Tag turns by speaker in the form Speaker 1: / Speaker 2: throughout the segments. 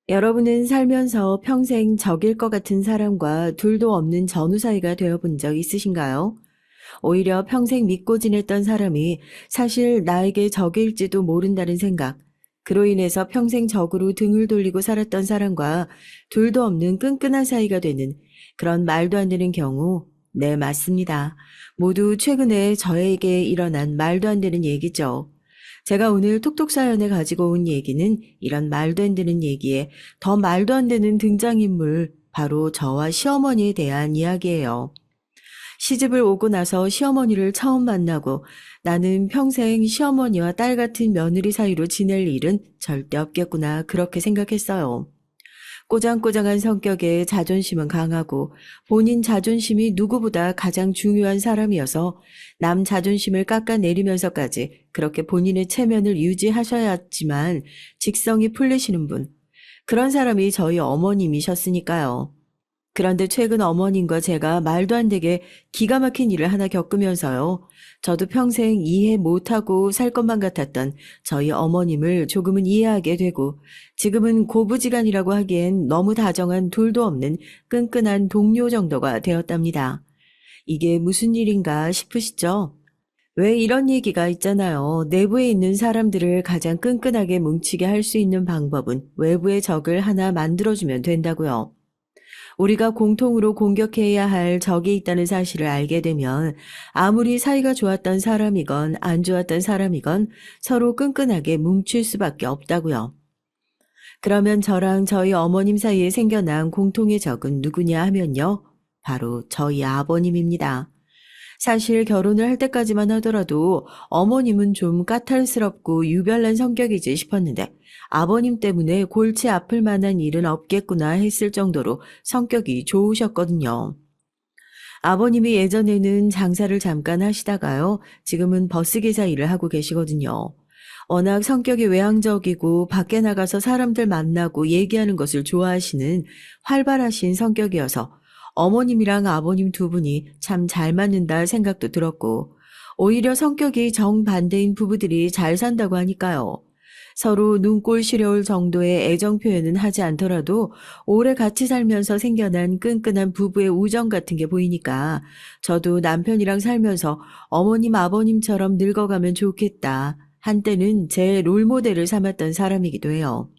Speaker 1: 여러분은 살면서 평생 적일 것 같은 사람과 둘도 없는 전우 사이가 되어본 적 있으신가요? 오히려 평생 믿고 지냈던 사람이 사실 나에게 적일지도 모른다는 생각, 그로 인해서 평생 적으로 등을 돌리고 살았던 사람과 둘도 없는 끈끈한 사이가 되는 그런 말도 안 되는 경우, 네, 맞습니다. 모두 최근에 저에게 일어난 말도 안 되는 얘기죠. 제가 오늘 톡톡 사연에 가지고 온 얘기는 이런 말도 안 되는 얘기에 더 말도 안 되는 등장인물, 바로 저와 시어머니에 대한 이야기예요. 시집을 오고 나서 시어머니를 처음 만나고 나는 평생 시어머니와 딸 같은 며느리 사이로 지낼 일은 절대 없겠구나, 그렇게 생각했어요. 꼬장꼬장한 성격에 자존심은 강하고 본인 자존심이 누구보다 가장 중요한 사람이어서 남 자존심을 깎아내리면서까지 그렇게 본인의 체면을 유지하셔야 했지만 직성이 풀리시는 분, 그런 사람이 저희 어머님이셨으니까요. 그런데 최근 어머님과 제가 말도 안 되게 기가 막힌 일을 하나 겪으면서요. 저도 평생 이해 못하고 살 것만 같았던 저희 어머님을 조금은 이해하게 되고 지금은 고부지간이라고 하기엔 너무 다정한 둘도 없는 끈끈한 동료 정도가 되었답니다. 이게 무슨 일인가 싶으시죠? 왜 이런 얘기가 있잖아요. 내부에 있는 사람들을 가장 끈끈하게 뭉치게 할 수 있는 방법은 외부의 적을 하나 만들어주면 된다고요. 우리가 공통으로 공격해야 할 적이 있다는 사실을 알게 되면 아무리 사이가 좋았던 사람이건 안 좋았던 사람이건 서로 끈끈하게 뭉칠 수밖에 없다고요. 그러면 저랑 저희 어머님 사이에 생겨난 공통의 적은 누구냐 하면요. 바로 저희 아버님입니다. 사실 결혼을 할 때까지만 하더라도 어머님은 좀 까탈스럽고 유별난 성격이지 싶었는데 아버님 때문에 골치 아플 만한 일은 없겠구나 했을 정도로 성격이 좋으셨거든요. 아버님이 예전에는 장사를 잠깐 하시다가요. 지금은 버스기사 일을 하고 계시거든요. 워낙 성격이 외향적이고 밖에 나가서 사람들 만나고 얘기하는 것을 좋아하시는 활발하신 성격이어서 어머님이랑 아버님 두 분이 참 잘 맞는다 생각도 들었고, 오히려 성격이 정반대인 부부들이 잘 산다고 하니까요. 서로 눈꼴 시려울 정도의 애정 표현은 하지 않더라도 오래 같이 살면서 생겨난 끈끈한 부부의 우정 같은 게 보이니까 저도 남편이랑 살면서 어머님 아버님처럼 늙어가면 좋겠다, 한때는 제 롤모델을 삼았던 사람이기도 해요.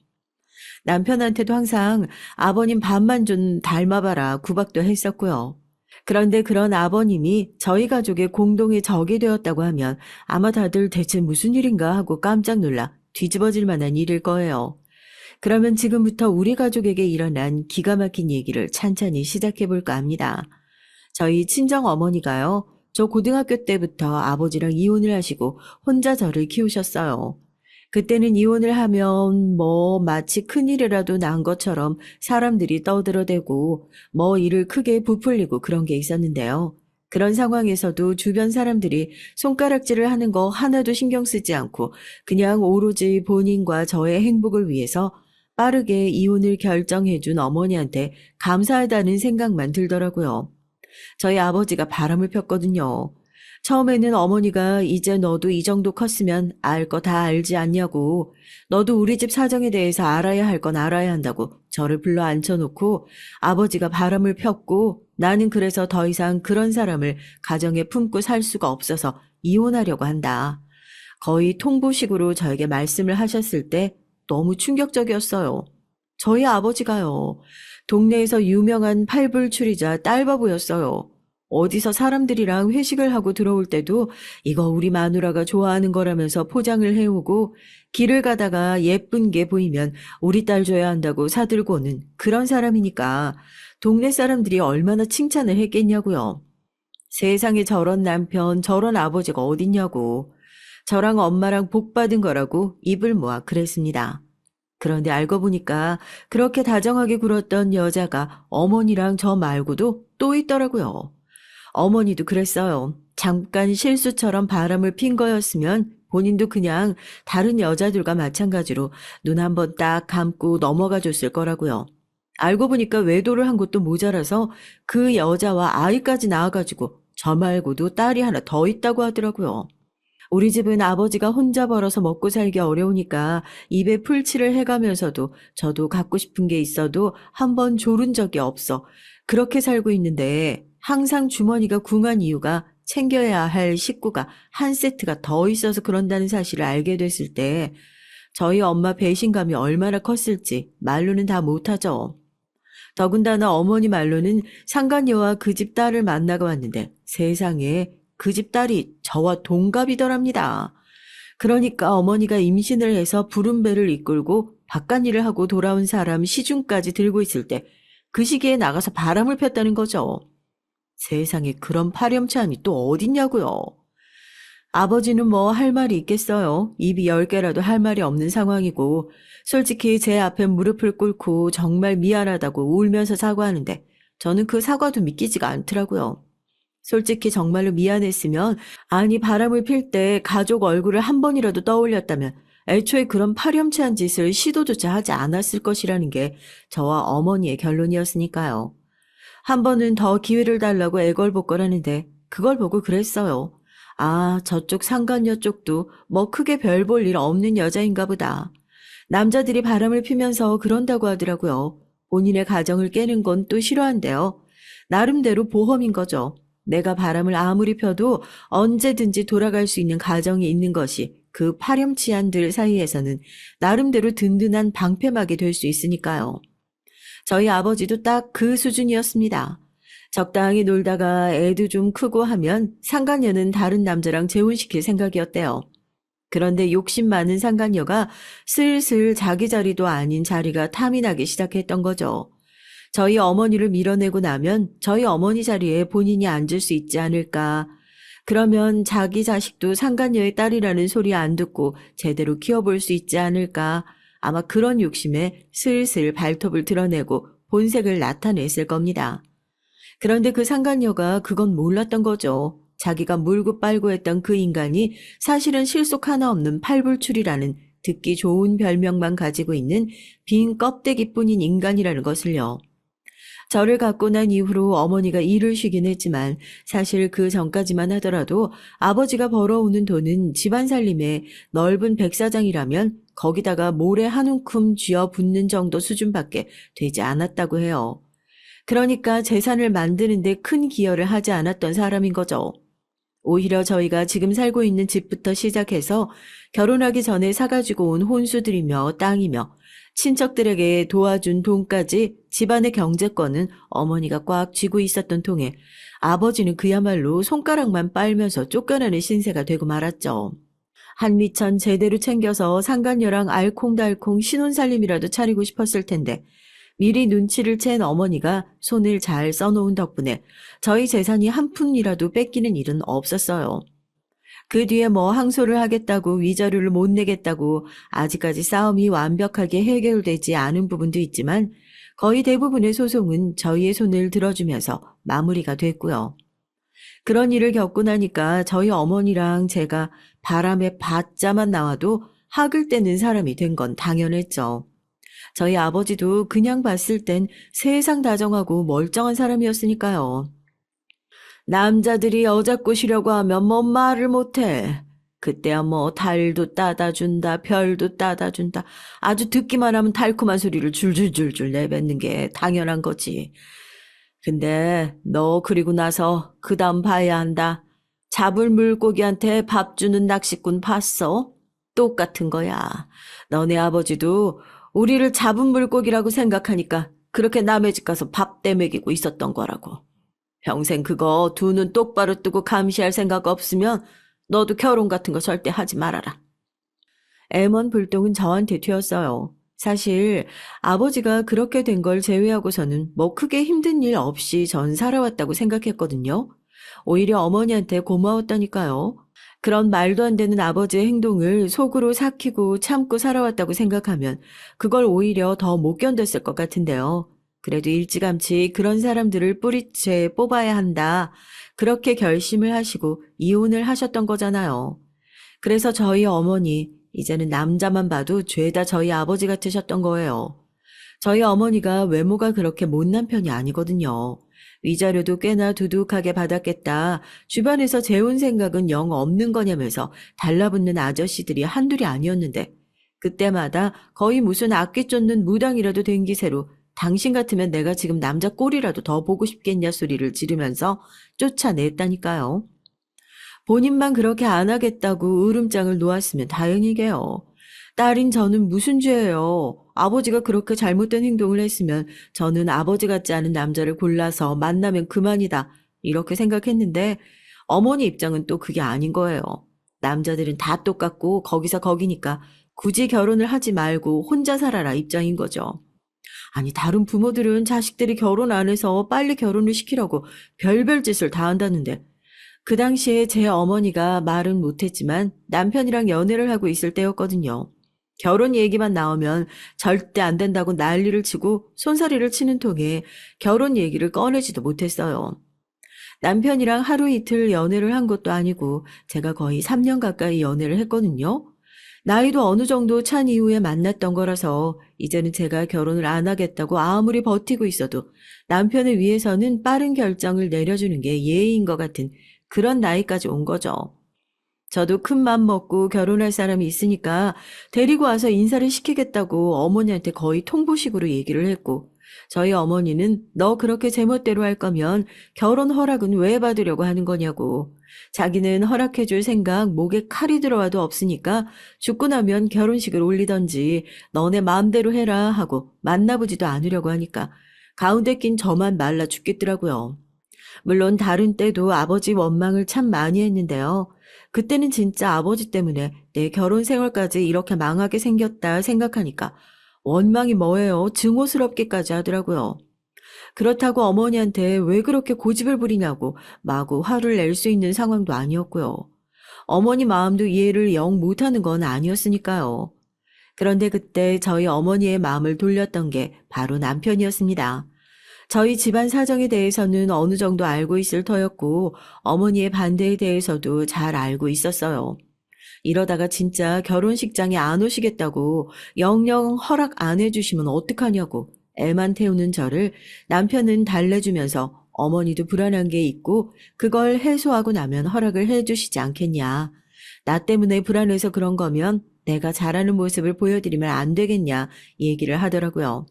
Speaker 1: 남편한테도 항상 아버님 반만 좀 닮아봐라 구박도 했었고요. 그런데 그런 아버님이 저희 가족의 공동의 적이 되었다고 하면 아마 다들 대체 무슨 일인가 하고 깜짝 놀라 뒤집어질 만한 일일 거예요. 그러면 지금부터 우리 가족에게 일어난 기가 막힌 얘기를 찬찬히 시작해 볼까 합니다. 저희 친정 어머니가요. 저 고등학교 때부터 아버지랑 이혼을 하시고 혼자 저를 키우셨어요. 그때는 이혼을 하면 마치 큰일이라도 난 것처럼 사람들이 떠들어대고 일을 크게 부풀리고 그런 게 있었는데요. 그런 상황에서도 주변 사람들이 손가락질을 하는 거 하나도 신경 쓰지 않고 그냥 오로지 본인과 저의 행복을 위해서 빠르게 이혼을 결정해 준 어머니한테 감사하다는 생각만 들더라고요. 저희 아버지가 바람을 폈거든요. 처음에는 어머니가 이제 너도 이 정도 컸으면 알 거 다 알지 않냐고, 너도 우리 집 사정에 대해서 알아야 할 건 알아야 한다고 저를 불러 앉혀놓고 아버지가 바람을 폈고 나는 그래서 더 이상 그런 사람을 가정에 품고 살 수가 없어서 이혼하려고 한다. 거의 통보식으로 저에게 말씀을 하셨을 때 너무 충격적이었어요. 저희 아버지가요. 동네에서 유명한 팔불출이자 딸바보였어요. 어디서 사람들이랑 회식을 하고 들어올 때도 이거 우리 마누라가 좋아하는 거라면서 포장을 해오고 길을 가다가 예쁜 게 보이면 우리 딸 줘야 한다고 사들고 오는 그런 사람이니까 동네 사람들이 얼마나 칭찬을 했겠냐고요. 세상에 저런 남편, 저런 아버지가 어딨냐고. 저랑 엄마랑 복 받은 거라고 입을 모아 그랬습니다. 그런데 알고 보니까 그렇게 다정하게 굴었던 여자가 어머니랑 저 말고도 또 있더라고요. 어머니도 그랬어요. 잠깐 실수처럼 바람을 핀 거였으면 본인도 그냥 다른 여자들과 마찬가지로 눈 한번 딱 감고 넘어가 줬을 거라고요. 알고 보니까 외도를 한 것도 모자라서 그 여자와 아이까지 낳아가지고 저 말고도 딸이 하나 더 있다고 하더라고요. 우리 집은 아버지가 혼자 벌어서 먹고 살기 어려우니까 입에 풀칠을 해가면서도 저도 갖고 싶은 게 있어도 한 번 조른 적이 없어. 그렇게 살고 있는데 항상 주머니가 궁한 이유가 챙겨야 할 식구가 한 세트가 더 있어서 그런다는 사실을 알게 됐을 때 저희 엄마 배신감이 얼마나 컸을지 말로는 다 못하죠. 더군다나 어머니 말로는 상간녀와 그 집 딸을 만나고 왔는데 세상에 그 집 딸이 저와 동갑이더랍니다. 그러니까 어머니가 임신을 해서 부른 배를 이끌고 바깥 일을 하고 돌아온 사람 시중까지 들고 있을 때 그 시기에 나가서 바람을 폈다는 거죠. 세상에 그런 파렴치한이 또 어딨냐고요. 아버지는 뭐 할 말이 있겠어요. 입이 10개라도 할 말이 없는 상황이고 솔직히 제 앞에 무릎을 꿇고 정말 미안하다고 울면서 사과하는데 저는 그 사과도 믿기지가 않더라고요. 솔직히 정말로 미안했으면 아니 바람을 필 때 가족 얼굴을 한 번이라도 떠올렸다면 애초에 그런 파렴치한 짓을 시도조차 하지 않았을 것이라는 게 저와 어머니의 결론이었으니까요. 한 번은 더 기회를 달라고 애걸복걸하는데 그걸 보고 그랬어요. 아, 저쪽 상간녀 쪽도 뭐 크게 별 볼 일 없는 여자인가 보다. 남자들이 바람을 피면서 그런다고 하더라고요. 본인의 가정을 깨는 건 또 싫어한대요. 나름대로 보험인 거죠. 내가 바람을 아무리 펴도 언제든지 돌아갈 수 있는 가정이 있는 것이 그 파렴치한들 사이에서는 나름대로 든든한 방패막이 될 수 있으니까요. 저희 아버지도 딱 그 수준이었습니다. 적당히 놀다가 애도 좀 크고 하면 상간녀는 다른 남자랑 재혼시킬 생각이었대요. 그런데 욕심 많은 상간녀가 슬슬 자기 자리도 아닌 자리가 탐이 나기 시작했던 거죠. 저희 어머니를 밀어내고 나면 저희 어머니 자리에 본인이 앉을 수 있지 않을까. 그러면 자기 자식도 상간녀의 딸이라는 소리 안 듣고 제대로 키워볼 수 있지 않을까. 아마 그런 욕심에 슬슬 발톱을 드러내고 본색을 나타냈을 겁니다. 그런데 그 상간녀가 그건 몰랐던 거죠. 자기가 물고 빨고 했던 그 인간이 사실은 실속 하나 없는 팔불출이라는 듣기 좋은 별명만 가지고 있는 빈 껍데기뿐인 인간이라는 것을요. 저를 갖고 난 이후로 어머니가 일을 쉬긴 했지만 사실 그 전까지만 하더라도 아버지가 벌어오는 돈은 집안 살림에 넓은 백사장이라면 거기다가 모래 한 움큼 쥐어 붙는 정도 수준밖에 되지 않았다고 해요. 그러니까 재산을 만드는데 큰 기여를 하지 않았던 사람인 거죠. 오히려 저희가 지금 살고 있는 집부터 시작해서 결혼하기 전에 사가지고 온 혼수들이며 땅이며 친척들에게 도와준 돈까지 집안의 경제권은 어머니가 꽉 쥐고 있었던 통에 아버지는 그야말로 손가락만 빨면서 쫓겨나는 신세가 되고 말았죠. 한미천 제대로 챙겨서 상간녀랑 알콩달콩 신혼살림이라도 차리고 싶었을 텐데 미리 눈치를 챈 어머니가 손을 잘 써놓은 덕분에 저희 재산이 한 푼이라도 뺏기는 일은 없었어요. 그 뒤에 뭐 항소를 하겠다고 위자료를 못 내겠다고 아직까지 싸움이 완벽하게 해결되지 않은 부분도 있지만 거의 대부분의 소송은 저희의 손을 들어주면서 마무리가 됐고요. 그런 일을 겪고 나니까 저희 어머니랑 제가 바람에 바자만 나와도 학을 떼는 사람이 된 건 당연했죠. 저희 아버지도 그냥 봤을 땐 세상 다정하고 멀쩡한 사람이었으니까요. 남자들이 여자 꼬시려고 하면 뭐 말을 못해. 그때야 뭐 달도 따다 준다, 별도 따다 준다. 아주 듣기만 하면 달콤한 소리를 줄줄줄줄 내뱉는 게 당연한 거지. 근데 너 그리고 나서 그 다음 봐야 한다. 잡을 물고기한테 밥 주는 낚시꾼 봤어? 똑같은 거야. 너네 아버지도 우리를 잡은 물고기라고 생각하니까 그렇게 남의 집 가서 밥 떼먹이고 있었던 거라고. 평생 그거 두 눈 똑바로 뜨고 감시할 생각 없으면 너도 결혼 같은 거 절대 하지 말아라. M1 불똥은 저한테 튀었어요. 사실 아버지가 그렇게 된 걸 제외하고서는 뭐 크게 힘든 일 없이 전 살아왔다고 생각했거든요. 오히려 어머니한테 고마웠다니까요. 그런 말도 안 되는 아버지의 행동을 속으로 삭히고 참고 살아왔다고 생각하면 그걸 오히려 더 못 견뎠을 것 같은데요. 그래도 일찌감치 그런 사람들을 뿌리채 뽑아야 한다. 그렇게 결심을 하시고 이혼을 하셨던 거잖아요. 그래서 저희 어머니, 이제는 남자만 봐도 죄다 저희 아버지 같으셨던 거예요. 저희 어머니가 외모가 그렇게 못난 편이 아니거든요. 위자료도 꽤나 두둑하게 받았겠다. 주변에서 재혼 생각은 영 없는 거냐면서 달라붙는 아저씨들이 한둘이 아니었는데 그때마다 거의 무슨 악기 쫓는 무당이라도 된 기세로 당신 같으면 내가 지금 남자 꼴이라도 더 보고 싶겠냐 소리를 지르면서 쫓아냈다니까요. 본인만 그렇게 안 하겠다고 으름장을 놓았으면 다행이게요. 딸인 저는 무슨 죄예요. 아버지가 그렇게 잘못된 행동을 했으면 저는 아버지 같지 않은 남자를 골라서 만나면 그만이다. 이렇게 생각했는데 어머니 입장은 또 그게 아닌 거예요. 남자들은 다 똑같고 거기서 거기니까 굳이 결혼을 하지 말고 혼자 살아라 입장인 거죠. 아니, 다른 부모들은 자식들이 결혼 안 해서 빨리 결혼을 시키려고 별별 짓을 다 한다는데 그 당시에 제 어머니가 말은 못했지만 남편이랑 연애를 하고 있을 때였거든요. 결혼 얘기만 나오면 절대 안 된다고 난리를 치고 손사리를 치는 통에 결혼 얘기를 꺼내지도 못했어요. 남편이랑 하루 이틀 연애를 한 것도 아니고 제가 거의 3년 가까이 연애를 했거든요. 나이도 어느 정도 찬 이후에 만났던 거라서 이제는 제가 결혼을 안 하겠다고 아무리 버티고 있어도 남편을 위해서는 빠른 결정을 내려주는 게 예의인 것 같은 그런 나이까지 온 거죠. 저도 큰 맘 먹고 결혼할 사람이 있으니까 데리고 와서 인사를 시키겠다고 어머니한테 거의 통보식으로 얘기를 했고 저희 어머니는 너 그렇게 제멋대로 할 거면 결혼 허락은 왜 받으려고 하는 거냐고 자기는 허락해줄 생각 목에 칼이 들어와도 없으니까 죽고 나면 결혼식을 올리던지 너네 마음대로 해라 하고 만나보지도 않으려고 하니까 가운데 낀 저만 말라 죽겠더라고요. 물론 다른 때도 아버지 원망을 참 많이 했는데요. 그때는 진짜 아버지 때문에 내 결혼 생활까지 이렇게 망하게 생겼다 생각하니까 원망이 뭐예요? 증오스럽게까지 하더라고요. 그렇다고 어머니한테 왜 그렇게 고집을 부리냐고 마구 화를 낼 수 있는 상황도 아니었고요. 어머니 마음도 이해를 영 못하는 건 아니었으니까요. 그런데 그때 저희 어머니의 마음을 돌렸던 게 바로 남편이었습니다. 저희 집안 사정에 대해서는 어느 정도 알고 있을 터였고 어머니의 반대에 대해서도 잘 알고 있었어요. 이러다가 진짜 결혼식장에 안 오시겠다고 영영 허락 안 해주시면 어떡하냐고 애만 태우는 저를 남편은 달래주면서 어머니도 불안한 게 있고 그걸 해소하고 나면 허락을 해주시지 않겠냐. 나 때문에 불안해서 그런 거면 내가 잘하는 모습을 보여드리면 안 되겠냐 얘기를 하더라고요.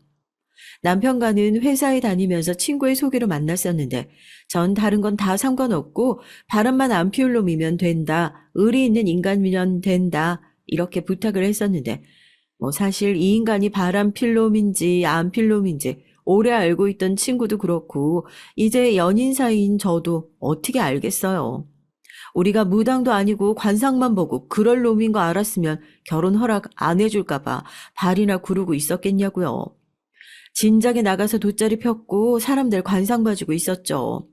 Speaker 1: 남편과는 회사에 다니면서 친구의 소개로 만났었는데 전 다른 건 다 상관없고 바람만 안 피울 놈이면 된다. 의리 있는 인간이면 된다. 이렇게 부탁을 했었는데 뭐 사실 이 인간이 바람 필 놈인지 안 필 놈인지 오래 알고 있던 친구도 그렇고 이제 연인 사이인 저도 어떻게 알겠어요. 우리가 무당도 아니고 관상만 보고 그럴 놈인 거 알았으면 결혼 허락 안 해줄까 봐 발이나 구르고 있었겠냐고요. 진작에 나가서 돗자리 폈고 사람들 관상 봐주고 있었죠.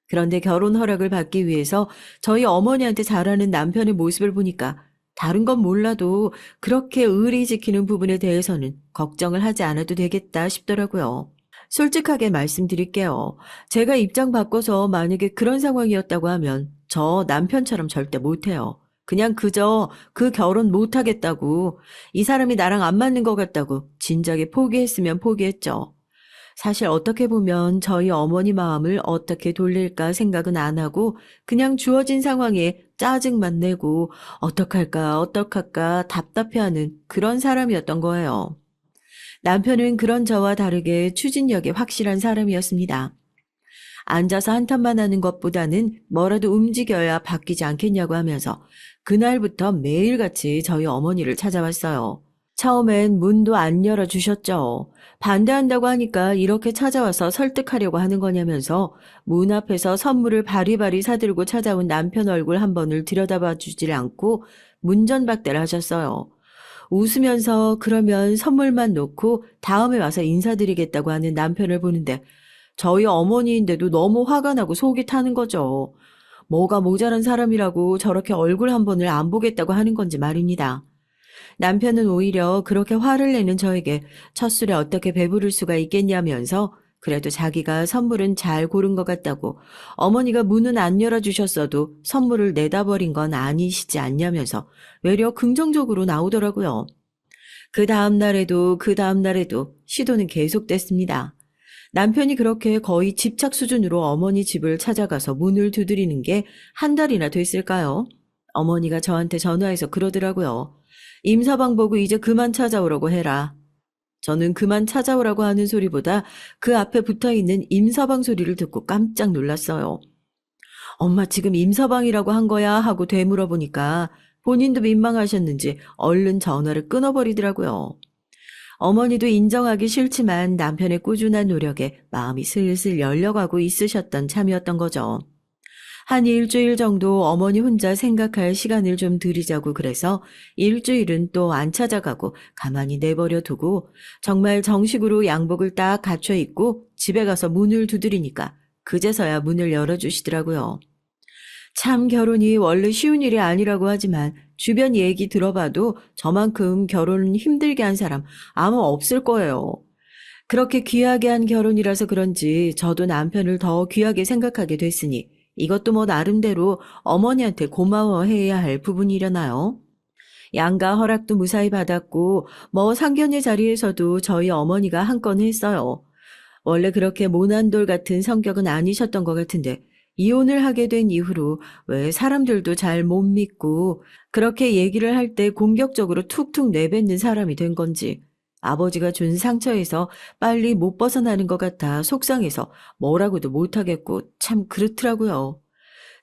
Speaker 1: 그런데 결혼 허락을 받기 위해서 저희 어머니한테 잘하는 남편의 모습을 보니까 다른 건 몰라도 그렇게 의리 지키는 부분에 대해서는 걱정을 하지 않아도 되겠다 싶더라고요. 솔직하게 말씀드릴게요. 제가 입장 바꿔서 만약에 그런 상황이었다고 하면 저 남편처럼 절대 못해요. 그냥 그저 그 결혼 못하겠다고 이 사람이 나랑 안 맞는 것 같다고 진작에 포기했으면 포기했죠. 사실 어떻게 보면 저희 어머니 마음을 어떻게 돌릴까 생각은 안 하고 그냥 주어진 상황에 짜증만 내고 어떡할까 답답해하는 그런 사람이었던 거예요. 남편은 그런 저와 다르게 추진력이 확실한 사람이었습니다. 앉아서 한탄만 하는 것보다는 뭐라도 움직여야 바뀌지 않겠냐고 하면서 그날부터 매일같이 저희 어머니를 찾아왔어요. 처음엔 문도 안 열어주셨죠. 반대한다고 하니까 이렇게 찾아와서 설득하려고 하는 거냐면서 문 앞에서 선물을 바리바리 사들고 찾아온 남편 얼굴 한 번을 들여다봐 주질 않고 문전박대를 하셨어요. 웃으면서 그러면 선물만 놓고 다음에 와서 인사드리겠다고 하는 남편을 보는데 저희 어머니인데도 너무 화가 나고 속이 타는 거죠. 뭐가 모자란 사람이라고 저렇게 얼굴 한 번을 안 보겠다고 하는 건지 말입니다. 남편은 오히려 그렇게 화를 내는 저에게 첫 술에 어떻게 배부를 수가 있겠냐면서 그래도 자기가 선물은 잘 고른 것 같다고 어머니가 문은 안 열어주셨어도 선물을 내다 버린 건 아니시지 않냐면서 외려 긍정적으로 나오더라고요. 그 다음 날에도 시도는 계속됐습니다. 남편이 그렇게 거의 집착 수준으로 어머니 집을 찾아가서 문을 두드리는 게 한 달이나 됐을까요? 어머니가 저한테 전화해서 그러더라고요. 임서방 보고 이제 그만 찾아오라고 해라. 저는 그만 찾아오라고 하는 소리보다 그 앞에 붙어있는 임서방 소리를 듣고 깜짝 놀랐어요. 엄마 지금 임서방이라고 한 거야 하고 되물어보니까 본인도 민망하셨는지 얼른 전화를 끊어버리더라고요. 어머니도 인정하기 싫지만 남편의 꾸준한 노력에 마음이 슬슬 열려가고 있으셨던 참이었던 거죠. 한 일주일 정도 어머니 혼자 생각할 시간을 좀 드리자고 그래서 일주일은 또 안 찾아가고 가만히 내버려 두고 정말 정식으로 양복을 딱 갖춰 입고 집에 가서 문을 두드리니까 그제서야 문을 열어주시더라고요. 참 결혼이 원래 쉬운 일이 아니라고 하지만 주변 얘기 들어봐도 저만큼 결혼 힘들게 한 사람 아마 없을 거예요. 그렇게 귀하게 한 결혼이라서 그런지 저도 남편을 더 귀하게 생각하게 됐으니 이것도 뭐 나름대로 어머니한테 고마워해야 할 부분이려나요? 양가 허락도 무사히 받았고 뭐 상견례 자리에서도 저희 어머니가 한 건 했어요. 원래 그렇게 모난돌 같은 성격은 아니셨던 것 같은데 이혼을 하게 된 이후로 왜 사람들도 잘 못 믿고 그렇게 얘기를 할 때 공격적으로 툭툭 내뱉는 사람이 된 건지 아버지가 준 상처에서 빨리 못 벗어나는 것 같아 속상해서 뭐라고도 못하겠고 참 그렇더라고요.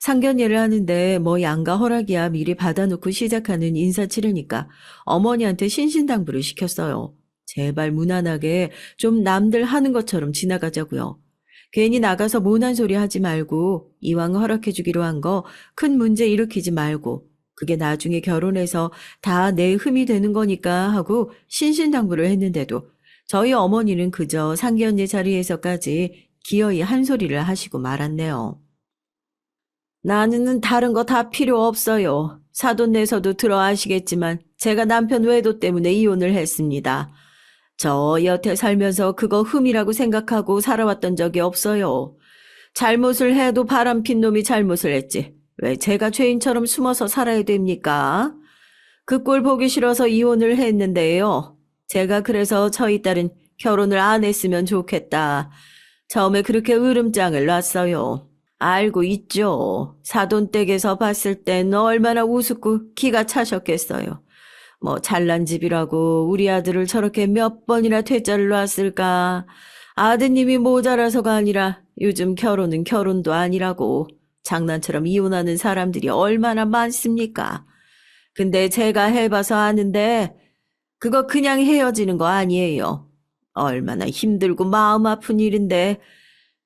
Speaker 1: 상견례를 하는데 뭐 양가 허락이야 미리 받아놓고 시작하는 인사치레니까 어머니한테 신신당부를 시켰어요. 제발 무난하게 좀 남들 하는 것처럼 지나가자고요. 괜히 나가서 모난 소리 하지 말고 이왕 허락해주기로 한 거 큰 문제 일으키지 말고 그게 나중에 결혼해서 다 내 흠이 되는 거니까 하고 신신당부를 했는데도 저희 어머니는 그저 상견례 자리에서까지 기어이 한 소리를 하시고 말았네요. 나는 다른 거 다 필요 없어요. 사돈 내서도 들어 아시겠지만 제가 남편 외도 때문에 이혼을 했습니다. 저 여태 살면서 그거 흠이라고 생각하고 살아왔던 적이 없어요. 잘못을 해도 바람핀 놈이 잘못을 했지. 왜 제가 죄인처럼 숨어서 살아야 됩니까? 그 꼴 보기 싫어서 이혼을 했는데요. 제가 그래서 저희 딸은 결혼을 안 했으면 좋겠다. 처음에 그렇게 으름장을 놨어요. 알고 있죠. 사돈댁에서 봤을 땐 얼마나 우습고 기가 차셨겠어요. 뭐 잘난 집이라고 우리 아들을 저렇게 몇 번이나 퇴짜를 놨을까. 아드님이 모자라서가 아니라 요즘 결혼은 결혼도 아니라고 장난처럼 이혼하는 사람들이 얼마나 많습니까. 근데 제가 해봐서 아는데 그거 그냥 헤어지는 거 아니에요. 얼마나 힘들고 마음 아픈 일인데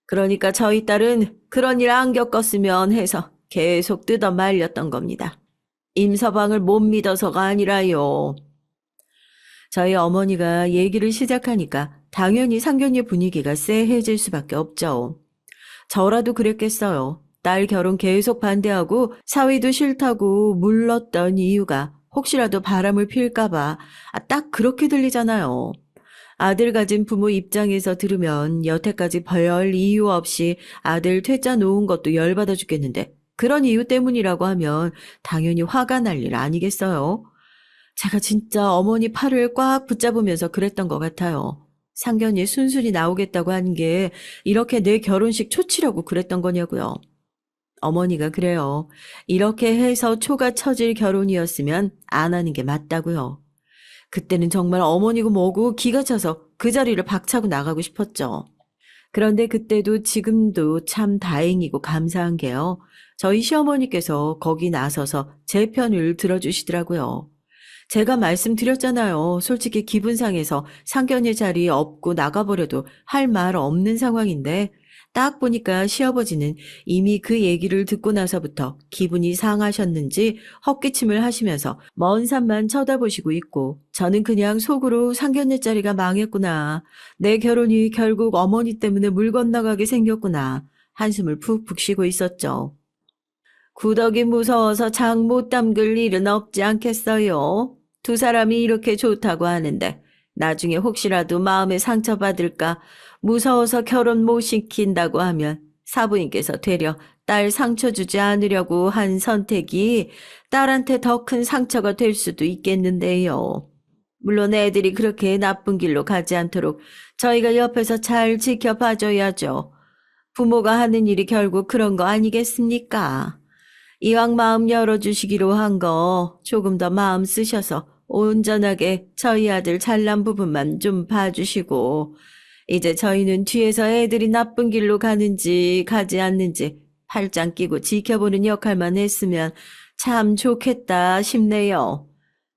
Speaker 1: 그러니까 저희 딸은 그런 일 안 겪었으면 해서 계속 뜯어 말렸던 겁니다. 임서방을 못 믿어서가 아니라요. 저희 어머니가 얘기를 시작하니까 당연히 상견례 분위기가 쎄해질 수밖에 없죠. 저라도 그랬겠어요. 딸 결혼 계속 반대하고 사위도 싫다고 물렀던 이유가 혹시라도 바람을 필까봐 딱 그렇게 들리잖아요. 아들 가진 부모 입장에서 들으면 여태까지 별 이유 없이 아들 퇴짜 놓은 것도 열받아 죽겠는데 그런 이유 때문이라고 하면 당연히 화가 날 일 아니겠어요? 제가 진짜 어머니 팔을 꽉 붙잡으면서 그랬던 것 같아요. 상견례 순순히 나오겠다고 한 게 이렇게 내 결혼식 초치려고 그랬던 거냐고요. 어머니가 그래요. 이렇게 해서 초가 처질 결혼이었으면 안 하는 게 맞다고요. 그때는 정말 어머니고 뭐고 기가 차서 그 자리를 박차고 나가고 싶었죠. 그런데 그때도 지금도 참 다행이고 감사한 게요. 저희 시어머니께서 거기 나서서 제 편을 들어주시더라고요. 제가 말씀드렸잖아요. 솔직히 기분 상해서 상견례 자리 없고 나가버려도 할 말 없는 상황인데 딱 보니까 시아버지는 이미 그 얘기를 듣고 나서부터 기분이 상하셨는지 헛기침을 하시면서 먼 산만 쳐다보시고 있고 저는 그냥 속으로 상견례 자리가 망했구나. 내 결혼이 결국 어머니 때문에 물 건너가게 생겼구나. 한숨을 푹푹 쉬고 있었죠. 구덕이 무서워서 장 못 담글 일은 없지 않겠어요. 두 사람이 이렇게 좋다고 하는데 나중에 혹시라도 마음에 상처받을까 무서워서 결혼 못 시킨다고 하면 사부인께서 되려 딸 상처 주지 않으려고 한 선택이 딸한테 더 큰 상처가 될 수도 있겠는데요. 물론 애들이 그렇게 나쁜 길로 가지 않도록 저희가 옆에서 잘 지켜봐줘야죠. 부모가 하는 일이 결국 그런 거 아니겠습니까? 이왕 마음 열어주시기로 한 거 조금 더 마음 쓰셔서 온전하게 저희 아들 잘난 부분만 좀 봐주시고 이제 저희는 뒤에서 애들이 나쁜 길로 가는지 가지 않는지 팔짱 끼고 지켜보는 역할만 했으면 참 좋겠다 싶네요.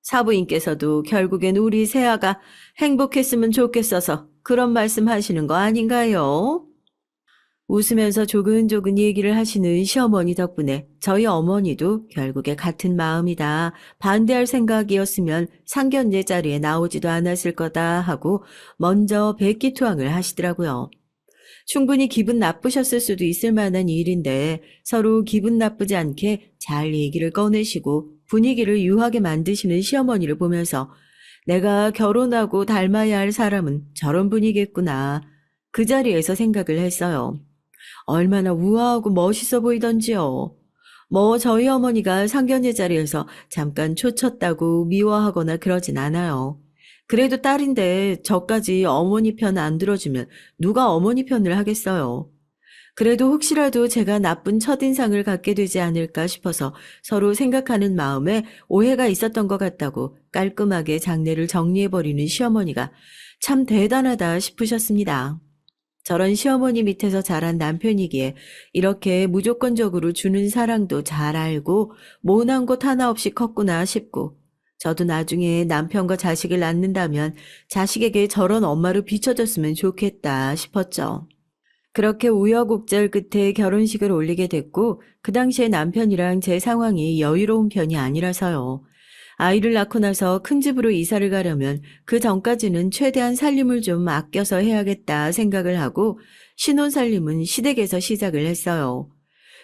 Speaker 1: 사부인께서도 결국엔 우리 세아가 행복했으면 좋겠어서 그런 말씀 하시는 거 아닌가요? 웃으면서 조근조근 얘기를 하시는 시어머니 덕분에 저희 어머니도 결국에 같은 마음이다. 반대할 생각이었으면 상견례 자리에 나오지도 않았을 거다 하고 먼저 백기투항을 하시더라고요. 충분히 기분 나쁘셨을 수도 있을 만한 일인데 서로 기분 나쁘지 않게 잘 얘기를 꺼내시고 분위기를 유하게 만드시는 시어머니를 보면서 내가 결혼하고 닮아야 할 사람은 저런 분이겠구나. 그 자리에서 생각을 했어요. 얼마나 우아하고 멋있어 보이던지요. 뭐 저희 어머니가 상견례 자리에서 잠깐 초쳤다고 미워하거나 그러진 않아요. 그래도 딸인데 저까지 어머니 편 안 들어주면 누가 어머니 편을 하겠어요. 그래도 혹시라도 제가 나쁜 첫인상을 갖게 되지 않을까 싶어서 서로 생각하는 마음에 오해가 있었던 것 같다고 깔끔하게 장례를 정리해버리는 시어머니가 참 대단하다 싶으셨습니다. 저런 시어머니 밑에서 자란 남편이기에 이렇게 무조건적으로 주는 사랑도 잘 알고 모난 곳 하나 없이 컸구나 싶고 저도 나중에 남편과 자식을 낳는다면 자식에게 저런 엄마로 비춰줬으면 좋겠다 싶었죠. 그렇게 우여곡절 끝에 결혼식을 올리게 됐고 그 당시에 남편이랑 제 상황이 여유로운 편이 아니라서요. 아이를 낳고 나서 큰 집으로 이사를 가려면 그 전까지는 최대한 살림을 좀 아껴서 해야겠다 생각을 하고 신혼살림은 시댁에서 시작을 했어요.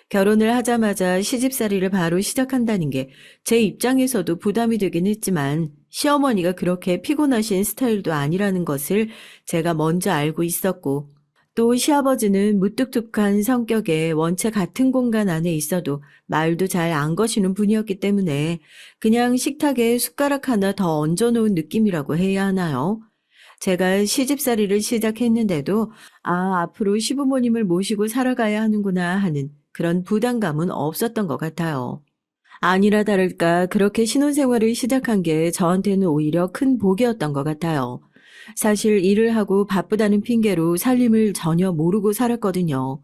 Speaker 1: 결혼을 하자마자 시집살이를 바로 시작한다는 게 제 입장에서도 부담이 되긴 했지만 시어머니가 그렇게 피곤하신 스타일도 아니라는 것을 제가 먼저 알고 있었고 또 시아버지는 무뚝뚝한 성격에 원체 같은 공간 안에 있어도 말도 잘 안 거시는 분이었기 때문에 그냥 식탁에 숟가락 하나 더 얹어놓은 느낌이라고 해야 하나요? 제가 시집살이를 시작했는데도 앞으로 시부모님을 모시고 살아가야 하는구나 하는 그런 부담감은 없었던 것 같아요. 아니라 다를까 그렇게 신혼생활을 시작한 게 저한테는 오히려 큰 복이었던 것 같아요. 사실 일을 하고 바쁘다는 핑계로 살림을 전혀 모르고 살았거든요.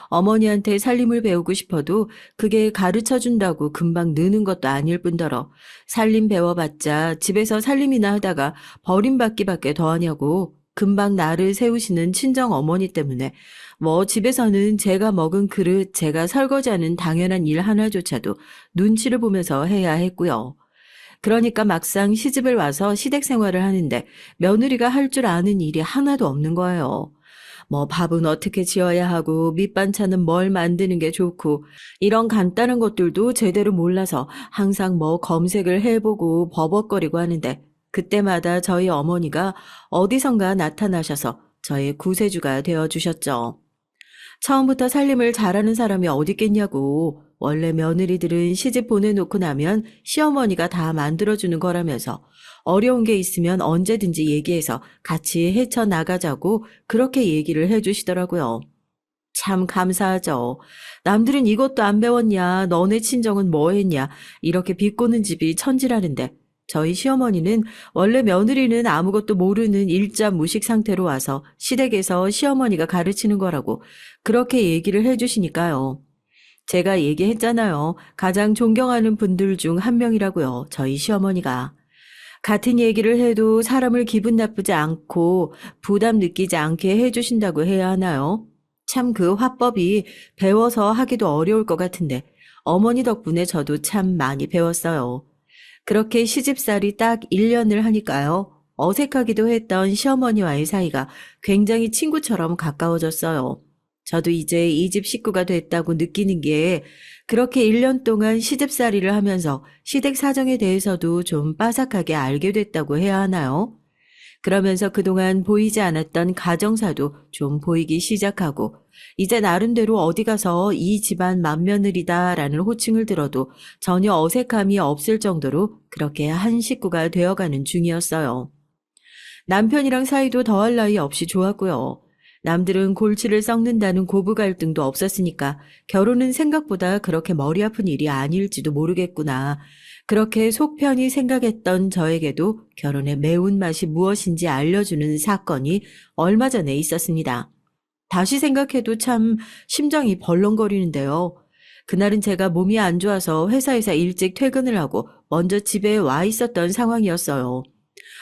Speaker 1: 어머니한테 살림을 배우고 싶어도 그게 가르쳐 준다고 금방 느는 것도 아닐 뿐더러 살림 배워봤자 집에서 살림이나 하다가 버림받기밖에 더하냐고 금방 나를 세우시는 친정 어머니 때문에 뭐 집에서는 제가 먹은 그릇, 제가 설거지하는 당연한 일 하나조차도 눈치를 보면서 해야 했고요. 그러니까 막상 시집을 와서 시댁 생활을 하는데 며느리가 할 줄 아는 일이 하나도 없는 거예요. 뭐 밥은 어떻게 지어야 하고 밑반찬은 뭘 만드는 게 좋고 이런 간단한 것들도 제대로 몰라서 항상 뭐 검색을 해보고 버벅거리고 하는데 그때마다 저희 어머니가 어디선가 나타나셔서 저의 구세주가 되어주셨죠. 처음부터 살림을 잘하는 사람이 어디 있겠냐고. 원래 며느리들은 시집 보내놓고 나면 시어머니가 다 만들어주는 거라면서 어려운 게 있으면 언제든지 얘기해서 같이 헤쳐나가자고 그렇게 얘기를 해주시더라고요. 참 감사하죠. 남들은 이것도 안 배웠냐, 너네 친정은 뭐 했냐, 이렇게 비꼬는 집이 천지라는데 저희 시어머니는 원래 며느리는 아무것도 모르는 일자 무식 상태로 와서 시댁에서 시어머니가 가르치는 거라고 그렇게 얘기를 해주시니까요. 제가 얘기했잖아요. 가장 존경하는 분들 중 한 명이라고요. 저희 시어머니가. 같은 얘기를 해도 사람을 기분 나쁘지 않고 부담 느끼지 않게 해주신다고 해야 하나요? 참 그 화법이 배워서 하기도 어려울 것 같은데 어머니 덕분에 저도 참 많이 배웠어요. 그렇게 시집살이 딱 1년을 하니까요. 어색하기도 했던 시어머니와의 사이가 굉장히 친구처럼 가까워졌어요. 저도 이제 이 집 식구가 됐다고 느끼는 게 그렇게 1년 동안 시집살이를 하면서 시댁 사정에 대해서도 좀 빠삭하게 알게 됐다고 해야 하나요? 그러면서 그동안 보이지 않았던 가정사도 좀 보이기 시작하고 이제 나름대로 어디 가서 이 집안 맏며느리다라는 호칭을 들어도 전혀 어색함이 없을 정도로 그렇게 한 식구가 되어가는 중이었어요. 남편이랑 사이도 더할 나위 없이 좋았고요. 남들은 골치를 썩는다는 고부 갈등도 없었으니까 결혼은 생각보다 그렇게 머리 아픈 일이 아닐지도 모르겠구나. 그렇게 속 편히 생각했던 저에게도 결혼의 매운맛이 무엇인지 알려주는 사건이 얼마 전에 있었습니다. 다시 생각해도 참 심장이 벌렁거리는데요. 그날은 제가 몸이 안 좋아서 회사에서 일찍 퇴근을 하고 먼저 집에 와 있었던 상황이었어요.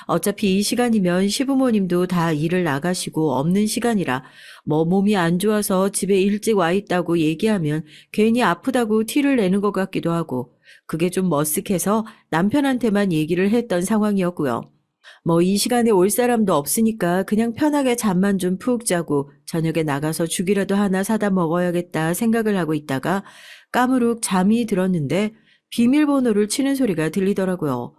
Speaker 1: 어차피 이 시간이면 시부모님도 다 일을 나가시고 없는 시간이라 뭐 몸이 안 좋아서 집에 일찍 와 있다고 얘기하면 괜히 아프다고 티를 내는 것 같기도 하고 그게 좀 머쓱해서 남편한테만 얘기를 했던 상황이었고요. 뭐 이 시간에 올 사람도 없으니까 그냥 편하게 잠만 좀 푹 자고 저녁에 나가서 죽이라도 하나 사다 먹어야겠다 생각을 하고 있다가 까무룩 잠이 들었는데 비밀번호를 치는 소리가 들리더라고요.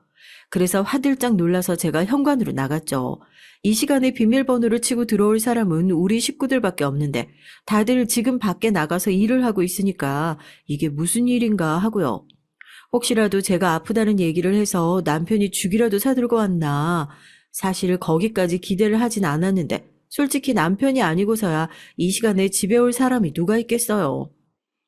Speaker 1: 그래서 화들짝 놀라서 제가 현관으로 나갔죠. 이 시간에 비밀번호를 치고 들어올 사람은 우리 식구들밖에 없는데 다들 지금 밖에 나가서 일을 하고 있으니까 이게 무슨 일인가 하고요. 혹시라도 제가 아프다는 얘기를 해서 남편이 죽이라도 사들고 왔나. 사실 거기까지 기대를 하진 않았는데 솔직히 남편이 아니고서야 이 시간에 집에 올 사람이 누가 있겠어요.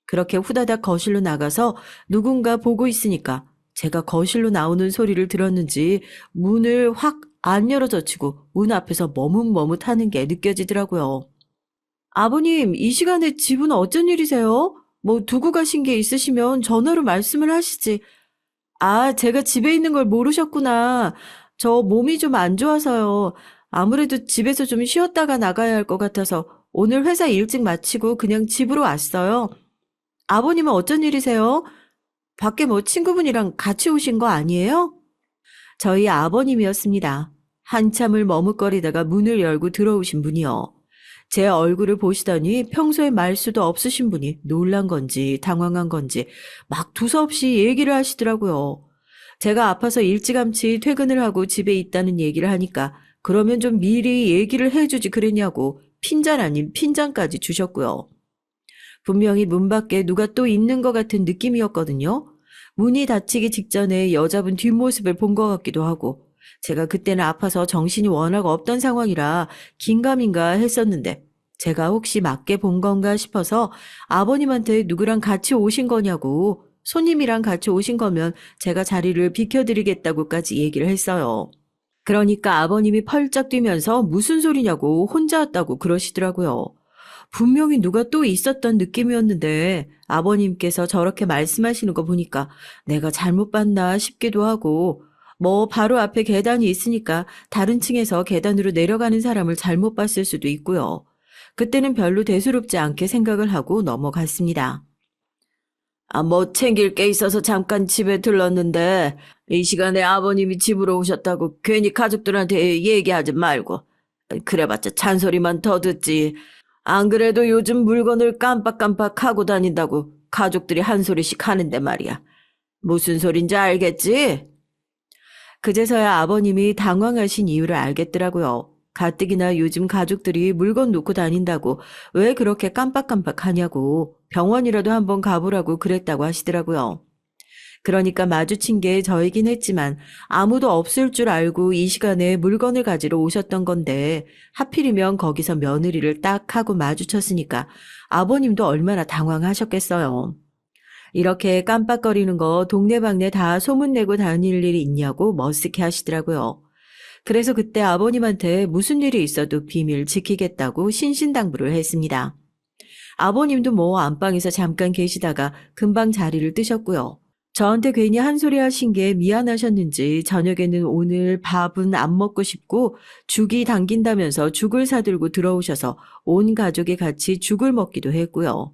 Speaker 1: 그렇게 후다닥 거실로 나가서 누군가 보고 있으니까 제가 거실로 나오는 소리를 들었는지 문을 확 안 열어젖히고 문 앞에서 머뭇머뭇하는 게 느껴지더라고요. 아버님, 이 시간에 집은 어쩐 일이세요? 뭐 두고 가신 게 있으시면 전화로 말씀을 하시지. 아, 제가 집에 있는 걸 모르셨구나. 저 몸이 좀 안 좋아서요. 아무래도 집에서 좀 쉬었다가 나가야 할 것 같아서 오늘 회사 일찍 마치고 그냥 집으로 왔어요. 아버님은 어쩐 일이세요? 밖에 뭐 친구분이랑 같이 오신 거 아니에요? 저희 아버님이었습니다. 한참을 머뭇거리다가 문을 열고 들어오신 분이요. 제 얼굴을 보시더니 평소에 말수도 없으신 분이 놀란 건지 당황한 건지 막 두서없이 얘기를 하시더라고요. 제가 아파서 일찌감치 퇴근을 하고 집에 있다는 얘기를 하니까 그러면 좀 미리 얘기를 해주지 그랬냐고 핀잔 아닌 핀잔까지 주셨고요. 분명히 문 밖에 누가 또 있는 것 같은 느낌이었거든요. 문이 닫히기 직전에 여자분 뒷모습을 본 것 같기도 하고 제가 그때는 아파서 정신이 워낙 없던 상황이라 긴가민가 했었는데 제가 혹시 맞게 본 건가 싶어서 아버님한테 누구랑 같이 오신 거냐고 손님이랑 같이 오신 거면 제가 자리를 비켜드리겠다고까지 얘기를 했어요. 그러니까 아버님이 펄쩍 뛰면서 무슨 소리냐고 혼자 왔다고 그러시더라고요. 분명히 누가 또 있었던 느낌이었는데 아버님께서 저렇게 말씀하시는 거 보니까 내가 잘못 봤나 싶기도 하고 뭐 바로 앞에 계단이 있으니까 다른 층에서 계단으로 내려가는 사람을 잘못 봤을 수도 있고요. 그때는 별로 대수롭지 않게 생각을 하고 넘어갔습니다. 아, 뭐 챙길 게 있어서 잠깐 집에 들렀는데 이 시간에 아버님이 집으로 오셨다고 괜히 가족들한테 얘기하지 말고 그래봤자 잔소리만 더 듣지. 안 그래도 요즘 물건을 깜빡깜빡 하고 다닌다고 가족들이 한 소리씩 하는데 말이야. 무슨 소린지 알겠지? 그제서야 아버님이 당황하신 이유를 알겠더라고요. 가뜩이나 요즘 가족들이 물건 놓고 다닌다고 왜 그렇게 깜빡깜빡 하냐고 병원이라도 한번 가보라고 그랬다고 하시더라고요. 그러니까 마주친 게 저이긴 했지만 아무도 없을 줄 알고 이 시간에 물건을 가지러 오셨던 건데 하필이면 거기서 며느리를 딱 하고 마주쳤으니까 아버님도 얼마나 당황하셨겠어요. 이렇게 깜빡거리는 거 동네방네 다 소문내고 다닐 일이 있냐고 머쓱해 하시더라고요. 그래서 그때 아버님한테 무슨 일이 있어도 비밀 지키겠다고 신신당부를 했습니다. 아버님도 뭐 안방에서 잠깐 계시다가 금방 자리를 뜨셨고요. 저한테 괜히 한 소리 하신 게 미안하셨는지 저녁에는 오늘 밥은 안 먹고 싶고 죽이 당긴다면서 죽을 사들고 들어오셔서 온 가족이 같이 죽을 먹기도 했고요.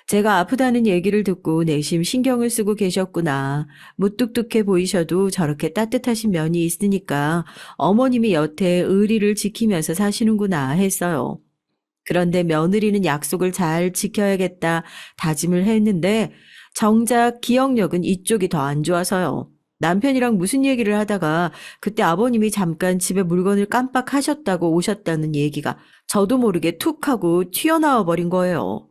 Speaker 1: 제가 아프다는 얘기를 듣고 내심 신경을 쓰고 계셨구나. 무뚝뚝해 보이셔도 저렇게 따뜻하신 면이 있으니까 어머님이 여태 의리를 지키면서 사시는구나 했어요. 그런데 며느리는 약속을 잘 지켜야겠다 다짐을 했는데 정작 기억력은 이쪽이 더 안 좋아서요. 남편이랑 무슨 얘기를 하다가 그때 아버님이 잠깐 집에 물건을 깜빡하셨다고 오셨다는 얘기가 저도 모르게 툭 하고 튀어나와 버린 거예요.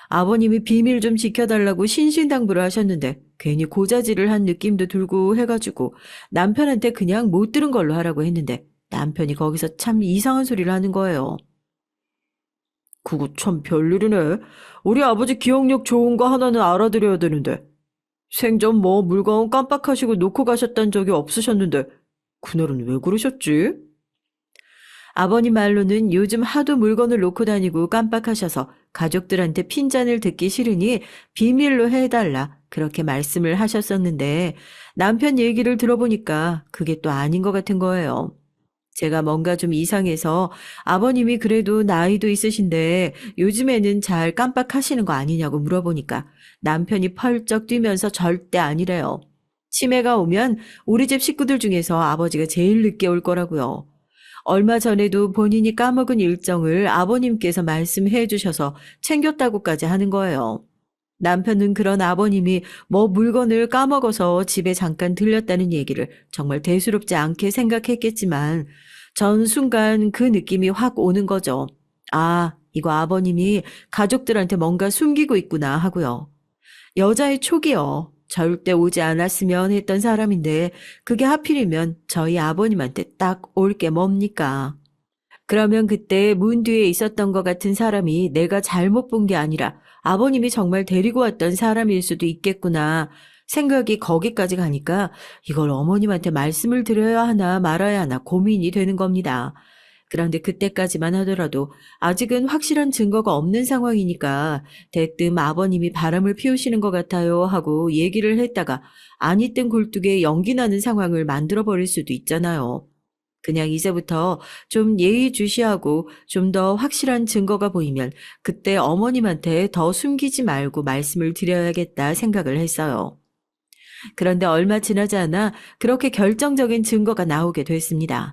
Speaker 1: 아버님이 비밀 좀 지켜달라고 신신당부를 하셨는데 괜히 고자질을 한 느낌도 들고 해가지고 남편한테 그냥 못 들은 걸로 하라고 했는데 남편이 거기서 참 이상한 소리를 하는 거예요. 그거 참 별일이네. 우리 아버지 기억력 좋은 거 하나는 알아드려야 되는데. 생전 뭐 물건 깜빡하시고 놓고 가셨단 적이 없으셨는데 그날은 왜 그러셨지? 아버님 말로는 요즘 하도 물건을 놓고 다니고 깜빡하셔서 가족들한테 핀잔을 듣기 싫으니 비밀로 해달라 그렇게 말씀을 하셨었는데 남편 얘기를 들어보니까 그게 또 아닌 것 같은 거예요. 제가 뭔가 좀 이상해서 아버님이 그래도 나이도 있으신데 요즘에는 잘 깜빡하시는 거 아니냐고 물어보니까 남편이 펄쩍 뛰면서 절대 아니래요. 치매가 오면 우리 집 식구들 중에서 아버지가 제일 늦게 올 거라고요. 얼마 전에도 본인이 까먹은 일정을 아버님께서 말씀해 주셔서 챙겼다고까지 하는 거예요. 남편은 그런 아버님이 뭐 물건을 까먹어서 집에 잠깐 들렸다는 얘기를 정말 대수롭지 않게 생각했겠지만 전 순간 그 느낌이 확 오는 거죠. 아, 이거 아버님이 가족들한테 뭔가 숨기고 있구나 하고요. 여자의 촉이요. 절대 오지 않았으면 했던 사람인데 그게 하필이면 저희 아버님한테 딱 올 게 뭡니까? 그러면 그때 문 뒤에 있었던 것 같은 사람이 내가 잘못 본 게 아니라 아버님이 정말 데리고 왔던 사람일 수도 있겠구나. 생각이 거기까지 가니까 이걸 어머님한테 말씀을 드려야 하나 말아야 하나 고민이 되는 겁니다. 그런데 그때까지만 하더라도 아직은 확실한 증거가 없는 상황이니까 대뜸 아버님이 바람을 피우시는 것 같아요 하고 얘기를 했다가 아니 땐 굴뚝에 연기 나는 상황을 만들어 버릴 수도 있잖아요. 그냥 이제부터 좀 예의주시하고 좀 더 확실한 증거가 보이면 그때 어머님한테 더 숨기지 말고 말씀을 드려야겠다 생각을 했어요. 그런데 얼마 지나지 않아 그렇게 결정적인 증거가 나오게 됐습니다.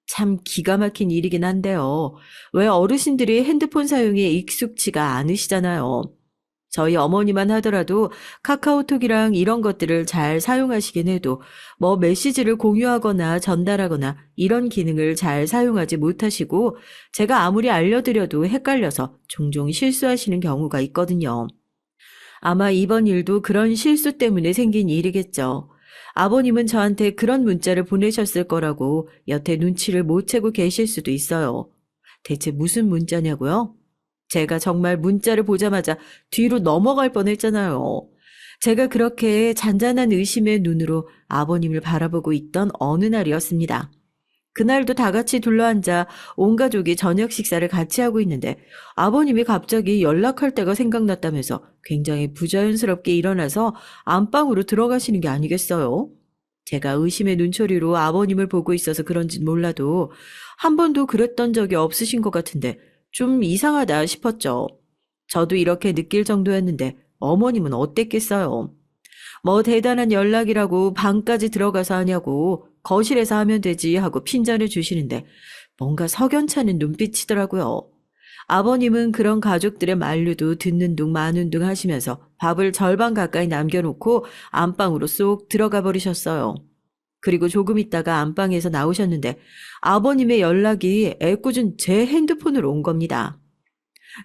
Speaker 1: 참 기가 막힌 일이긴 한데요. 왜 어르신들이 핸드폰 사용에 익숙치가 않으시잖아요. 저희 어머니만 하더라도 카카오톡이랑 이런 것들을 잘 사용하시긴 해도 뭐 메시지를 공유하거나 전달하거나 이런 기능을 잘 사용하지 못하시고 제가 아무리 알려드려도 헷갈려서 종종 실수하시는 경우가 있거든요. 아마 이번 일도 그런 실수 때문에 생긴 일이겠죠. 아버님은 저한테 그런 문자를 보내셨을 거라고 여태 눈치를 못 채고 계실 수도 있어요. 대체 무슨 문자냐고요? 제가 정말 문자를 보자마자 뒤로 넘어갈 뻔했잖아요. 제가 그렇게 잔잔한 의심의 눈으로 아버님을 바라보고 있던 어느 날이었습니다. 그날도 다 같이 둘러앉아 온 가족이 저녁 식사를 같이 하고 있는데 아버님이 갑자기 연락할 때가 생각났다면서 굉장히 부자연스럽게 일어나서 안방으로 들어가시는 게 아니겠어요? 제가 의심의 눈초리로 아버님을 보고 있어서 그런진 몰라도 한 번도 그랬던 적이 없으신 것 같은데 좀 이상하다 싶었죠. 저도 이렇게 느낄 정도였는데 어머님은 어땠겠어요? 뭐 대단한 연락이라고 방까지 들어가서 하냐고 거실에서 하면 되지 하고 핀잔을 주시는데 뭔가 석연찮은 눈빛이더라고요. 아버님은 그런 가족들의 만류도 듣는 둥 마는 둥 하시면서 밥을 절반 가까이 남겨놓고 안방으로 쏙 들어가 버리셨어요. 그리고 조금 있다가 안방에서 나오셨는데 아버님의 연락이 애꿎은 제 핸드폰으로 온 겁니다.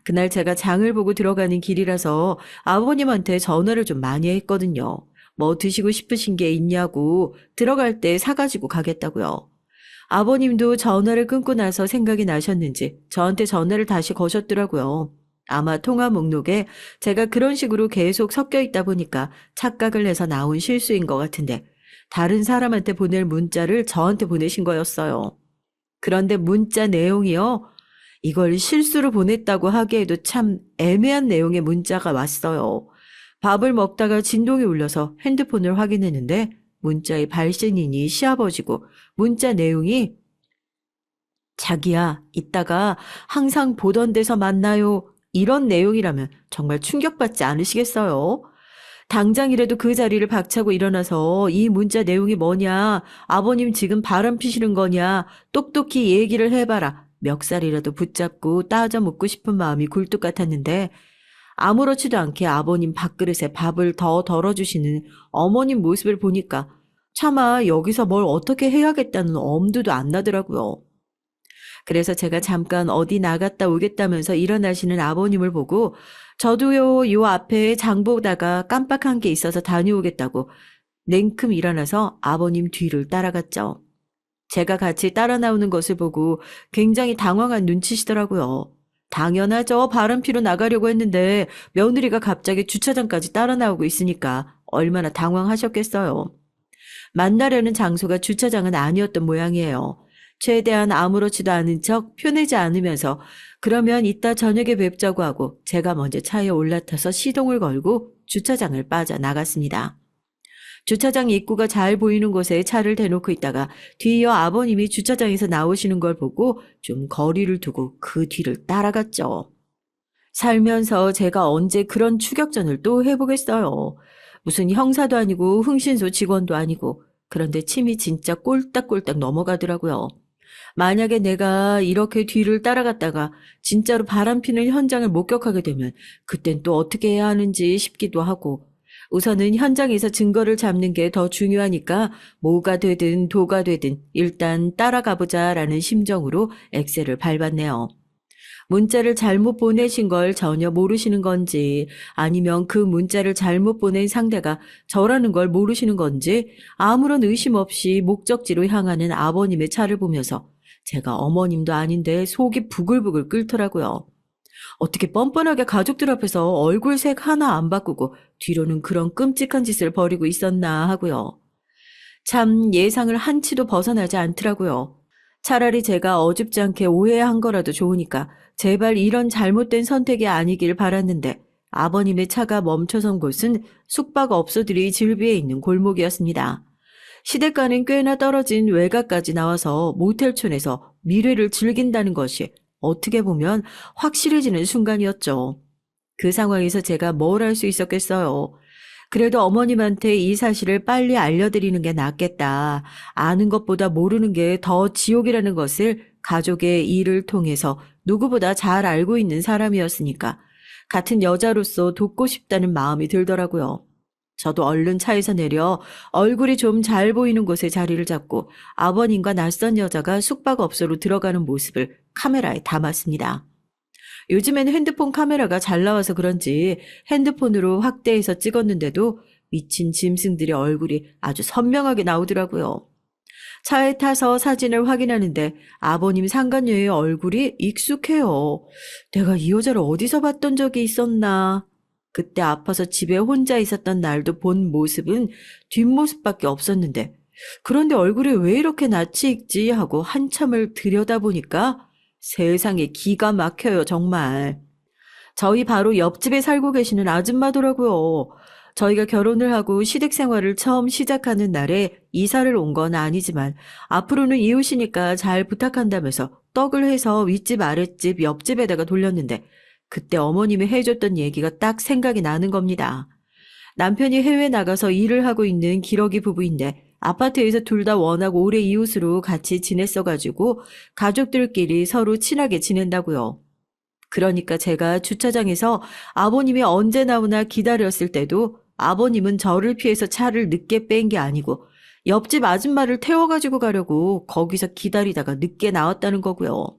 Speaker 1: 그날 제가 장을 보고 들어가는 길이라서 아버님한테 전화를 좀 많이 했거든요. 뭐 드시고 싶으신 게 있냐고 들어갈 때 사가지고 가겠다고요. 아버님도 전화를 끊고 나서 생각이 나셨는지 저한테 전화를 다시 거셨더라고요. 아마 통화 목록에 제가 그런 식으로 계속 섞여 있다 보니까 착각을 해서 나온 실수인 것 같은데 다른 사람한테 보낼 문자를 저한테 보내신 거였어요. 그런데 문자 내용이요. 이걸 실수로 보냈다고 하기에도 참 애매한 내용의 문자가 왔어요. 밥을 먹다가 진동이 울려서 핸드폰을 확인했는데 문자의 발신인이 시아버지고 문자 내용이 자기야, 이따가 항상 보던 데서 만나요. 이런 내용이라면 정말 충격받지 않으시겠어요? 당장이라도 그 자리를 박차고 일어나서 이 문자 내용이 뭐냐, 아버님 지금 바람 피시는 거냐, 똑똑히 얘기를 해봐라. 멱살이라도 붙잡고 따져 묻고 싶은 마음이 굴뚝 같았는데 아무렇지도 않게 아버님 밥그릇에 밥을 더 덜어주시는 어머님 모습을 보니까 차마 여기서 뭘 어떻게 해야겠다는 엄두도 안 나더라고요. 그래서 제가 잠깐 어디 나갔다 오겠다면서 일어나시는 아버님을 보고 저도요, 요 앞에 장 보다가 깜빡한 게 있어서 다녀오겠다고 냉큼 일어나서 아버님 뒤를 따라갔죠. 제가 같이 따라 나오는 것을 보고 굉장히 당황한 눈치시더라고요. 당연하죠. 바람 피러 나가려고 했는데 며느리가 갑자기 주차장까지 따라 나오고 있으니까 얼마나 당황하셨겠어요. 만나려는 장소가 주차장은 아니었던 모양이에요. 최대한 아무렇지도 않은 척 표내지 않으면서 그러면 이따 저녁에 뵙자고 하고 제가 먼저 차에 올라타서 시동을 걸고 주차장을 빠져나갔습니다. 주차장 입구가 잘 보이는 곳에 차를 대놓고 있다가 뒤이어 아버님이 주차장에서 나오시는 걸 보고 좀 거리를 두고 그 뒤를 따라갔죠. 살면서 제가 언제 그런 추격전을 또 해보겠어요. 무슨 형사도 아니고 흥신소 직원도 아니고 그런데 침이 진짜 꼴딱꼴딱 넘어가더라고요. 만약에 내가 이렇게 뒤를 따라갔다가 진짜로 바람피는 현장을 목격하게 되면 그땐 또 어떻게 해야 하는지 싶기도 하고 우선은 현장에서 증거를 잡는 게 더 중요하니까 뭐가 되든 도가 되든 일단 따라가보자라는 심정으로 엑셀을 밟았네요. 문자를 잘못 보내신 걸 전혀 모르시는 건지 아니면 그 문자를 잘못 보낸 상대가 저라는 걸 모르시는 건지 아무런 의심 없이 목적지로 향하는 아버님의 차를 보면서 제가 어머님도 아닌데 속이 부글부글 끓더라고요. 어떻게 뻔뻔하게 가족들 앞에서 얼굴색 하나 안 바꾸고 뒤로는 그런 끔찍한 짓을 벌이고 있었나 하고요. 참 예상을 한치도 벗어나지 않더라고요. 차라리 제가 어줍지 않게 오해한 거라도 좋으니까 제발 이런 잘못된 선택이 아니길 바랐는데 아버님의 차가 멈춰선 곳은 숙박업소들이 즐비해 있는 골목이었습니다. 시댁과는 꽤나 떨어진 외곽까지 나와서 모텔촌에서 미래를 즐긴다는 것이 어떻게 보면 확실해지는 순간이었죠. 그 상황에서 제가 뭘 할 수 있었겠어요. 그래도 어머님한테 이 사실을 빨리 알려드리는 게 낫겠다. 아는 것보다 모르는 게 더 지옥이라는 것을 가족의 일을 통해서 누구보다 잘 알고 있는 사람이었으니까 같은 여자로서 돕고 싶다는 마음이 들더라고요. 저도 얼른 차에서 내려 얼굴이 좀 잘 보이는 곳에 자리를 잡고 아버님과 낯선 여자가 숙박업소로 들어가는 모습을 카메라에 담았습니다. 요즘에는 핸드폰 카메라가 잘 나와서 그런지 핸드폰으로 확대해서 찍었는데도 미친 짐승들의 얼굴이 아주 선명하게 나오더라고요. 차에 타서 사진을 확인하는데 아버님 상간녀의 얼굴이 익숙해요. 내가 이 여자를 어디서 봤던 적이 있었나. 그때 아파서 집에 혼자 있었던 날도 본 모습은 뒷모습밖에 없었는데 그런데 얼굴이 왜 이렇게 낯이 익지 하고 한참을 들여다보니까 세상에 기가 막혀요 정말. 저희 바로 옆집에 살고 계시는 아줌마더라고요. 저희가 결혼을 하고 시댁 생활을 처음 시작하는 날에 이사를 온 건 아니지만 앞으로는 이웃이니까 잘 부탁한다면서 떡을 해서 윗집 아랫집 옆집에다가 돌렸는데 그때 어머님이 해줬던 얘기가 딱 생각이 나는 겁니다. 남편이 해외 나가서 일을 하고 있는 기러기 부부인데 아파트에서 둘 다 워낙 오래 이웃으로 같이 지냈어가지고 가족들끼리 서로 친하게 지낸다고요. 그러니까 제가 주차장에서 아버님이 언제 나오나 기다렸을 때도 아버님은 저를 피해서 차를 늦게 뺀 게 아니고 옆집 아줌마를 태워가지고 가려고 거기서 기다리다가 늦게 나왔다는 거고요.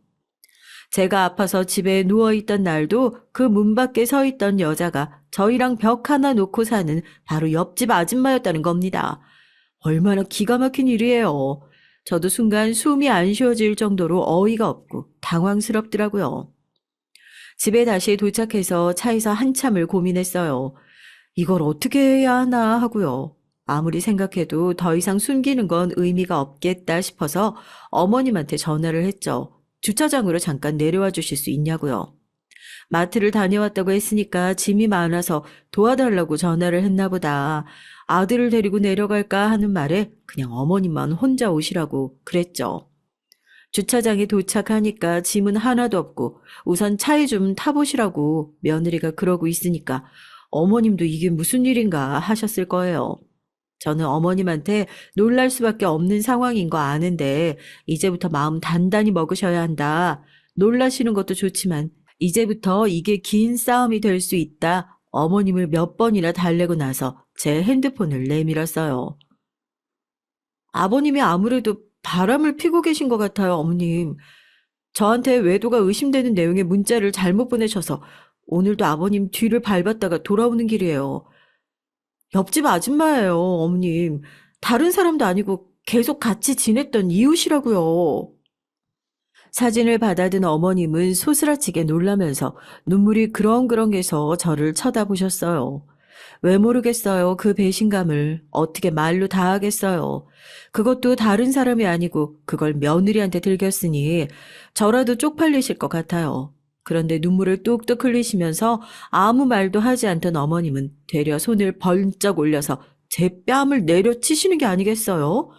Speaker 1: 제가 아파서 집에 누워있던 날도 그 문 밖에 서 있던 여자가 저희랑 벽 하나 놓고 사는 바로 옆집 아줌마였다는 겁니다. 얼마나 기가 막힌 일이에요. 저도 순간 숨이 안 쉬어질 정도로 어이가 없고 당황스럽더라고요. 집에 다시 도착해서 차에서 한참을 고민했어요. 이걸 어떻게 해야 하나 하고요. 아무리 생각해도 더 이상 숨기는 건 의미가 없겠다 싶어서 어머님한테 전화를 했죠. 주차장으로 잠깐 내려와 주실 수 있냐고요. 마트를 다녀왔다고 했으니까 짐이 많아서 도와달라고 전화를 했나 보다. 아들을 데리고 내려갈까 하는 말에 그냥 어머님만 혼자 오시라고 그랬죠. 주차장에 도착하니까 짐은 하나도 없고 우선 차에 좀 타보시라고 며느리가 그러고 있으니까 어머님도 이게 무슨 일인가 하셨을 거예요. 저는 어머님한테 놀랄 수밖에 없는 상황인 거 아는데 이제부터 마음 단단히 먹으셔야 한다. 놀라시는 것도 좋지만 이제부터 이게 긴 싸움이 될 수 있다. 어머님을 몇 번이나 달래고 나서 제 핸드폰을 내밀었어요. 아버님이 아무래도 바람을 피고 계신 것 같아요, 어머님. 저한테 외도가 의심되는 내용의 문자를 잘못 보내셔서 오늘도 아버님 뒤를 밟았다가 돌아오는 길이에요. 옆집 아줌마예요, 어머님. 다른 사람도 아니고 계속 같이 지냈던 이웃이라고요. 사진을 받아든 어머님은 소스라치게 놀라면서 눈물이 그렁그렁해서 저를 쳐다보셨어요. 왜 모르겠어요, 그 배신감을. 어떻게 말로 다 하겠어요. 그것도 다른 사람이 아니고 그걸 며느리한테 들켰으니 저라도 쪽팔리실 것 같아요. 그런데 눈물을 뚝뚝 흘리시면서 아무 말도 하지 않던 어머님은 되려 손을 번쩍 올려서 제 뺨을 내려치시는 게 아니겠어요?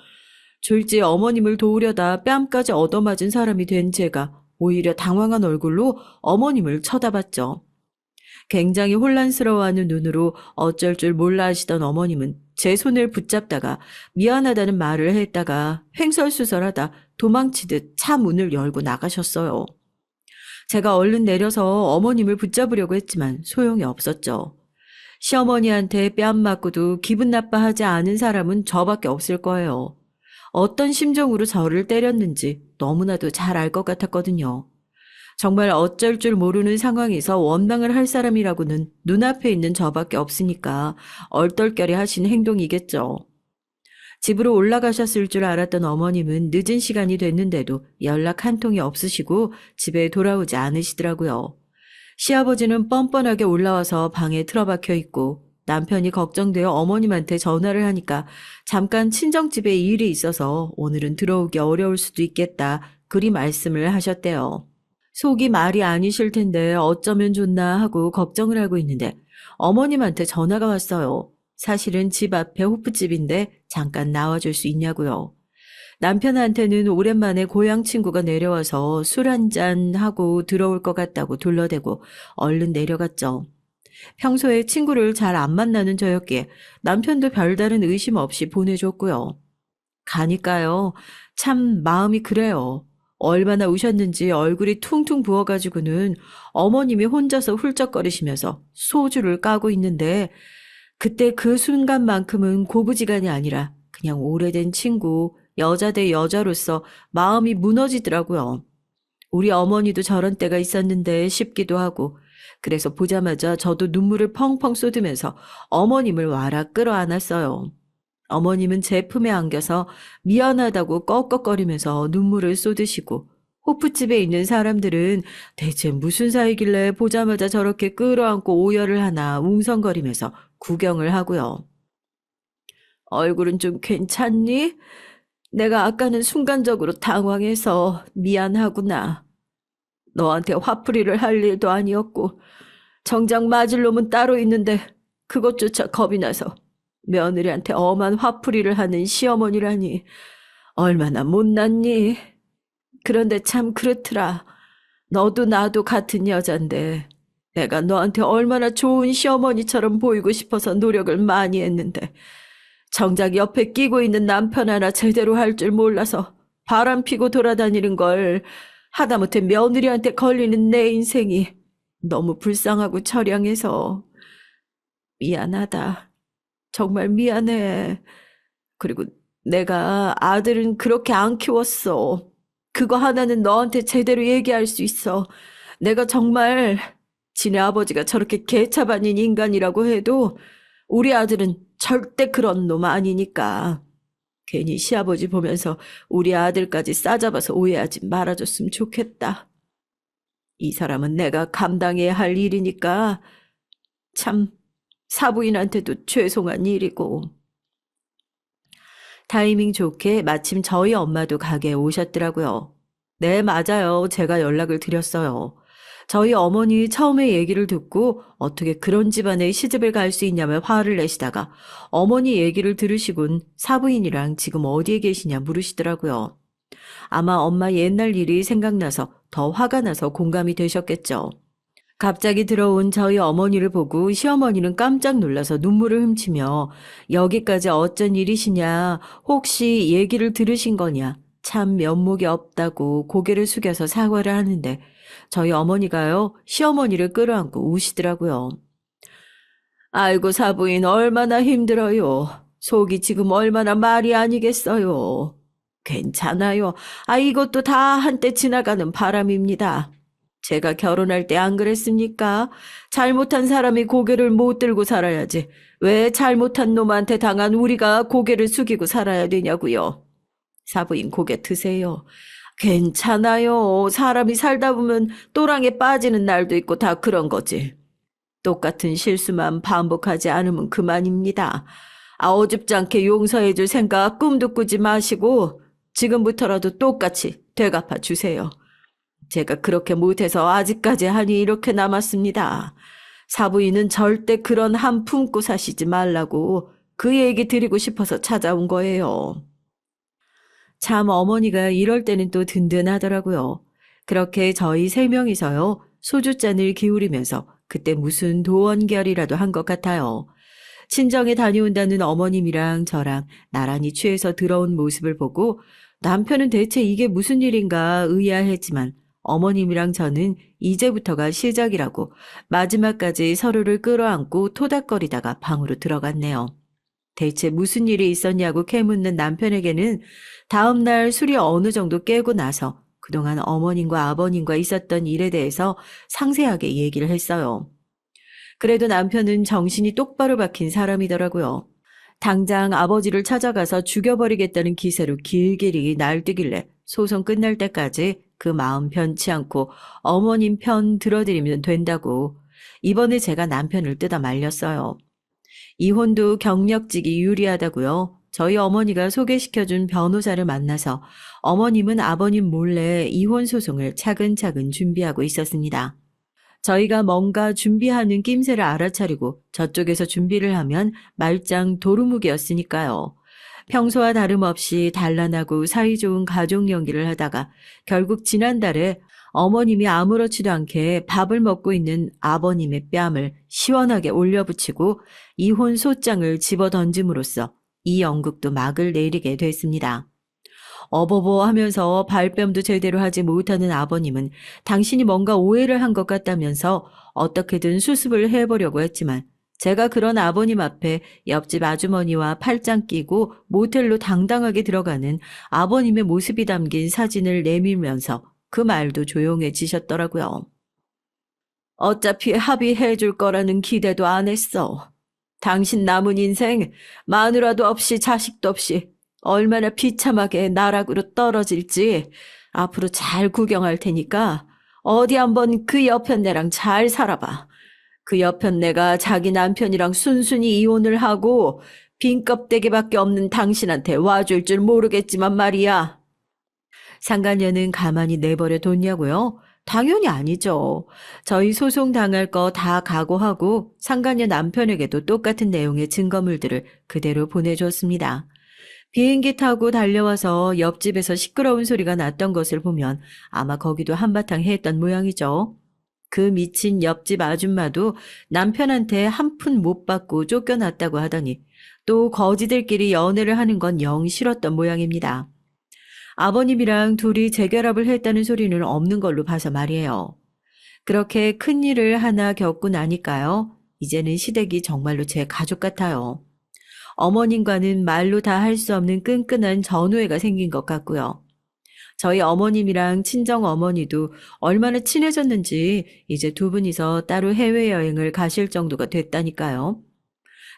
Speaker 1: 졸지에 어머님을 도우려다 뺨까지 얻어맞은 사람이 된 제가 오히려 당황한 얼굴로 어머님을 쳐다봤죠. 굉장히 혼란스러워하는 눈으로 어쩔 줄 몰라 하시던 어머님은 제 손을 붙잡다가 미안하다는 말을 했다가 횡설수설하다 도망치듯 차 문을 열고 나가셨어요. 제가 얼른 내려서 어머님을 붙잡으려고 했지만 소용이 없었죠. 시어머니한테 뺨 맞고도 기분 나빠하지 않은 사람은 저밖에 없을 거예요. 어떤 심정으로 저를 때렸는지 너무나도 잘 알 것 같았거든요. 정말 어쩔 줄 모르는 상황에서 원망을 할 사람이라고는 눈앞에 있는 저밖에 없으니까 얼떨결에 하신 행동이겠죠. 집으로 올라가셨을 줄 알았던 어머님은 늦은 시간이 됐는데도 연락 한 통이 없으시고 집에 돌아오지 않으시더라고요. 시아버지는 뻔뻔하게 올라와서 방에 틀어박혀 있고 남편이 걱정되어 어머님한테 전화를 하니까 잠깐 친정집에 일이 있어서 오늘은 들어오기 어려울 수도 있겠다. 그리 말씀을 하셨대요. 속이 말이 아니실 텐데 어쩌면 좋나 하고 걱정을 하고 있는데 어머님한테 전화가 왔어요. 사실은 집 앞에 호프집인데 잠깐 나와줄 수 있냐고요. 남편한테는 오랜만에 고향 친구가 내려와서 술 한잔 하고 들어올 것 같다고 둘러대고 얼른 내려갔죠. 평소에 친구를 잘 안 만나는 저였기에 남편도 별다른 의심 없이 보내줬고요. 가니까요. 참 마음이 그래요. 얼마나 우셨는지 얼굴이 퉁퉁 부어가지고는 어머님이 혼자서 훌쩍거리시면서 소주를 까고 있는데 그때 그 순간만큼은 고부지간이 아니라 그냥 오래된 친구, 여자 대 여자로서 마음이 무너지더라고요. 우리 어머니도 저런 때가 있었는데 싶기도 하고 그래서 보자마자 저도 눈물을 펑펑 쏟으면서 어머님을 와라 끌어안았어요. 어머님은 제 품에 안겨서 미안하다고 꺽꺽거리면서 눈물을 쏟으시고 호프집에 있는 사람들은 대체 무슨 사이길래 보자마자 저렇게 끌어안고 오열을 하나 웅성거리면서 구경을 하고요. 얼굴은 좀 괜찮니? 내가 아까는 순간적으로 당황해서 미안하구나. 너한테 화풀이를 할 일도 아니었고 정작 맞을 놈은 따로 있는데 그것조차 겁이 나서 며느리한테 엄한 화풀이를 하는 시어머니라니 얼마나 못났니? 그런데 참 그렇더라. 너도 나도 같은 여잔데 내가 너한테 얼마나 좋은 시어머니처럼 보이고 싶어서 노력을 많이 했는데 정작 옆에 끼고 있는 남편 하나 제대로 할 줄 몰라서 바람 피고 돌아다니는 걸 하다못해 며느리한테 걸리는 내 인생이 너무 불쌍하고 처량해서 미안하다. 정말 미안해. 그리고 내가 아들은 그렇게 안 키웠어. 그거 하나는 너한테 제대로 얘기할 수 있어. 내가 정말 지네 아버지가 저렇게 개차반인 인간이라고 해도 우리 아들은 절대 그런 놈 아니니까. 괜히 시아버지 보면서 우리 아들까지 싸잡아서 오해하지 말아줬으면 좋겠다. 이 사람은 내가 감당해야 할 일이니까 참 사부인한테도 죄송한 일이고. 타이밍 좋게 마침 저희 엄마도 가게에 오셨더라고요. 네, 맞아요. 제가 연락을 드렸어요. 저희 어머니 처음에 얘기를 듣고 어떻게 그런 집안에 시집을 갈 수 있냐며 화를 내시다가 어머니 얘기를 들으시곤 사부인이랑 지금 어디에 계시냐 물으시더라고요. 아마 엄마 옛날 일이 생각나서 더 화가 나서 공감이 되셨겠죠. 갑자기 들어온 저희 어머니를 보고 시어머니는 깜짝 놀라서 눈물을 훔치며 여기까지 어쩐 일이시냐, 혹시 얘기를 들으신 거냐, 참 면목이 없다고 고개를 숙여서 사과를 하는데 저희 어머니가요, 시어머니를 끌어안고 우시더라고요. 아이고 사부인 얼마나 힘들어요. 속이 지금 얼마나 말이 아니겠어요. 괜찮아요. 이것도 다 한때 지나가는 바람입니다. 제가 결혼할 때 안 그랬습니까? 잘못한 사람이 고개를 못 들고 살아야지. 왜 잘못한 놈한테 당한 우리가 고개를 숙이고 살아야 되냐고요. 사부인 고개 드세요. 괜찮아요. 사람이 살다 보면 또랑에 빠지는 날도 있고 다 그런 거지. 똑같은 실수만 반복하지 않으면 그만입니다. 어줍지 않게 용서해줄 생각 꿈도 꾸지 마시고 지금부터라도 똑같이 되갚아 주세요. 제가 그렇게 못해서 아직까지 한이 이렇게 남았습니다. 사부인은 절대 그런 한 품고 사시지 말라고 그 얘기 드리고 싶어서 찾아온 거예요. 참 어머니가 이럴 때는 또 든든하더라고요. 그렇게 저희 세 명이서요, 소주잔을 기울이면서 그때 무슨 도원결이라도 한 것 같아요. 친정에 다녀온다는 어머님이랑 저랑 나란히 취해서 들어온 모습을 보고 남편은 대체 이게 무슨 일인가 의아했지만 어머님이랑 저는 이제부터가 시작이라고 마지막까지 서로를 끌어안고 토닥거리다가 방으로 들어갔네요. 대체 무슨 일이 있었냐고 캐묻는 남편에게는 다음날 술이 어느 정도 깨고 나서 그동안 어머님과 아버님과 있었던 일에 대해서 상세하게 얘기를 했어요. 그래도 남편은 정신이 똑바로 박힌 사람이더라고요. 당장 아버지를 찾아가서 죽여버리겠다는 기세로 길길이 날뛰길래 소송 끝날 때까지 그 마음 변치 않고 어머님 편 들어드리면 된다고 이번에 제가 남편을 뜯어 말렸어요. 이혼도 경력직이 유리하다고요. 저희 어머니가 소개시켜준 변호사를 만나서 어머님은 아버님 몰래 이혼 소송을 차근차근 준비하고 있었습니다. 저희가 뭔가 준비하는 낌새를 알아차리고 저쪽에서 준비를 하면 말짱 도루묵이었으니까요. 평소와 다름없이 단란하고 사이좋은 가족 연기를 하다가 결국 지난달에 어머님이 아무렇지도 않게 밥을 먹고 있는 아버님의 뺨을 시원하게 올려붙이고 이혼 소장을 집어던짐으로써 이 연극도 막을 내리게 됐습니다. 어버버 하면서 발뺌도 제대로 하지 못하는 아버님은 당신이 뭔가 오해를 한 것 같다면서 어떻게든 수습을 해보려고 했지만 제가 그런 아버님 앞에 옆집 아주머니와 팔짱 끼고 모텔로 당당하게 들어가는 아버님의 모습이 담긴 사진을 내밀면서 그 말도 조용해지셨더라고요. 어차피 합의해 줄 거라는 기대도 안 했어. 당신 남은 인생 마누라도 없이 자식도 없이 얼마나 비참하게 나락으로 떨어질지 앞으로 잘 구경할 테니까 어디 한번 그 여편네랑 잘 살아봐. 그 여편네가 자기 남편이랑 순순히 이혼을 하고 빈 껍데기밖에 없는 당신한테 와줄 줄 모르겠지만 말이야. 상간녀는 가만히 내버려 뒀냐고요? 당연히 아니죠. 저희 소송 당할 거 다 각오하고 상간녀 남편에게도 똑같은 내용의 증거물들을 그대로 보내줬습니다. 비행기 타고 달려와서 옆집에서 시끄러운 소리가 났던 것을 보면 아마 거기도 한바탕 했던 모양이죠. 그 미친 옆집 아줌마도 남편한테 한 푼 못 받고 쫓겨났다고 하더니 또 거지들끼리 연애를 하는 건 영 싫었던 모양입니다. 아버님이랑 둘이 재결합을 했다는 소리는 없는 걸로 봐서 말이에요. 그렇게 큰 일을 하나 겪고 나니까요. 이제는 시댁이 정말로 제 가족 같아요. 어머님과는 말로 다 할 수 없는 끈끈한 전우애가 생긴 것 같고요. 저희 어머님이랑 친정 어머니도 얼마나 친해졌는지 이제 두 분이서 따로 해외여행을 가실 정도가 됐다니까요.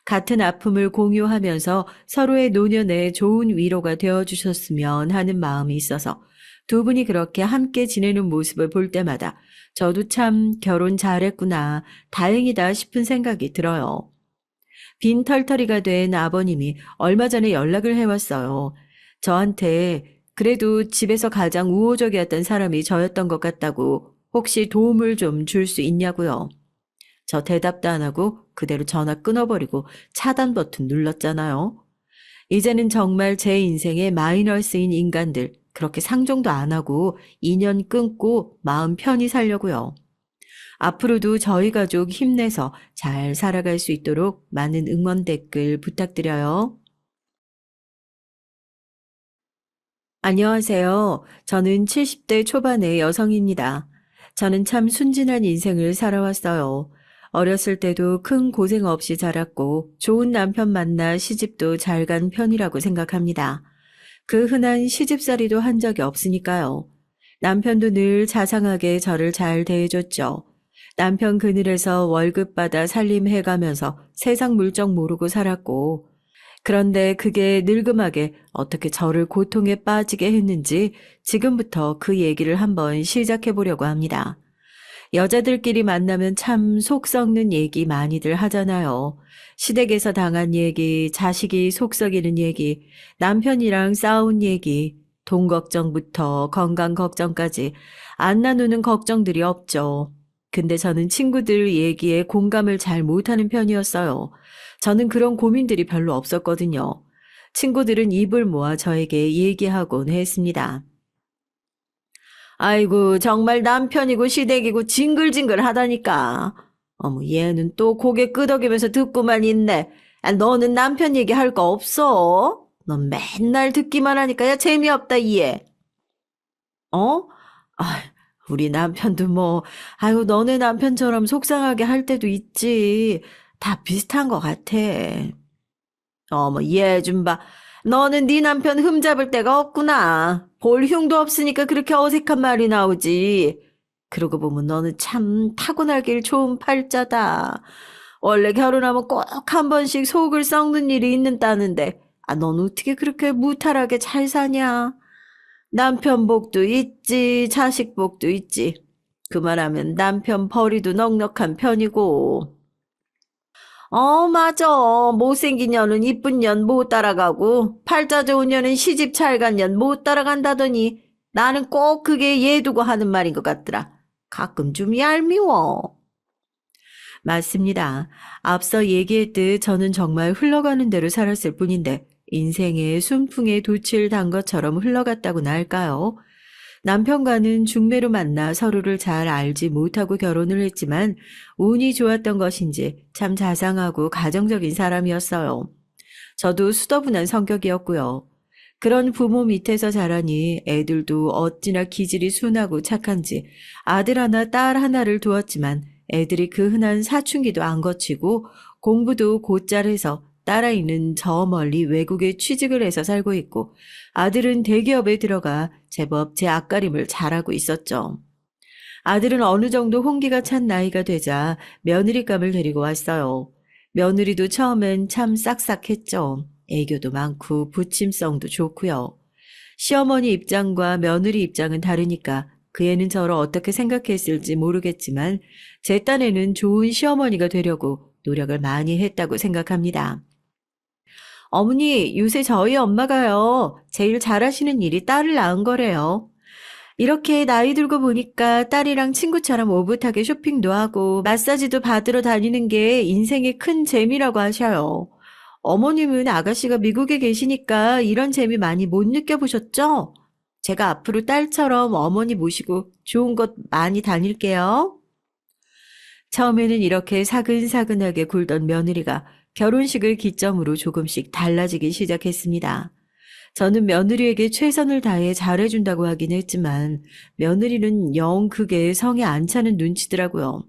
Speaker 1: 같은 아픔을 공유하면서 서로의 노년에 좋은 위로가 되어주셨으면 하는 마음이 있어서 두 분이 그렇게 함께 지내는 모습을 볼 때마다 저도 참 결혼 잘했구나, 다행이다 싶은 생각이 들어요. 빈털터리가 된 아버님이 얼마 전에 연락을 해왔어요. 저한테 그래도 집에서 가장 우호적이었던 사람이 저였던 것 같다고 혹시 도움을 좀 줄 수 있냐고요. 저 대답도 안 하고 그대로 전화 끊어버리고 차단 버튼 눌렀잖아요. 이제는 정말 제 인생의 마이너스인 인간들 그렇게 상종도 안 하고 인연 끊고 마음 편히 살려고요. 앞으로도 저희 가족 힘내서 잘 살아갈 수 있도록 많은 응원 댓글 부탁드려요. 안녕하세요. 저는 70대 초반의 여성입니다. 저는 참 순진한 인생을 살아왔어요. 어렸을 때도 큰 고생 없이 자랐고 좋은 남편 만나 시집도 잘 간 편이라고 생각합니다. 그 흔한 시집살이도 한 적이 없으니까요. 남편도 늘 자상하게 저를 잘 대해줬죠. 남편 그늘에서 월급 받아 살림해가면서 세상 물정 모르고 살았고, 그런데 그게 늙음하게 어떻게 저를 고통에 빠지게 했는지 지금부터 그 얘기를 한번 시작해 보려고 합니다. 여자들끼리 만나면 참 속 썩는 얘기 많이들 하잖아요. 시댁에서 당한 얘기, 자식이 속 썩이는 얘기, 남편이랑 싸운 얘기, 돈 걱정부터 건강 걱정까지 안 나누는 걱정들이 없죠. 근데 저는 친구들 얘기에 공감을 잘 못하는 편이었어요. 저는 그런 고민들이 별로 없었거든요. 친구들은 입을 모아 저에게 얘기하곤 했습니다. 아이고, 정말 남편이고 시댁이고 징글징글 하다니까. 어머, 얘는 또 고개 끄덕이면서 듣고만 있네. 아, 너는 남편 얘기할 거 없어? 넌 맨날 듣기만 하니까 야 재미없다, 얘. 어? 아, 우리 남편도 뭐, 아유, 너네 남편처럼 속상하게 할 때도 있지. 다 비슷한 것 같아. 어머, 얘 좀 봐. 너는 네 남편 흠잡을 데가 없구나. 볼 흉도 없으니까 그렇게 어색한 말이 나오지. 그러고 보면 너는 참 타고나길 좋은 팔자다. 원래 결혼하면 꼭 한 번씩 속을 썩는 일이 있는다는데, 아, 넌 어떻게 그렇게 무탈하게 잘 사냐? 남편 복도 있지, 자식 복도 있지. 그만하면 남편 벌이도 넉넉한 편이고. 맞아. 못생긴 년은 이쁜 년 못 따라가고, 팔자 좋은 년은 시집 잘 간 년 못 따라간다더니, 나는 꼭 그게 얘 두고 하는 말인 것 같더라. 가끔 좀 얄미워. 맞습니다. 앞서 얘기했듯 저는 정말 흘러가는 대로 살았을 뿐인데, 인생의 순풍에 돛을 단 것처럼 흘러갔다고나 할까요? 남편과는 중매로 만나 서로를 잘 알지 못하고 결혼을 했지만 운이 좋았던 것인지 참 자상하고 가정적인 사람이었어요. 저도 수더분한 성격이었고요. 그런 부모 밑에서 자라니 애들도 어찌나 기질이 순하고 착한지 아들 하나 딸 하나를 두었지만 애들이 그 흔한 사춘기도 안 거치고 공부도 곧잘 해서 딸아이는 저 멀리 외국에 취직을 해서 살고 있고 아들은 대기업에 들어가 제법 제 앞가림을 잘하고 있었죠. 아들은 어느 정도 홍기가 찬 나이가 되자 며느리감을 데리고 왔어요. 며느리도 처음엔 참 싹싹했죠. 애교도 많고 부침성도 좋고요. 시어머니 입장과 며느리 입장은 다르니까 그 애는 저를 어떻게 생각했을지 모르겠지만 제 딴에는 좋은 시어머니가 되려고 노력을 많이 했다고 생각합니다. 어머니, 요새 저희 엄마가요, 제일 잘하시는 일이 딸을 낳은 거래요. 이렇게 나이 들고 보니까 딸이랑 친구처럼 오붓하게 쇼핑도 하고 마사지도 받으러 다니는 게 인생의 큰 재미라고 하셔요. 어머님은 아가씨가 미국에 계시니까 이런 재미 많이 못 느껴보셨죠? 제가 앞으로 딸처럼 어머니 모시고 좋은 곳 많이 다닐게요. 처음에는 이렇게 사근사근하게 굴던 며느리가 결혼식을 기점으로 조금씩 달라지기 시작했습니다. 저는 며느리에게 최선을 다해 잘해준다고 하긴 했지만 며느리는 영 그게 성에 안 차는 눈치더라고요.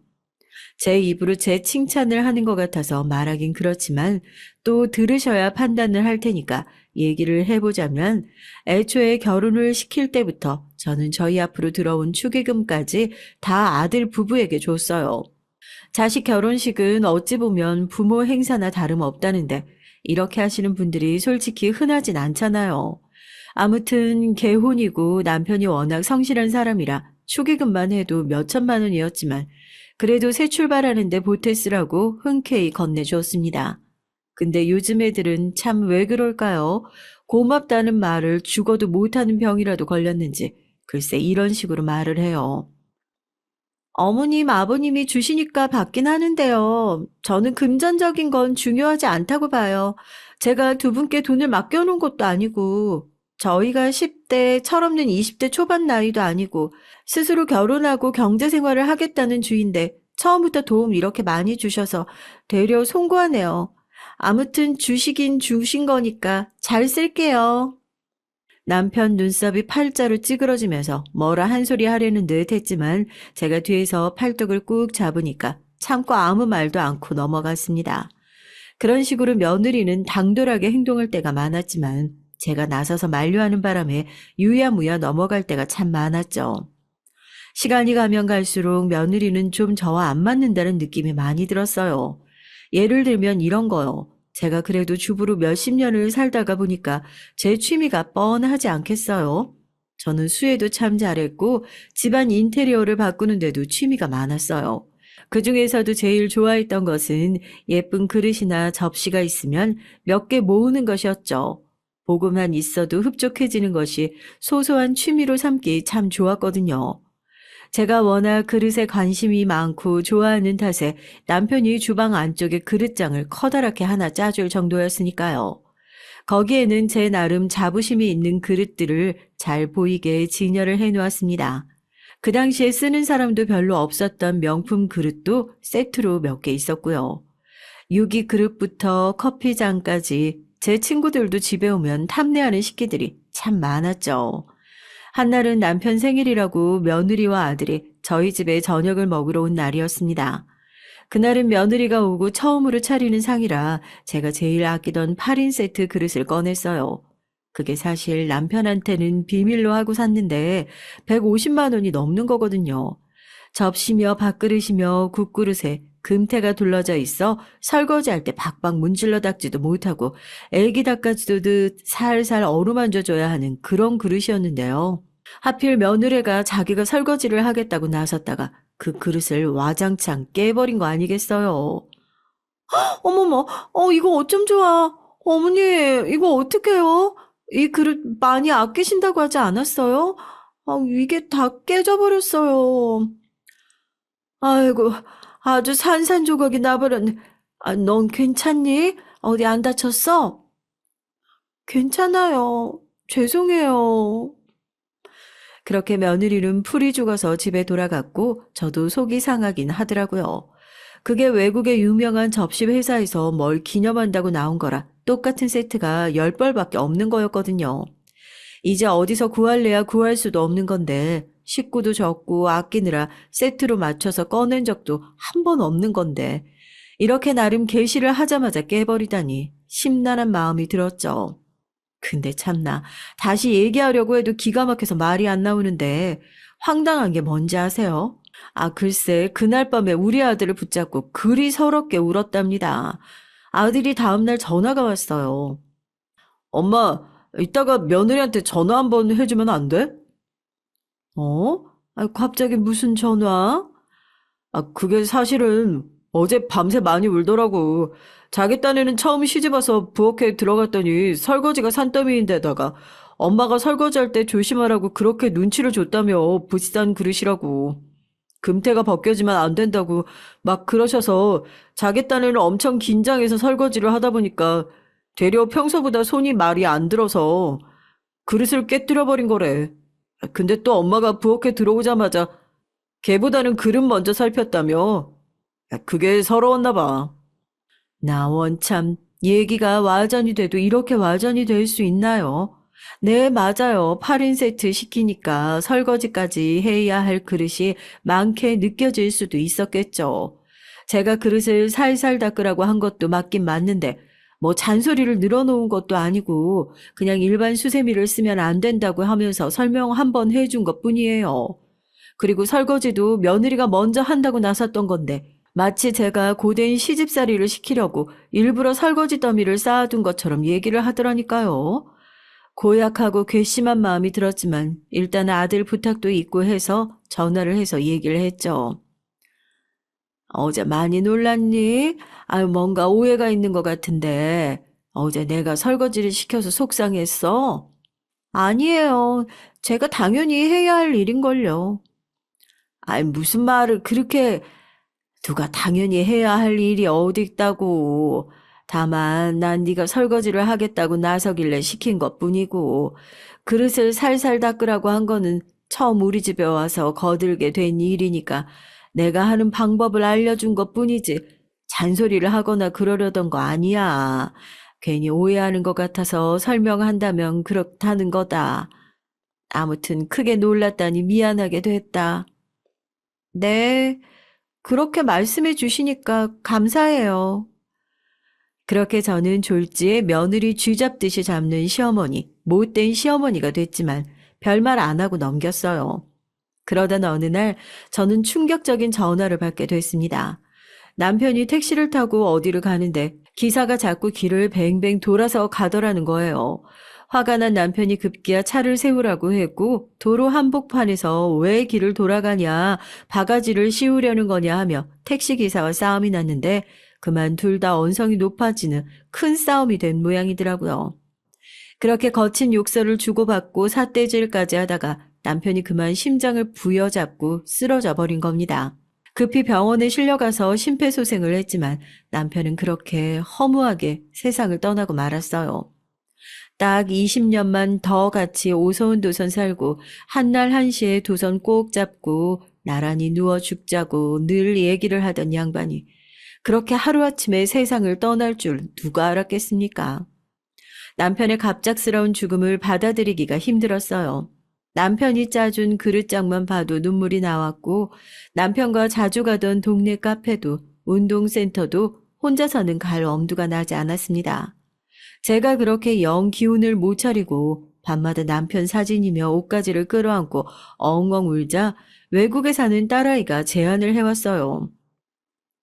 Speaker 1: 제 입으로 제 칭찬을 하는 것 같아서 말하긴 그렇지만 또 들으셔야 판단을 할 테니까 얘기를 해보자면 애초에 결혼을 시킬 때부터 저는 저희 앞으로 들어온 축의금까지 다 아들 부부에게 줬어요. 자식 결혼식은 어찌 보면 부모 행사나 다름없다는데 이렇게 하시는 분들이 솔직히 흔하진 않잖아요. 아무튼 개혼이고 남편이 워낙 성실한 사람이라 축의금만 해도 몇천만 원이었지만 그래도 새 출발하는데 보태 쓰라고 흔쾌히 건네주었습니다. 근데 요즘 애들은 참 왜 그럴까요? 고맙다는 말을 죽어도 못하는 병이라도 걸렸는지 글쎄 이런 식으로 말을 해요. 어머님, 아버님이 주시니까 받긴 하는데요. 저는 금전적인 건 중요하지 않다고 봐요. 제가 두 분께 돈을 맡겨놓은 것도 아니고, 저희가 10대, 철없는 20대 초반 나이도 아니고, 스스로 결혼하고 경제 생활을 하겠다는 주인데, 처음부터 도움 이렇게 많이 주셔서 되려 송구하네요. 아무튼 주시긴 주신 거니까 잘 쓸게요. 남편 눈썹이 팔자로 찌그러지면서 뭐라 한 소리 하려는 듯 했지만 제가 뒤에서 팔뚝을 꾹 잡으니까 참고 아무 말도 않고 넘어갔습니다. 그런 식으로 며느리는 당돌하게 행동할 때가 많았지만 제가 나서서 만류하는 바람에 유야무야 넘어갈 때가 참 많았죠. 시간이 가면 갈수록 며느리는 좀 저와 안 맞는다는 느낌이 많이 들었어요. 예를 들면 이런 거요. 제가 그래도 주부로 몇십 년을 살다가 보니까 제 취미가 뻔하지 않겠어요? 저는 수혜도 참 잘했고 집안 인테리어를 바꾸는데도 취미가 많았어요. 그 중에서도 제일 좋아했던 것은 예쁜 그릇이나 접시가 있으면 몇 개 모으는 것이었죠. 보고만 있어도 흡족해지는 것이 소소한 취미로 삼기 참 좋았거든요. 제가 워낙 그릇에 관심이 많고 좋아하는 탓에 남편이 주방 안쪽에 그릇장을 커다랗게 하나 짜줄 정도였으니까요. 거기에는 제 나름 자부심이 있는 그릇들을 잘 보이게 진열을 해놓았습니다. 그 당시에 쓰는 사람도 별로 없었던 명품 그릇도 세트로 몇 개 있었고요. 유기 그릇부터 커피잔까지 제 친구들도 집에 오면 탐내하는 식기들이 참 많았죠. 한날은 남편 생일이라고 며느리와 아들이 저희 집에 저녁을 먹으러 온 날이었습니다. 그날은 며느리가 오고 처음으로 차리는 상이라 제가 제일 아끼던 8인 세트 그릇을 꺼냈어요. 그게 사실 남편한테는 비밀로 하고 샀는데 150만 원이 넘는 거거든요. 접시며 밥그릇이며 국그릇에 금태가 둘러져 있어 설거지할 때 박박 문질러 닦지도 못하고 애기 닦아주듯 살살 어루만져줘야 하는 그런 그릇이었는데요. 하필 며느리가 자기가 설거지를 하겠다고 나섰다가 그 그릇을 와장창 깨버린 거 아니겠어요? 어머머, 이거 어쩜 좋아. 어머니, 이거 어떡해요? 이 그릇 많이 아끼신다고 하지 않았어요? 이게 다 깨져버렸어요. 아이고, 아주 산산조각이 나버렸네. 넌 괜찮니? 어디 안 다쳤어? 괜찮아요. 죄송해요. 그렇게 며느리는 풀이 죽어서 집에 돌아갔고 저도 속이 상하긴 하더라고요. 그게 외국의 유명한 접시 회사에서 뭘 기념한다고 나온 거라 똑같은 세트가 10벌밖에 없는 거였거든요. 이제 어디서 구할래야 구할 수도 없는 건데 식구도 적고 아끼느라 세트로 맞춰서 꺼낸 적도 한 번 없는 건데 이렇게 나름 게시를 하자마자 깨버리다니 심란한 마음이 들었죠. 근데 참나 다시 얘기하려고 해도 기가 막혀서 말이 안 나오는데 황당한 게 뭔지 아세요? 글쎄 그날 밤에 우리 아들을 붙잡고 그리 서럽게 울었답니다. 아들이 다음날 전화가 왔어요. 엄마, 이따가 며느리한테 전화 한번 해주면 안 돼? 어? 갑자기 무슨 전화? 그게 사실은 어제 밤새 많이 울더라고. 자기 딴에는 처음 시집와서 부엌에 들어갔더니 설거지가 산더미인데다가 엄마가 설거지할 때 조심하라고 그렇게 눈치를 줬다며 비싼 그릇이라고. 금태가 벗겨지면 안 된다고 막 그러셔서 자기 딴에는 엄청 긴장해서 설거지를 하다 보니까 되려 평소보다 손이 말이 안 들어서 그릇을 깨뜨려 버린 거래. 근데 또 엄마가 부엌에 들어오자마자 걔보다는 그릇 먼저 살폈다며. 그게 서러웠나 봐. 나 원참 얘기가 와전이 돼도 이렇게 와전이 될 수 있나요? 네, 맞아요. 8인 세트 시키니까 설거지까지 해야 할 그릇이 많게 느껴질 수도 있었겠죠. 제가 그릇을 살살 닦으라고 한 것도 맞긴 맞는데 뭐 잔소리를 늘어놓은 것도 아니고 그냥 일반 수세미를 쓰면 안 된다고 하면서 설명 한 번 해준 것뿐이에요. 그리고 설거지도 며느리가 먼저 한다고 나섰던 건데 마치 제가 고된 시집살이를 시키려고 일부러 설거지 더미를 쌓아둔 것처럼 얘기를 하더라니까요. 고약하고 괘씸한 마음이 들었지만 일단 아들 부탁도 있고 해서 전화를 해서 얘기를 했죠. 어제 많이 놀랐니? 뭔가 오해가 있는 것 같은데 어제 내가 설거지를 시켜서 속상했어? 아니에요. 제가 당연히 해야 할 일인걸요. 무슨 말을 그렇게 누가 당연히 해야 할 일이 어디 있다고. 다만 난 네가 설거지를 하겠다고 나서길래 시킨 것뿐이고 그릇을 살살 닦으라고 한 거는 처음 우리 집에 와서 거들게 된 일이니까 내가 하는 방법을 알려준 것뿐이지 잔소리를 하거나 그러려던 거 아니야. 괜히 오해하는 것 같아서 설명한다면 그렇다는 거다. 아무튼 크게 놀랐다니 미안하게 됐다. 네. 그렇게 말씀해 주시니까 감사해요. 그렇게 저는 졸지에 며느리 쥐잡듯이 잡는 시어머니, 못된 시어머니가 됐지만 별말 안 하고 넘겼어요. 그러던 어느 날 저는 충격적인 전화를 받게 됐습니다. 남편이 택시를 타고 어디를 가는데 기사가 자꾸 길을 뱅뱅 돌아서 가더라는 거예요. 화가 난 남편이 급기야 차를 세우라고 했고 도로 한복판에서 왜 길을 돌아가냐, 바가지를 씌우려는 거냐 하며 택시기사와 싸움이 났는데 그만 둘 다 언성이 높아지는 큰 싸움이 된 모양이더라고요. 그렇게 거친 욕설을 주고받고 삿대질까지 하다가 남편이 그만 심장을 부여잡고 쓰러져 버린 겁니다. 급히 병원에 실려가서 심폐소생을 했지만 남편은 그렇게 허무하게 세상을 떠나고 말았어요. 딱 20년만 더 같이 오손도손 살고 한날 한시에 두 손 꼭 잡고 나란히 누워 죽자고 늘 얘기를 하던 양반이 그렇게 하루아침에 세상을 떠날 줄 누가 알았겠습니까? 남편의 갑작스러운 죽음을 받아들이기가 힘들었어요. 남편이 짜준 그릇장만 봐도 눈물이 나왔고 남편과 자주 가던 동네 카페도 운동센터도 혼자서는 갈 엄두가 나지 않았습니다. 제가 그렇게 영 기운을 못 차리고 밤마다 남편 사진이며 옷가지를 끌어안고 엉엉 울자 외국에 사는 딸아이가 제안을 해왔어요.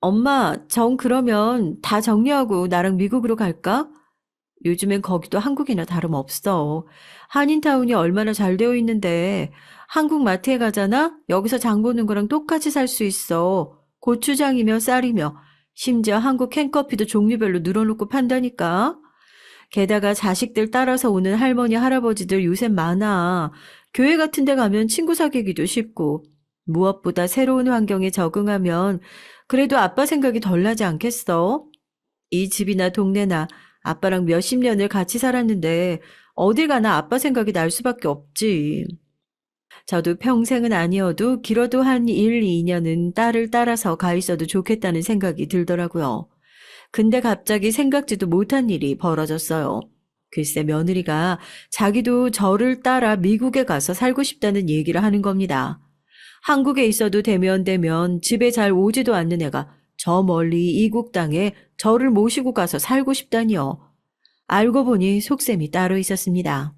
Speaker 1: 엄마, 정 그러면 다 정리하고 나랑 미국으로 갈까? 요즘엔 거기도 한국이나 다름없어. 한인타운이 얼마나 잘 되어 있는데 한국 마트에 가잖아? 여기서 장 보는 거랑 똑같이 살 수 있어. 고추장이며 쌀이며 심지어 한국 캔커피도 종류별로 늘어놓고 판다니까. 게다가 자식들 따라서 오는 할머니, 할아버지들 요새 많아. 교회 같은 데 가면 친구 사귀기도 쉽고 무엇보다 새로운 환경에 적응하면 그래도 아빠 생각이 덜 나지 않겠어? 이 집이나 동네나 아빠랑 몇십 년을 같이 살았는데 어딜 가나 아빠 생각이 날 수밖에 없지. 저도 평생은 아니어도 길어도 한 1, 2년은 딸을 따라서 가 있어도 좋겠다는 생각이 들더라고요. 근데 갑자기 생각지도 못한 일이 벌어졌어요. 글쎄 며느리가 자기도 저를 따라 미국에 가서 살고 싶다는 얘기를 하는 겁니다. 한국에 있어도 되면 집에 잘 오지도 않는 애가 저 멀리 이국 땅에 저를 모시고 가서 살고 싶다니요. 알고 보니 속셈이 따로 있었습니다.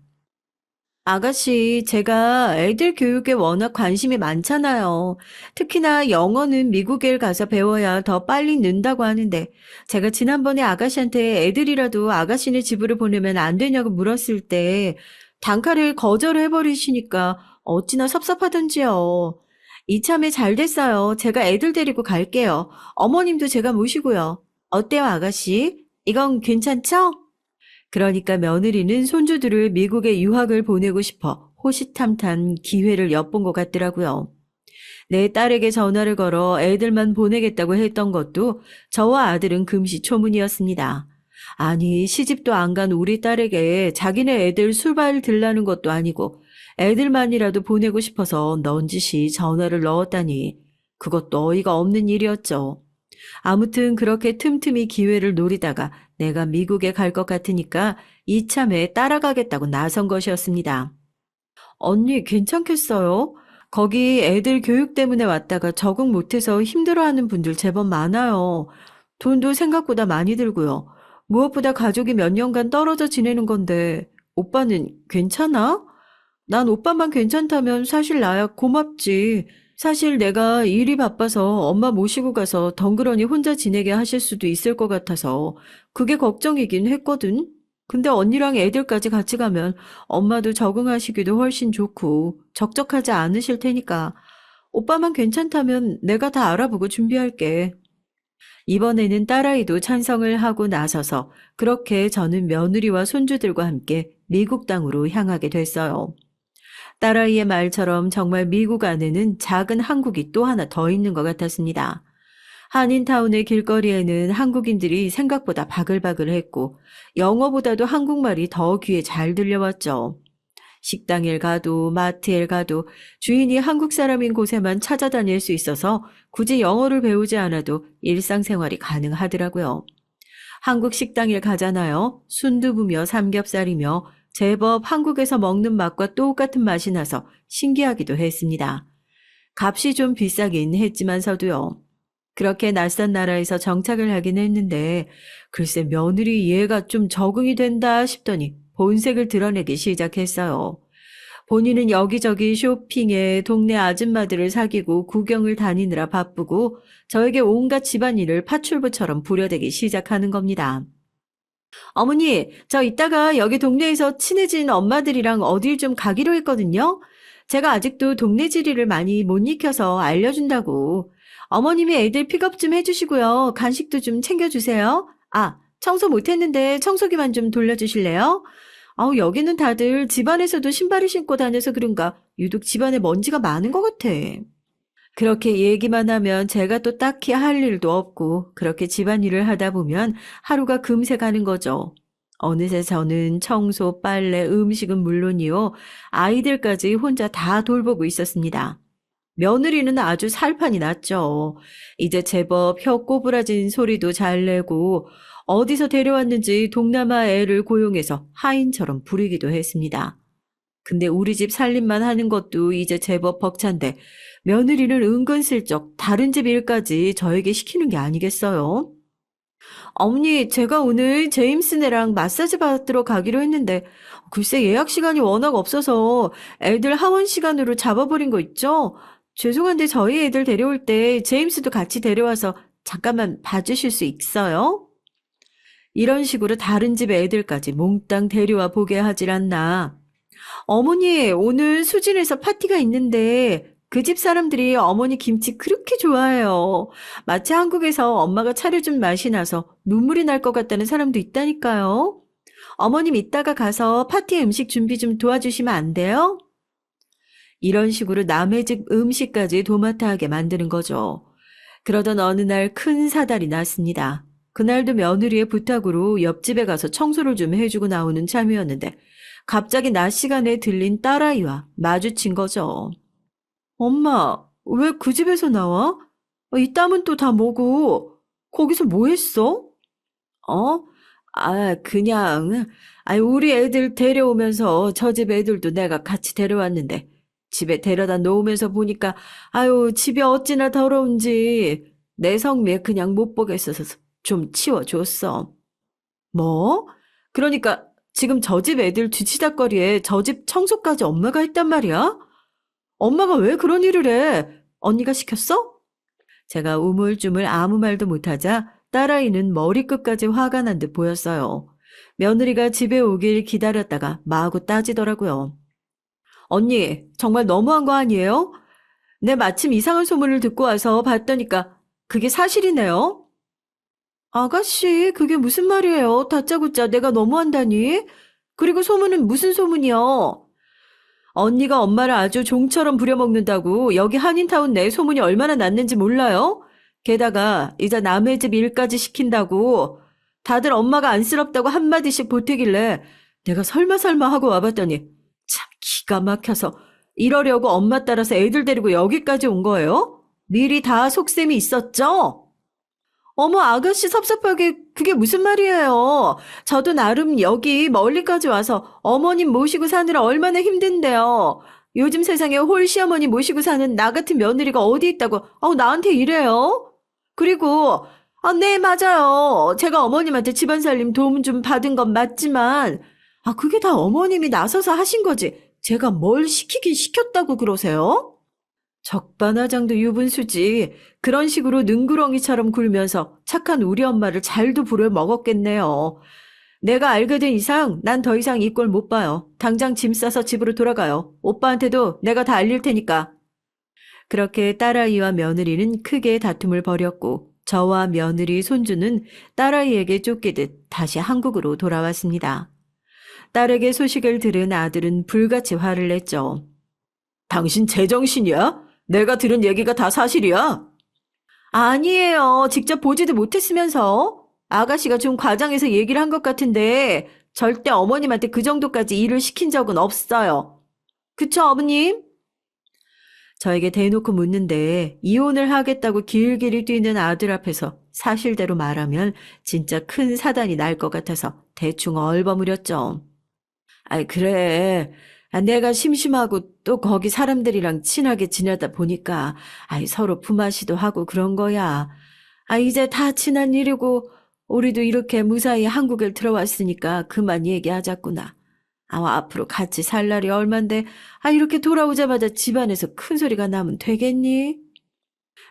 Speaker 1: 아가씨, 제가 애들 교육에 워낙 관심이 많잖아요. 특히나 영어는 미국에 가서 배워야 더 빨리 는다고 하는데, 제가 지난번에 아가씨한테 애들이라도 아가씨네 집으로 보내면 안 되냐고 물었을 때, 단칼에 거절을 해버리시니까 어찌나 섭섭하던지요. 이참에 잘 됐어요. 제가 애들 데리고 갈게요. 어머님도 제가 모시고요. 어때요, 아가씨? 이건 괜찮죠? 그러니까 며느리는 손주들을 미국에 유학을 보내고 싶어 호시탐탐 기회를 엿본 것 같더라고요. 내 딸에게 전화를 걸어 애들만 보내겠다고 했던 것도 저와 아들은 금시초문이었습니다. 아니, 시집도 안 간 우리 딸에게 자기네 애들 술발 들라는 것도 아니고 애들만이라도 보내고 싶어서 넌지시 전화를 넣었다니 그것도 어이가 없는 일이었죠. 아무튼 그렇게 틈틈이 기회를 노리다가 내가 미국에 갈 것 같으니까 이참에 따라가겠다고 나선 것이었습니다. 언니 괜찮겠어요? 거기 애들 교육 때문에 왔다가 적응 못해서 힘들어하는 분들 제법 많아요. 돈도 생각보다 많이 들고요. 무엇보다 가족이 몇 년간 떨어져 지내는 건데 오빠는 괜찮아? 난 오빠만 괜찮다면 사실 나야 고맙지. 사실 내가 일이 바빠서 엄마 모시고 가서 덩그러니 혼자 지내게 하실 수도 있을 것 같아서 그게 걱정이긴 했거든. 근데 언니랑 애들까지 같이 가면 엄마도 적응하시기도 훨씬 좋고 적적하지 않으실 테니까 오빠만 괜찮다면 내가 다 알아보고 준비할게. 이번에는 딸아이도 찬성을 하고 나서서 그렇게 저는 며느리와 손주들과 함께 미국 땅으로 향하게 됐어요. 딸아이의 말처럼 정말 미국 안에는 작은 한국이 또 하나 더 있는 것 같았습니다. 한인타운의 길거리에는 한국인들이 생각보다 바글바글했고 영어보다도 한국말이 더 귀에 잘 들려왔죠. 식당에 가도 마트에 가도 주인이 한국 사람인 곳에만 찾아다닐 수 있어서 굳이 영어를 배우지 않아도 일상생활이 가능하더라고요. 한국 식당에 가잖아요. 순두부며 삼겹살이며 제법 한국에서 먹는 맛과 똑같은 맛이 나서 신기하기도 했습니다. 값이 좀 비싸긴 했지만서도요. 그렇게 낯선 나라에서 정착을 하긴 했는데 글쎄 며느리 얘가 좀 적응이 된다 싶더니 본색을 드러내기 시작했어요. 본인은 여기저기 쇼핑에 동네 아줌마들을 사귀고 구경을 다니느라 바쁘고 저에게 온갖 집안일을 파출부처럼 부려대기 시작하는 겁니다. 어머니, 저 이따가 여기 동네에서 친해진 엄마들이랑 어딜 좀 가기로 했거든요. 제가 아직도 동네 지리를 많이 못 익혀서 알려준다고. 어머님이 애들 픽업 좀 해주시고요. 간식도 좀 챙겨주세요. 아, 청소 못했는데 청소기만 좀 돌려주실래요? 아우, 여기는 다들 집안에서도 신발을 신고 다녀서 그런가 유독 집안에 먼지가 많은 것 같아. 그렇게 얘기만 하면 제가 또 딱히 할 일도 없고 그렇게 집안일을 하다 보면 하루가 금세 가는 거죠. 어느새 저는 청소, 빨래, 음식은 물론이요. 아이들까지 혼자 다 돌보고 있었습니다. 며느리는 아주 살판이 났죠. 이제 제법 혀 꼬부라진 소리도 잘 내고 어디서 데려왔는지 동남아 애를 고용해서 하인처럼 부리기도 했습니다. 근데 우리 집 살림만 하는 것도 이제 제법 벅찬데 며느리는 은근슬쩍 다른 집 일까지 저에게 시키는 게 아니겠어요? 어머니, 제가 오늘 제임스네랑 마사지 받으러 가기로 했는데 글쎄 예약 시간이 워낙 없어서 애들 하원 시간으로 잡아버린 거 있죠? 죄송한데 저희 애들 데려올 때 제임스도 같이 데려와서 잠깐만 봐주실 수 있어요? 이런 식으로 다른 집 애들까지 몽땅 데려와 보게 하질 않나. 어머니, 오늘 수진에서 파티가 있는데 그 집 사람들이 어머니 김치 그렇게 좋아해요. 마치 한국에서 엄마가 차려준 맛이 나서 눈물이 날 것 같다는 사람도 있다니까요. 어머님 이따가 가서 파티 음식 준비 좀 도와주시면 안 돼요? 이런 식으로 남의 집 음식까지 도맡아 하게 만드는 거죠. 그러던 어느 날 큰 사달이 났습니다. 그날도 며느리의 부탁으로 옆집에 가서 청소를 좀 해주고 나오는 참이었는데 갑자기 낮 시간에 들린 딸아이와 마주친 거죠. 엄마, 왜 그 집에서 나와? 이 땀은 또 다 뭐고? 거기서 뭐 했어? 어? 그냥, 우리 애들 데려오면서 저 집 애들도 내가 같이 데려왔는데, 집에 데려다 놓으면서 보니까, 집이 어찌나 더러운지, 내 성미에 그냥 못 보겠어서 좀 치워줬어. 뭐? 그러니까 지금 저 집 애들 뒤치다꺼리에 저 집 청소까지 엄마가 했단 말이야? 엄마가 왜 그런 일을 해? 언니가 시켰어? 제가 우물쭈물 아무 말도 못하자 딸아이는 머리끝까지 화가 난 듯 보였어요. 며느리가 집에 오길 기다렸다가 마구 따지더라고요. 언니, 정말 너무한 거 아니에요? 내 마침 이상한 소문을 듣고 와서 봤더니까 그게 사실이네요. 아가씨, 그게 무슨 말이에요? 다짜고짜 내가 너무한다니? 그리고 소문은 무슨 소문이요? 언니가 엄마를 아주 종처럼 부려먹는다고 여기 한인타운 내 소문이 얼마나 났는지 몰라요? 게다가 이제 남의 집 일까지 시킨다고 다들 엄마가 안쓰럽다고 한마디씩 보태길래 내가 설마 하고 와봤더니 참 기가 막혀서 이러려고 엄마 따라서 애들 데리고 여기까지 온 거예요? 미리 다 속셈이 있었죠? 어머, 아가씨 섭섭하게 그게 무슨 말이에요? 저도 나름 여기 멀리까지 와서 어머님 모시고 사느라 얼마나 힘든데요. 요즘 세상에 홀시어머니 모시고 사는 나 같은 며느리가 어디 있다고 나한테 이래요? 그리고 네, 맞아요. 제가 어머님한테 집안 살림 도움 좀 받은 건 맞지만 그게 다 어머님이 나서서 하신 거지. 제가 뭘 시키긴 시켰다고 그러세요? 적반하장도 유분수지. 그런 식으로 능구렁이처럼 굴면서 착한 우리 엄마를 잘도 부려먹었겠네요. 내가 알게 된 이상 난 더 이상 이 꼴 못 봐요. 당장 짐 싸서 집으로 돌아가요. 오빠한테도 내가 다 알릴 테니까. 그렇게 딸아이와 며느리는 크게 다툼을 벌였고 저와 며느리 손주는 딸아이에게 쫓기듯 다시 한국으로 돌아왔습니다. 딸에게 소식을 들은 아들은 불같이 화를 냈죠. 당신 제정신이야? 내가 들은 얘기가 다 사실이야? 아니에요. 직접 보지도 못했으면서. 아가씨가 좀 과장해서 얘기를 한 것 같은데 절대 어머님한테 그 정도까지 일을 시킨 적은 없어요. 그쵸, 어머님? 저에게 대놓고 묻는데 이혼을 하겠다고 길길이 뛰는 아들 앞에서 사실대로 말하면 진짜 큰 사단이 날 것 같아서 대충 얼버무렸죠. 그래. 내가 심심하고 또 거기 사람들이랑 친하게 지내다 보니까 서로 품앗이도 하고 그런 거야. 이제 다 지난 일이고 우리도 이렇게 무사히 한국에 들어왔으니까 그만 얘기하자꾸나. 앞으로 같이 살 날이 얼만데 이렇게 돌아오자마자 집안에서 큰 소리가 나면 되겠니?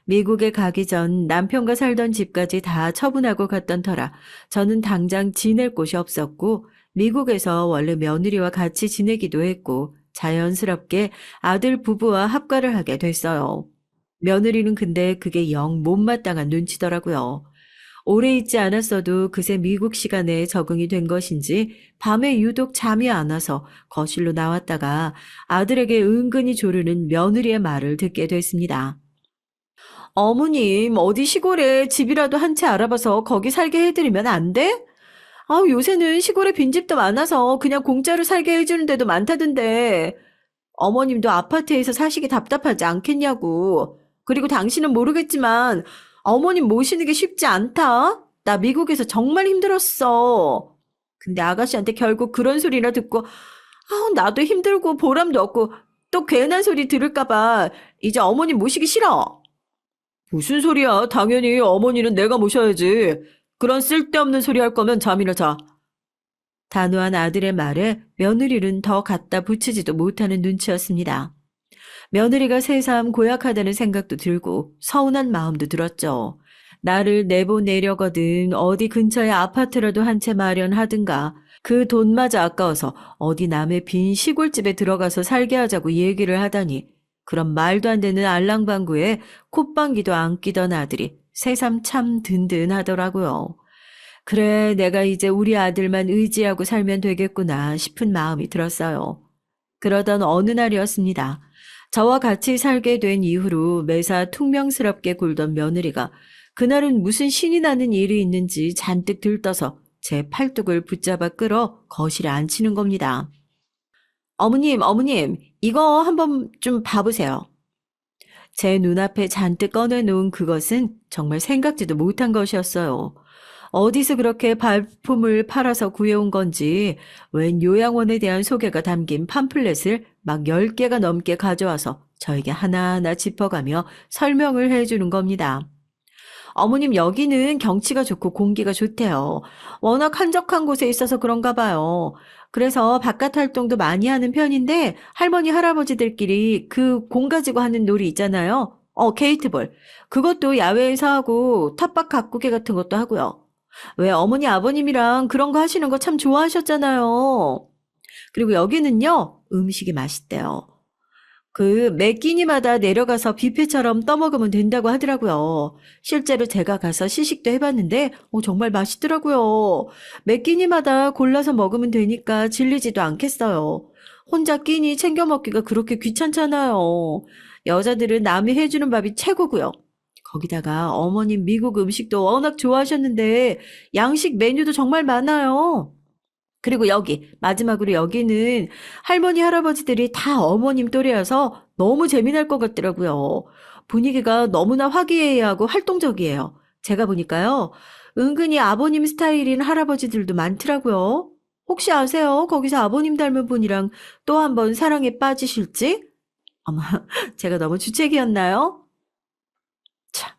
Speaker 1: 미국에 가기 전 남편과 살던 집까지 다 처분하고 갔던 터라 저는 당장 지낼 곳이 없었고 미국에서 원래 며느리와 같이 지내기도 했고 자연스럽게 아들 부부와 합가를 하게 됐어요. 며느리는 근데 그게 영 못마땅한 눈치더라고요. 오래 있지 않았어도 그새 미국 시간에 적응이 된 것인지 밤에 유독 잠이 안 와서 거실로 나왔다가 아들에게 은근히 조르는 며느리의 말을 듣게 됐습니다. 어머님, 어디 시골에 집이라도 한 채 알아봐서 거기 살게 해드리면 안 돼? 요새는 시골에 빈집도 많아서 그냥 공짜로 살게 해주는 데도 많다던데. 어머님도 아파트에서 사시기 답답하지 않겠냐고. 그리고 당신은 모르겠지만 어머님 모시는 게 쉽지 않다. 나 미국에서 정말 힘들었어. 근데 아가씨한테 결국 그런 소리나 듣고 나도 힘들고 보람도 없고 또 괜한 소리 들을까 봐 이제 어머님 모시기 싫어. 무슨 소리야? 당연히 어머니는 내가 모셔야지. 그런 쓸데없는 소리 할 거면 잠이나 자. 단호한 아들의 말에 며느리는 더 갖다 붙이지도 못하는 눈치였습니다. 며느리가 새삼 고약하다는 생각도 들고 서운한 마음도 들었죠. 나를 내보내려거든 어디 근처에 아파트라도 한 채 마련하든가 그 돈마저 아까워서 어디 남의 빈 시골집에 들어가서 살게 하자고 얘기를 하다니 그런 말도 안 되는 알랑방구에 콧방귀도 안 끼던 아들이 새삼 참 든든하더라고요. 그래, 내가 이제 우리 아들만 의지하고 살면 되겠구나 싶은 마음이 들었어요. 그러던 어느 날이었습니다. 저와 같이 살게 된 이후로 매사 퉁명스럽게 굴던 며느리가 그날은 무슨 신이 나는 일이 있는지 잔뜩 들떠서 제 팔뚝을 붙잡아 끌어 거실에 앉히는 겁니다. 어머님, 이거 한번 좀 봐보세요. 제 눈앞에 잔뜩 꺼내놓은 그것은 정말 생각지도 못한 것이었어요. 어디서 그렇게 발품을 팔아서 구해온 건지 웬 요양원에 대한 소개가 담긴 팜플렛을 막 10개가 넘게 가져와서 저에게 하나하나 짚어가며 설명을 해주는 겁니다. 어머님 여기는 경치가 좋고 공기가 좋대요. 워낙 한적한 곳에 있어서 그런가 봐요. 그래서 바깥 활동도 많이 하는 편인데 할머니 할아버지들끼리 그 공 가지고 하는 놀이 있잖아요. 게이트볼. 그것도 야외에서 하고 텃밭 가꾸기 같은 것도 하고요. 왜 어머니 아버님이랑 그런 거 하시는 거 참 좋아하셨잖아요. 그리고 여기는요. 음식이 맛있대요. 매 끼니마다 내려가서 뷔페처럼 떠먹으면 된다고 하더라고요. 실제로 제가 가서 시식도 해봤는데 정말 맛있더라고요. 매 끼니마다 골라서 먹으면 되니까 질리지도 않겠어요. 혼자 끼니 챙겨 먹기가 그렇게 귀찮잖아요. 여자들은 남이 해주는 밥이 최고고요. 거기다가 어머님 미국 음식도 워낙 좋아하셨는데 양식 메뉴도 정말 많아요. 그리고 마지막으로 여기는 할머니, 할아버지들이 다 어머님 또래여서 너무 재미날 것 같더라고요. 분위기가 너무나 화기애애하고 활동적이에요. 제가 보니까요, 은근히 아버님 스타일인 할아버지들도 많더라고요. 혹시 아세요? 거기서 아버님 닮은 분이랑 또 한 번 사랑에 빠지실지? 아마 제가 너무 주책이었나요? 참,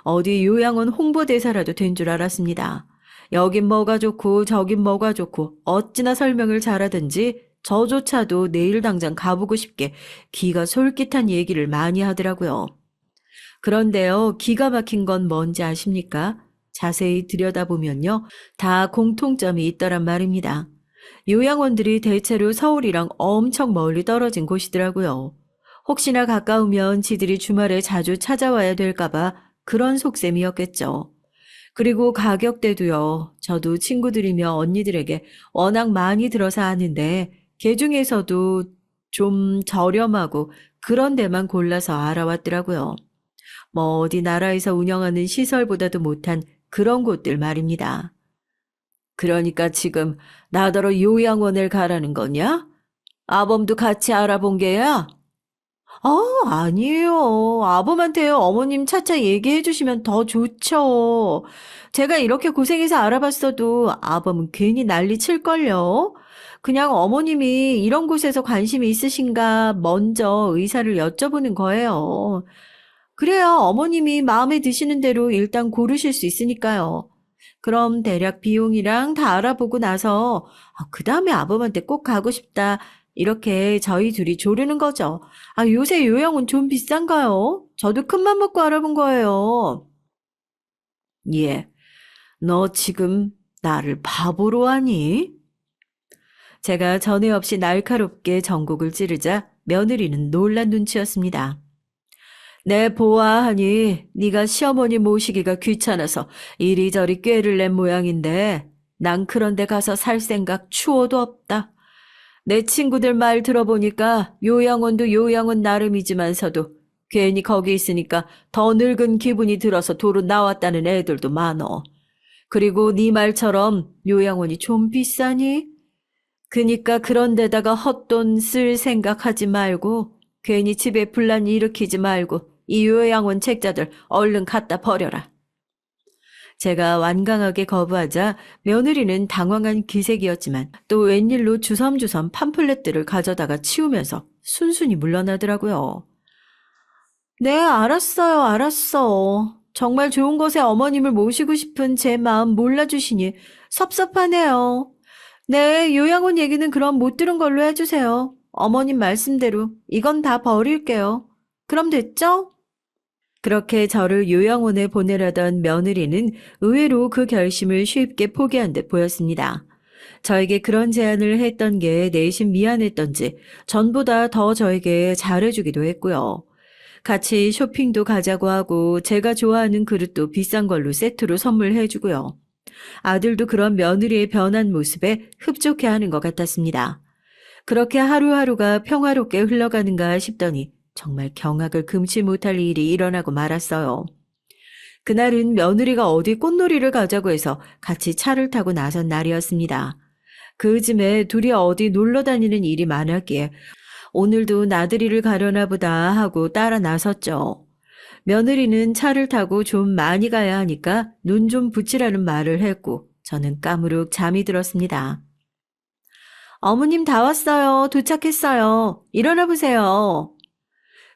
Speaker 1: 어디 요양원 홍보대사라도 된 줄 알았습니다. 여긴 뭐가 좋고 저긴 뭐가 좋고 어찌나 설명을 잘하든지 저조차도 내일 당장 가보고 싶게 기가 솔깃한 얘기를 많이 하더라고요. 그런데요, 기가 막힌 건 뭔지 아십니까? 자세히 들여다보면요, 다 공통점이 있더란 말입니다. 요양원들이 대체로 서울이랑 엄청 멀리 떨어진 곳이더라고요. 혹시나 가까우면 지들이 주말에 자주 찾아와야 될까봐 그런 속셈이었겠죠. 그리고 가격대도요. 저도 친구들이며 언니들에게 워낙 많이 들어서 아는데 그 중에서도 좀 저렴하고 그런 데만 골라서 알아왔더라고요. 뭐 어디 나라에서 운영하는 시설보다도 못한 그런 곳들 말입니다. 그러니까 지금 나더러 요양원을 가라는 거냐? 아범도 같이 알아본 게야? 아니에요. 아범한테요. 어머님 차차 얘기해 주시면 더 좋죠. 제가 이렇게 고생해서 알아봤어도 아범은 괜히 난리 칠걸요. 그냥 어머님이 이런 곳에서 관심이 있으신가 먼저 의사를 여쭤보는 거예요. 그래야 어머님이 마음에 드시는 대로 일단 고르실 수 있으니까요. 그럼 대략 비용이랑 다 알아보고 나서 그 다음에 아범한테 꼭 가고 싶다. 이렇게 저희 둘이 조르는 거죠. 요새 요양원 좀 비싼가요? 저도 큰맘 먹고 알아본 거예요. 예, 너 지금 나를 바보로 하니? 제가 전에 없이 날카롭게 전곡을 찌르자 며느리는 놀란 눈치였습니다. 내 보아하니 네가 시어머니 모시기가 귀찮아서 이리저리 꾀를 낸 모양인데 난 그런 데 가서 살 생각 추호도 없다. 내 친구들 말 들어보니까 요양원도 요양원 나름이지만서도 괜히 거기 있으니까 더 늙은 기분이 들어서 도로 나왔다는 애들도 많어. 그리고 네 말처럼 요양원이 좀 비싸니? 그니까 그런 데다가 헛돈 쓸 생각하지 말고 괜히 집에 분란 일으키지 말고 이 요양원 책자들 얼른 갖다 버려라. 제가 완강하게 거부하자 며느리는 당황한 기색이었지만 또 웬일로 주섬주섬 팜플렛들을 가져다가 치우면서 순순히 물러나더라고요. 네, 알았어요, 알았어. 정말 좋은 곳에 어머님을 모시고 싶은 제 마음 몰라주시니 섭섭하네요. 네, 요양원 얘기는 그럼 못 들은 걸로 해주세요. 어머님 말씀대로 이건 다 버릴게요. 그럼 됐죠? 그렇게 저를 요양원에 보내려던 며느리는 의외로 그 결심을 쉽게 포기한 듯 보였습니다. 저에게 그런 제안을 했던 게 내심 미안했던지 전보다 더 저에게 잘해주기도 했고요. 같이 쇼핑도 가자고 하고 제가 좋아하는 그릇도 비싼 걸로 세트로 선물해주고요. 아들도 그런 며느리의 변한 모습에 흡족해하는 것 같았습니다. 그렇게 하루하루가 평화롭게 흘러가는가 싶더니 정말 경악을 금치 못할 일이 일어나고 말았어요. 그날은 며느리가 어디 꽃놀이를 가자고 해서 같이 차를 타고 나선 날이었습니다. 그 즈음에 둘이 어디 놀러 다니는 일이 많았기에 오늘도 나들이를 가려나 보다 하고 따라 나섰죠. 며느리는 차를 타고 좀 많이 가야 하니까 눈 좀 붙이라는 말을 했고 저는 까무룩 잠이 들었습니다. 어머님 다 왔어요. 도착했어요. 일어나 보세요.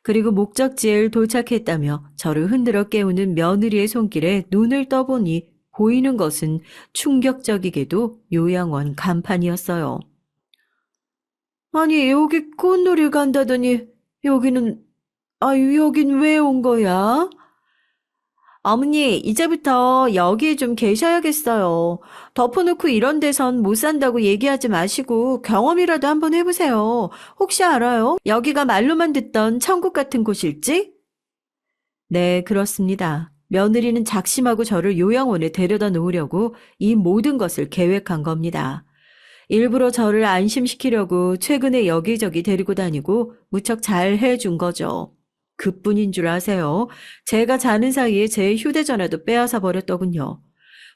Speaker 1: 그리고 목적지에 도착했다며 저를 흔들어 깨우는 며느리의 손길에 눈을 떠보니 보이는 것은 충격적이게도 요양원 간판이었어요. 아니, 여기 꽃놀이 간다더니 여긴 왜 온 거야? 어머니, 이제부터 여기에 좀 계셔야겠어요. 덮어놓고 이런 데선 못 산다고 얘기하지 마시고 경험이라도 한번 해보세요. 혹시 알아요? 여기가 말로만 듣던 천국 같은 곳일지? 네, 그렇습니다. 며느리는 작심하고 저를 요양원에 데려다 놓으려고 이 모든 것을 계획한 겁니다. 일부러 저를 안심시키려고 최근에 여기저기 데리고 다니고 무척 잘 해준 거죠. 그뿐인 줄 아세요? 제가 자는 사이에 제 휴대전화도 빼앗아 버렸더군요.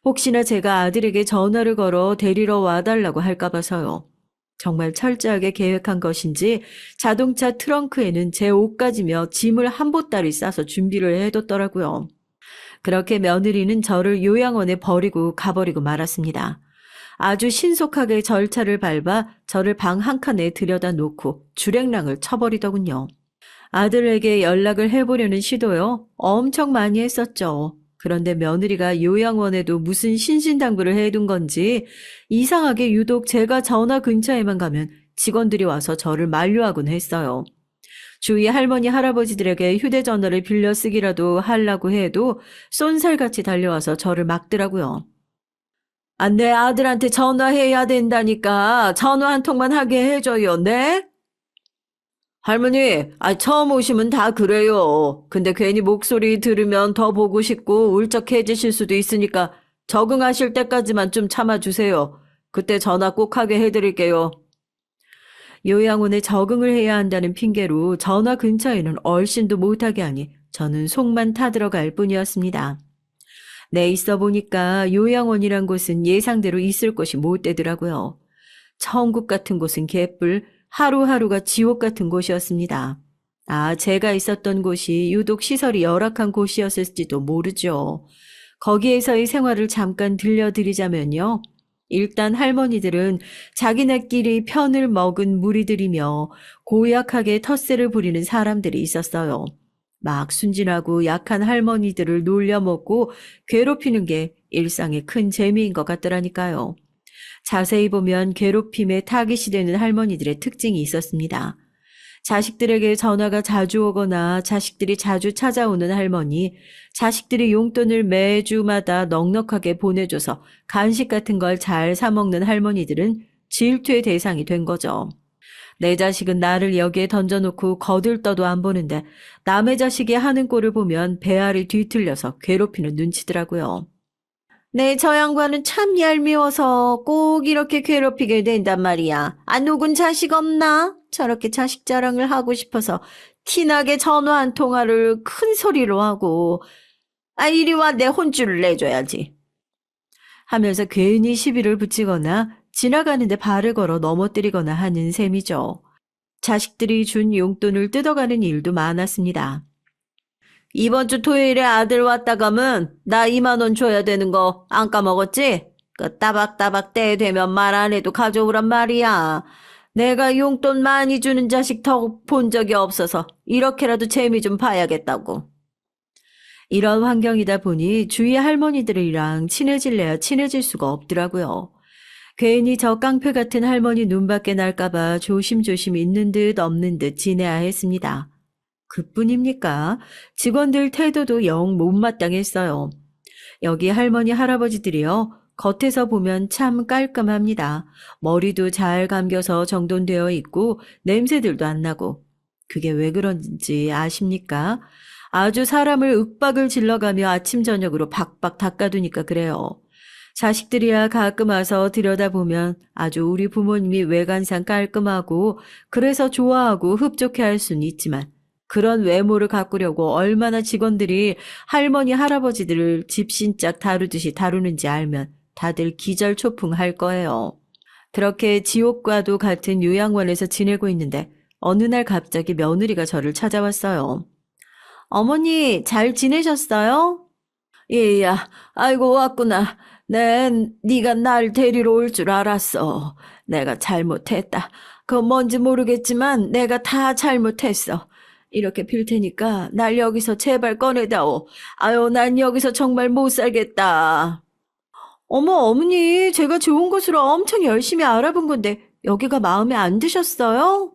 Speaker 1: 혹시나 제가 아들에게 전화를 걸어 데리러 와달라고 할까 봐서요. 정말 철저하게 계획한 것인지 자동차 트렁크에는 제 옷가지며 짐을 한 보따리 싸서 준비를 해뒀더라고요. 그렇게 며느리는 저를 요양원에 버리고 가버리고 말았습니다. 아주 신속하게 절차를 밟아 저를 방 한 칸에 들여다 놓고 주랭랑을 쳐버리더군요. 아들에게 연락을 해보려는 시도요. 엄청 많이 했었죠. 그런데 며느리가 요양원에도 무슨 신신당부를 해둔 건지 이상하게 유독 제가 전화 근처에만 가면 직원들이 와서 저를 만류하곤 했어요. 주위 할머니 할아버지들에게 휴대전화를 빌려 쓰기라도 하려고 해도 쏜살같이 달려와서 저를 막더라고요. 내 아들한테 전화해야 된다니까 전화 한 통만 하게 해줘요, 네? 할머니, 처음 오시면 다 그래요. 근데 괜히 목소리 들으면 더 보고 싶고 울적해지실 수도 있으니까 적응하실 때까지만 좀 참아주세요. 그때 전화 꼭 하게 해드릴게요. 요양원에 적응을 해야 한다는 핑계로 전화 근처에는 얼씬도 못하게 하니 저는 속만 타들어갈 뿐이었습니다. 네, 있어 보니까 요양원이란 곳은 예상대로 있을 곳이 못 되더라고요. 천국 같은 곳은 개뿔, 하루하루가 지옥 같은 곳이었습니다. 제가 있었던 곳이 유독 시설이 열악한 곳이었을지도 모르죠. 거기에서의 생활을 잠깐 들려드리자면요. 일단 할머니들은 자기네끼리 편을 먹은 무리들이며 고약하게 텃세를 부리는 사람들이 있었어요. 막 순진하고 약한 할머니들을 놀려먹고 괴롭히는 게 일상의 큰 재미인 것 같더라니까요. 자세히 보면 괴롭힘에 타깃이 되는 할머니들의 특징이 있었습니다. 자식들에게 전화가 자주 오거나 자식들이 자주 찾아오는 할머니, 자식들이 용돈을 매주마다 넉넉하게 보내줘서 간식 같은 걸 잘 사먹는 할머니들은 질투의 대상이 된 거죠. 내 자식은 나를 여기에 던져놓고 거들떠도 안 보는데 남의 자식이 하는 꼴을 보면 배알이 뒤틀려서 괴롭히는 눈치더라고요. 네, 저 양반은 참 얄미워서 꼭 이렇게 괴롭히게 된단 말이야. 아, 누군 자식 없나? 저렇게 자식 자랑을 하고 싶어서 티나게 전화 한 통화를 큰 소리로 하고, 아, 이리 와, 내 혼쭐을 내줘야지. 하면서 괜히 시비를 붙이거나 지나가는데 발을 걸어 넘어뜨리거나 하는 셈이죠. 자식들이 준 용돈을 뜯어가는 일도 많았습니다. 이번 주 토요일에 아들 왔다 가면 나 2만 원 줘야 되는 거 안 까먹었지? 그 따박따박 때 되면 말 안 해도 가져오란 말이야. 내가 용돈 많이 주는 자식 더 본 적이 없어서 이렇게라도 재미 좀 봐야겠다고. 이런 환경이다 보니 주위 할머니들이랑 친해질래야 친해질 수가 없더라고요. 괜히 저 깡패 같은 할머니 눈밖에 날까봐 조심조심 있는 듯 없는 듯 지내야 했습니다. 그뿐입니까? 직원들 태도도 영 못마땅했어요. 여기 할머니 할아버지들이요. 겉에서 보면 참 깔끔합니다. 머리도 잘 감겨서 정돈되어 있고 냄새들도 안 나고. 그게 왜 그런지 아십니까? 아주 사람을 윽박을 질러가며 아침 저녁으로 박박 닦아두니까 그래요. 자식들이야 가끔 와서 들여다보면 아주 우리 부모님이 외관상 깔끔하고 그래서 좋아하고 흡족해 할 수는 있지만 그런 외모를 가꾸려고 얼마나 직원들이 할머니 할아버지들을 집신짝 다루듯이 다루는지 알면 다들 기절초풍할 거예요. 그렇게 지옥과도 같은 요양원에서 지내고 있는데 어느 날 갑자기 며느리가 저를 찾아왔어요. 어머니 잘 지내셨어요? 얘야, 아이고 왔구나. 네가 날 데리러 올 줄 알았어. 내가 잘못했다. 그건 뭔지 모르겠지만 내가 다 잘못했어. 이렇게 빌 테니까 날 여기서 제발 꺼내다오. 아유, 난 여기서 정말 못 살겠다. 어머, 어머니, 제가 좋은 곳으로 엄청 열심히 알아본 건데 여기가 마음에 안 드셨어요?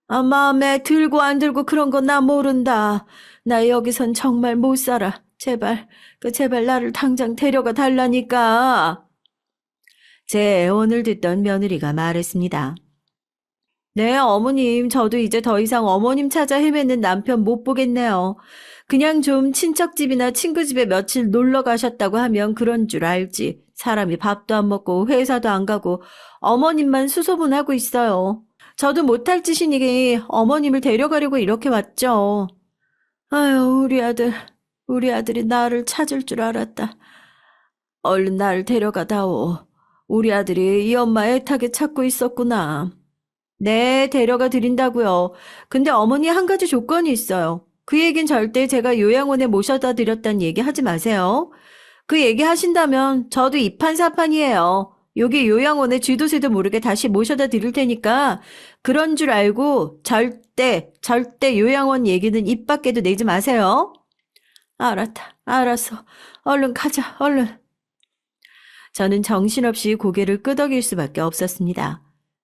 Speaker 1: 아, 마음에 들고 안 들고 그런 건 나 모른다. 나 여기선 정말 못 살아. 제발, 제발 나를 당장 데려가 달라니까. 제 애원을 듣던 며느리가 말했습니다. 네, 어머님, 저도 이제 더 이상 어머님 찾아 헤매는 남편 못 보겠네요. 그냥 좀 친척집이나 친구 집에 며칠 놀러 가셨다고 하면 그런 줄 알지. 사람이 밥도 안 먹고 회사도 안 가고 어머님만 수소문하고 있어요. 저도 못할 짓이니 어머님을 데려가려고 이렇게 왔죠. 아유, 우리 아들이 나를 찾을 줄 알았다. 얼른 나를 데려가다오. 우리 아들이 이 엄마 애타게 찾고 있었구나. 네, 데려가 드린다고요. 근데 어머니 한 가지 조건이 있어요. 그 얘긴 절대 제가 요양원에 모셔다 드렸다는 얘기 하지 마세요. 그 얘기 하신다면 저도 이판사판이에요. 여기 요양원에 쥐도새도 모르게 다시 모셔다 드릴 테니까 그런 줄 알고 절대 요양원 얘기는 입 밖에도 내지 마세요. 알았다. 알았어. 얼른 가자. 얼른. 저는 정신없이 고개를 끄덕일 수밖에 없었습니다.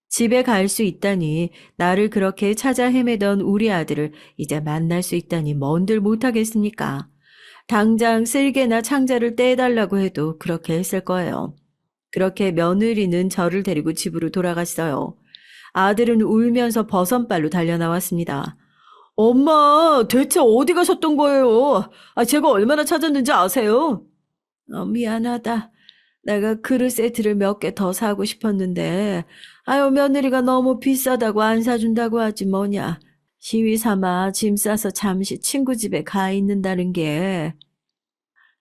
Speaker 1: 집에 갈 수 있다니 나를 그렇게 찾아 헤매던 우리 아들을 이제 만날 수 있다니 뭔들 못하겠습니까? 당장 쓸개나 창자를 떼달라고 해도 그렇게 했을 거예요. 그렇게 며느리는 저를 데리고 집으로 돌아갔어요. 아들은 울면서 버선발로 달려나왔습니다. 엄마, 대체 어디 가셨던 거예요? 아, 제가 얼마나 찾았는지 아세요? 미안하다. 내가 그릇 세트를 몇 개 더 사고 싶었는데, 아유, 며느리가 너무 비싸다고 안 사준다고 하지 뭐냐. 시위 삼아 짐 싸서 잠시 친구 집에 가 있는다는 게.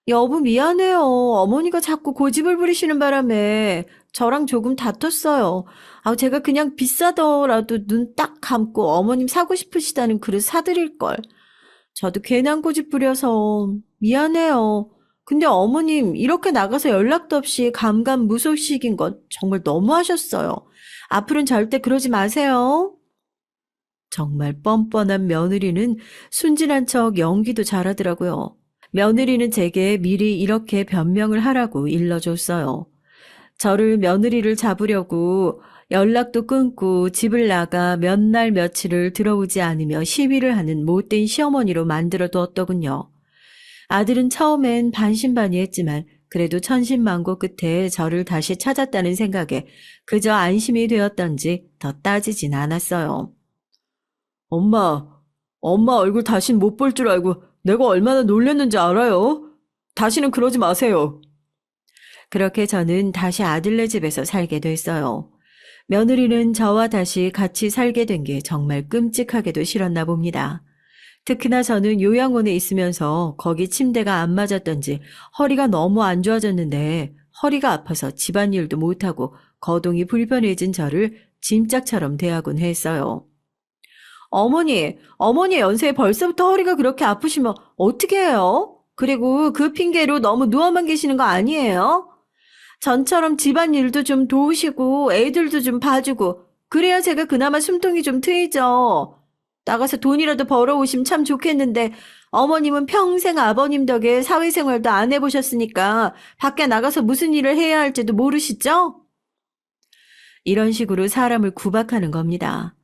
Speaker 1: 여보, 미안해요. 어머니가 자꾸 고집을 부리시는 바람에 저랑 조금 다퉜어요. 아, 제가 그냥 비싸더라도 눈 딱 감고 어머님 사고 싶으시다는 그릇 사드릴걸. 저도 괜한 고집 부려서 미안해요. 근데 어머님 이렇게 나가서 연락도 없이 감감무소식인 건 정말 너무하셨어요. 앞으로는 절대 그러지 마세요. 정말 뻔뻔한 며느리는 순진한 척 연기도 잘하더라고요. 며느리는 제게 미리 이렇게 변명을 하라고 일러줬어요. 저를 며느리를 잡으려고 연락도 끊고 집을 나가 몇 날 며칠을 들어오지 않으며 시위를 하는 못된 시어머니로 만들어 두었더군요. 아들은 처음엔 반신반의했지만 그래도 천신만고 끝에 저를 다시 찾았다는 생각에 그저 안심이 되었던지 더 따지진 않았어요. 엄마, 엄마 얼굴 다신 못 볼 줄 알고 내가 얼마나 놀랬는지 알아요? 다시는 그러지 마세요. 그렇게 저는 다시 아들네 집에서 살게 됐어요. 며느리는 저와 다시 같이 살게 된 게 정말 끔찍하게도 싫었나 봅니다. 특히나 저는 요양원에 있으면서 거기 침대가 안 맞았던지 허리가 너무 안 좋아졌는데 허리가 아파서 집안일도 못하고 거동이 불편해진 저를 짐짝처럼 대하곤 했어요. 어머니 연세에 벌써부터 허리가 그렇게 아프시면 어떻게 해요? 그리고 그 핑계로 너무 누워만 계시는 거 아니에요? 전처럼 집안일도 좀 도우시고 애들도 좀 봐주고 그래야 제가 그나마 숨통이 좀 트이죠. 나가서 돈이라도 벌어오시면 참 좋겠는데 어머님은 평생 아버님 덕에 사회생활도 안 해보셨으니까 밖에 나가서 무슨 일을 해야 할지도 모르시죠? 이런 식으로 사람을 구박하는 겁니다.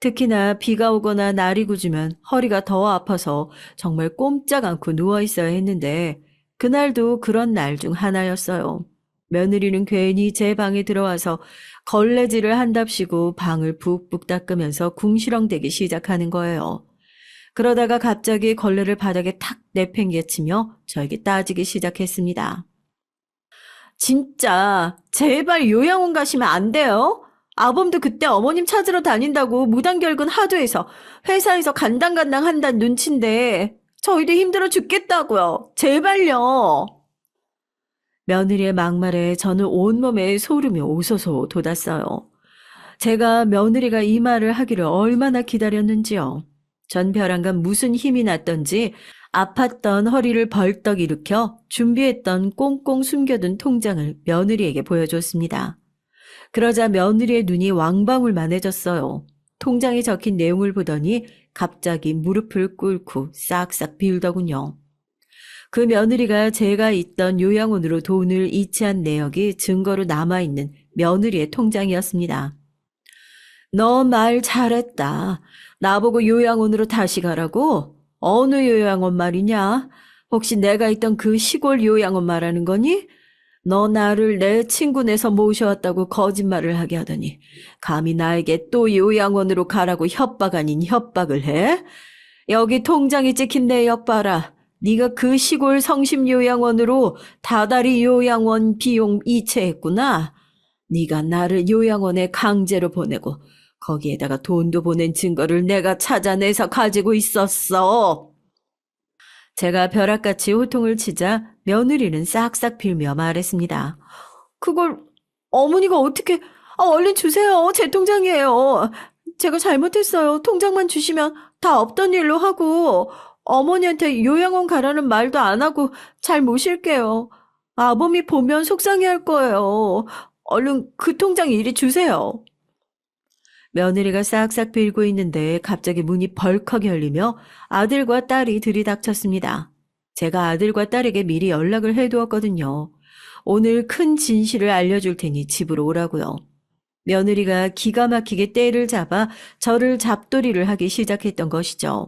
Speaker 1: 특히나 비가 오거나 날이 굳으면 허리가 더 아파서 정말 꼼짝 않고 누워있어야 했는데 그날도 그런 날 중 하나였어요. 며느리는 괜히 제 방에 들어와서 걸레질을 한답시고 방을 푹푹 닦으면서 궁시렁대기 시작하는 거예요. 그러다가 갑자기 걸레를 바닥에 탁 내팽개치며 저에게 따지기 시작했습니다. 진짜 제발 요양원 가시면 안 돼요? 아범도 그때 어머님 찾으러 다닌다고 무단결근 하도 해서 회사에서 간당간당 한다는 눈치인데 저희도 힘들어 죽겠다고요. 제발요. 며느리의 막말에 저는 온몸에 소름이 오소소 돋았어요. 제가 며느리가 이 말을 하기를 얼마나 기다렸는지요. 전 벼랑간 무슨 힘이 났던지 아팠던 허리를 벌떡 일으켜 준비했던 꽁꽁 숨겨둔 통장을 며느리에게 보여줬습니다. 그러자 며느리의 눈이 왕방울만해졌어요. 통장에 적힌 내용을 보더니 갑자기 무릎을 꿇고 싹싹 빌더군요. 그 며느리가 제가 있던 요양원으로 돈을 이체한 내역이 증거로 남아있는 며느리의 통장이었습니다. 너 말 잘했다. 나보고 요양원으로 다시 가라고? 어느 요양원 말이냐? 혹시 내가 있던 그 시골 요양원 말하는 거니? 너 나를 내 친구네서 모셔왔다고 거짓말을 하게 하더니 감히 나에게 또 요양원으로 가라고 협박 아닌 협박을 해? 여기 통장에 찍힌 내역 봐라. 네가 그 시골 성심요양원으로 다다리 요양원 비용 이체했구나. 네가 나를 요양원에 강제로 보내고 거기에다가 돈도 보낸 증거를 내가 찾아내서 가지고 있었어. 제가 벼락같이 호통을 치자 며느리는 싹싹 빌며 말했습니다. 그걸 어머니가 어떻게... 얼른 주세요. 제 통장이에요. 제가 잘못했어요. 통장만 주시면 다 없던 일로 하고 어머니한테 요양원 가라는 말도 안 하고 잘 모실게요. 아범이 보면 속상해할 거예요. 얼른 그 통장 이리 주세요. 며느리가 싹싹 빌고 있는데 갑자기 문이 벌컥 열리며 아들과 딸이 들이닥쳤습니다. 제가 아들과 딸에게 미리 연락을 해두었거든요. 오늘 큰 진실을 알려줄 테니 집으로 오라고요. 며느리가 기가 막히게 때를 잡아 저를 잡돌이를 하기 시작했던 것이죠.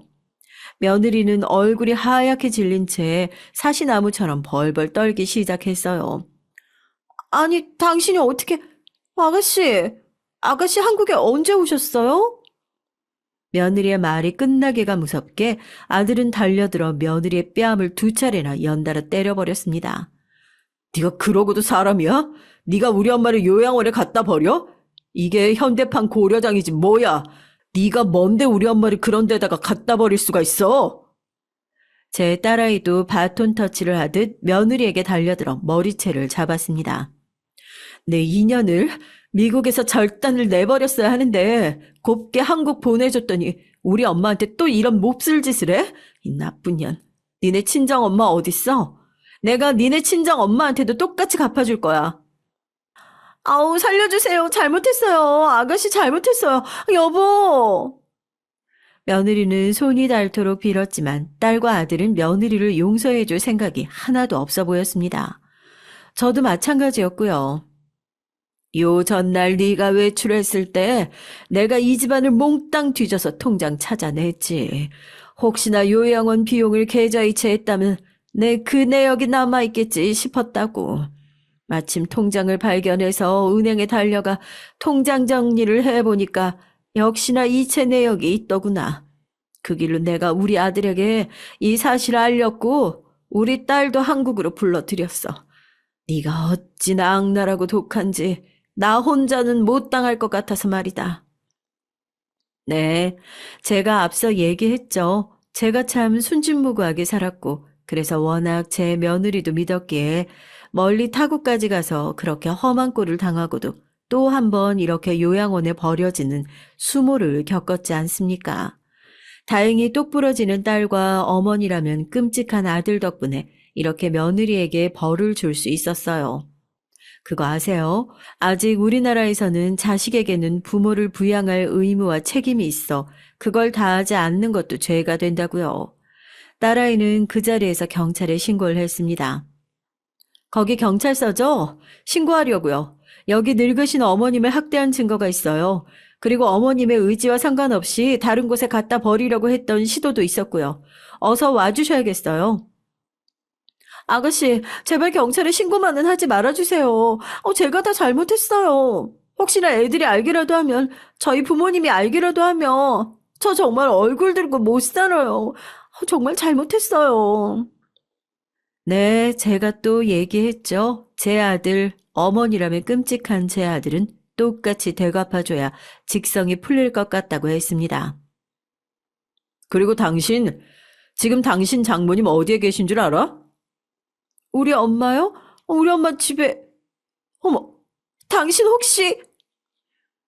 Speaker 1: 며느리는 얼굴이 하얗게 질린 채 사시나무처럼 벌벌 떨기 시작했어요. 아니, 당신이 어떻게... 아가씨 한국에 언제 오셨어요? 며느리의 말이 끝나기가 무섭게 아들은 달려들어 며느리의 뺨을 2차례나 연달아 때려버렸습니다. 네가 그러고도 사람이야? 네가 우리 엄마를 요양원에 갖다 버려? 이게 현대판 고려장이지 뭐야. 네가 뭔데 우리 엄마를 그런 데다가 갖다 버릴 수가 있어? 제 딸아이도 바톤 터치를 하듯 며느리에게 달려들어 머리채를 잡았습니다. 내 인연을 미국에서 절단을 내버렸어야 하는데 곱게 한국 보내줬더니 우리 엄마한테 또 이런 몹쓸 짓을 해? 이 나쁜 년. 니네 친정엄마 어딨어? 내가 니네 친정 엄마한테도 똑같이 갚아줄 거야. 아우, 살려주세요. 잘못했어요. 아가씨 잘못했어요. 여보. 며느리는 손이 닳도록 빌었지만 딸과 아들은 며느리를 용서해줄 생각이 하나도 없어 보였습니다. 저도 마찬가지였고요. 요 전날 네가 외출했을 때 내가 이 집안을 몽땅 뒤져서 통장 찾아냈지. 혹시나 요양원 비용을 계좌이체했다면 내 그 내역이 남아있겠지 싶었다고. 마침 통장을 발견해서 은행에 달려가 통장 정리를 해보니까 역시나 이체 내역이 있더구나. 그 길로 내가 우리 아들에게 이 사실을 알렸고 우리 딸도 한국으로 불러들였어. 네가 어찌나 악랄하고 독한지 나 혼자는 못 당할 것 같아서 말이다. 네, 제가 앞서 얘기했죠. 제가 참 순진무구하게 살았고 그래서 워낙 제 며느리도 믿었기에 멀리 타국까지 가서 그렇게 험한 꼴을 당하고도 또 한 번 이렇게 요양원에 버려지는 수모를 겪었지 않습니까? 다행히 똑부러지는 딸과 어머니라면 끔찍한 아들 덕분에 이렇게 며느리에게 벌을 줄 수 있었어요. 그거 아세요? 아직 우리나라에서는 자식에게는 부모를 부양할 의무와 책임이 있어 그걸 다하지 않는 것도 죄가 된다고요. 딸아이는 그 자리에서 경찰에 신고를 했습니다. 거기 경찰서죠? 신고하려고요. 여기 늙으신 어머님을 학대한 증거가 있어요. 그리고 어머님의 의지와 상관없이 다른 곳에 갖다 버리려고 했던 시도도 있었고요. 어서 와주셔야겠어요. 아가씨, 제발 경찰에 신고만은 하지 말아주세요. 제가 다 잘못했어요. 혹시나 애들이 알기라도 하면, 저희 부모님이 알기라도 하면, 저 정말 얼굴 들고 못 살아요. 정말 잘못했어요. 네, 제가 또 얘기했죠. 제 아들, 어머니라면 끔찍한 제 아들은 똑같이 되갚아줘야 직성이 풀릴 것 같다고 했습니다. 그리고 지금 당신 장모님 어디에 계신 줄 알아? 우리 엄마요? 우리 엄마 집에, 어머, 당신 혹시,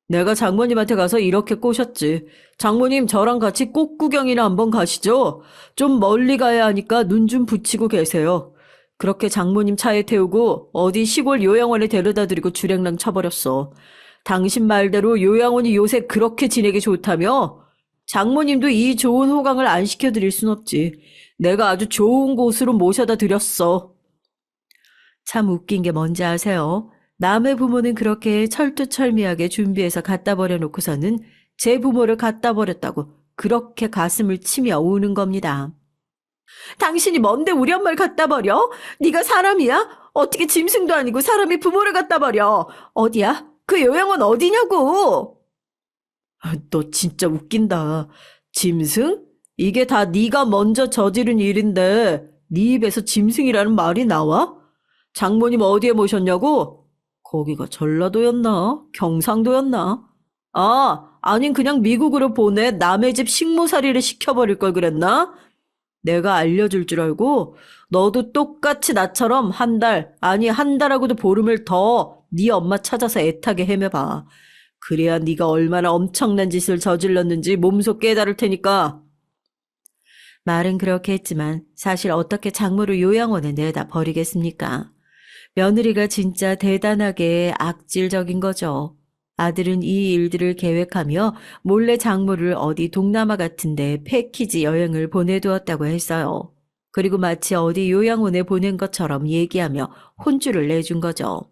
Speaker 1: 내가 장모님한테 가서 이렇게 꼬셨지. 장모님 저랑 같이 꽃구경이나 한번 가시죠. 좀 멀리 가야 하니까 눈 좀 붙이고 계세요. 그렇게 장모님 차에 태우고 어디 시골 요양원에 데려다 드리고 주랭랑 쳐버렸어. 당신 말대로 요양원이 요새 그렇게 지내기 좋다며? 장모님도 이 좋은 호강을 안 시켜드릴 순 없지. 내가 아주 좋은 곳으로 모셔다 드렸어. 참 웃긴 게 뭔지 아세요? 남의 부모는 그렇게 철두철미하게 준비해서 갖다 버려놓고서는 제 부모를 갖다 버렸다고 그렇게 가슴을 치며 우는 겁니다. 당신이 뭔데 우리 엄마를 갖다 버려? 네가 사람이야? 어떻게 짐승도 아니고 사람이 부모를 갖다 버려? 어디야? 그 요양원 어디냐고? 너 진짜 웃긴다. 짐승? 이게 다 네가 먼저 저지른 일인데 네 입에서 짐승이라는 말이 나와? 장모님 어디에 모셨냐고? 거기가 전라도였나? 경상도였나? 아닌 그냥 미국으로 보내 남의 집 식모살이를 시켜버릴 걸 그랬나? 내가 알려줄 줄 알고 너도 똑같이 나처럼 한 달하고도 보름을 더 네 엄마 찾아서 애타게 헤매봐. 그래야 네가 얼마나 엄청난 짓을 저질렀는지 몸소 깨달을 테니까. 말은 그렇게 했지만 사실 어떻게 장모를 요양원에 내다 버리겠습니까? 며느리가 진짜 대단하게 악질적인 거죠. 아들은 이 일들을 계획하며 몰래 장모를 어디 동남아 같은데 패키지 여행을 보내두었다고 했어요. 그리고 마치 어디 요양원에 보낸 것처럼 얘기하며 혼쭐을 내준 거죠.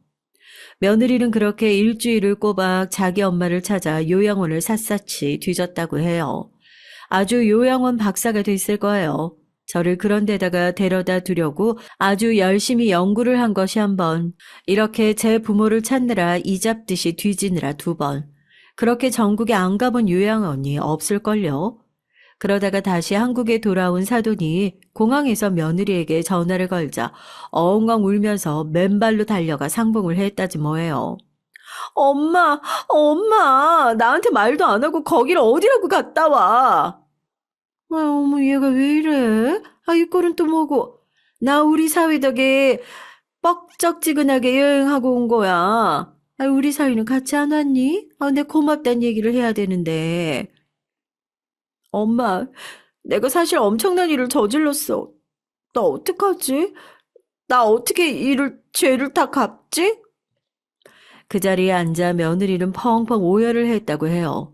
Speaker 1: 며느리는 그렇게 일주일을 꼬박 자기 엄마를 찾아 요양원을 샅샅이 뒤졌다고 해요. 아주 요양원 박사가 됐을 거예요. 저를 그런 데다가 데려다 두려고 아주 열심히 연구를 한 것이 한 번, 이렇게 제 부모를 찾느라 이잡듯이 뒤지느라 2번, 그렇게 전국에 안 가본 요양원이 없을걸요. 그러다가 다시 한국에 돌아온 사돈이 공항에서 며느리에게 전화를 걸자 엉엉 울면서 맨발로 달려가 상봉을 했다지 뭐예요. 엄마, 나한테 말도 안 하고 거기를 어디라고 갔다 와. 어머, 얘가 왜 이래? 이 꼴은 또 뭐고? 나 우리 사위 덕에 뻑적지근하게 여행하고 온 거야. 우리 사위는 같이 안 왔니? 내 고맙다는 얘기를 해야 되는데. 엄마, 내가 사실 엄청난 일을 저질렀어. 나 어떡하지? 나 어떻게 이를 죄를 다 갚지? 그 자리에 앉아 며느리는 펑펑 오열을 했다고 해요.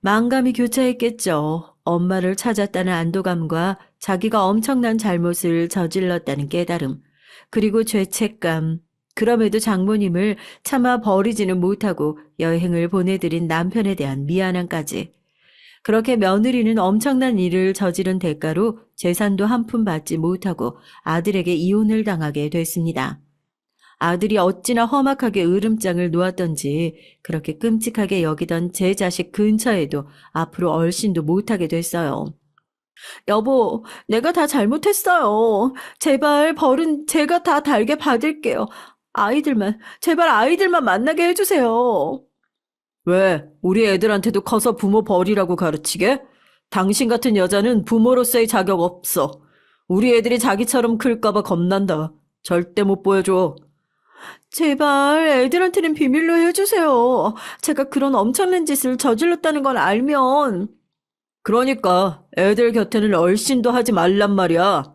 Speaker 1: 만감이 교차했겠죠. 엄마를 찾았다는 안도감과 자기가 엄청난 잘못을 저질렀다는 깨달음, 그리고 죄책감. 그럼에도 장모님을 차마 버리지는 못하고 여행을 보내드린 남편에 대한 미안함까지. 그렇게 며느리는 엄청난 일을 저지른 대가로 재산도 한 푼 받지 못하고 아들에게 이혼을 당하게 됐습니다. 아들이 어찌나 험악하게 으름장을 놓았던지 그렇게 끔찍하게 여기던 제 자식 근처에도 앞으로 얼씬도 못하게 됐어요. 여보, 내가 다 잘못했어요. 제발 벌은 제가 다 달게 받을게요. 제발 아이들만 만나게 해주세요. 왜? 우리 애들한테도 커서 부모 버리라고 가르치게? 당신 같은 여자는 부모로서의 자격 없어. 우리 애들이 자기처럼 클까봐 겁난다. 절대 못 보여줘. 제발 애들한테는 비밀로 해주세요. 제가 그런 엄청난 짓을 저질렀다는 걸 알면. 그러니까 애들 곁에는 얼씬도 하지 말란 말이야.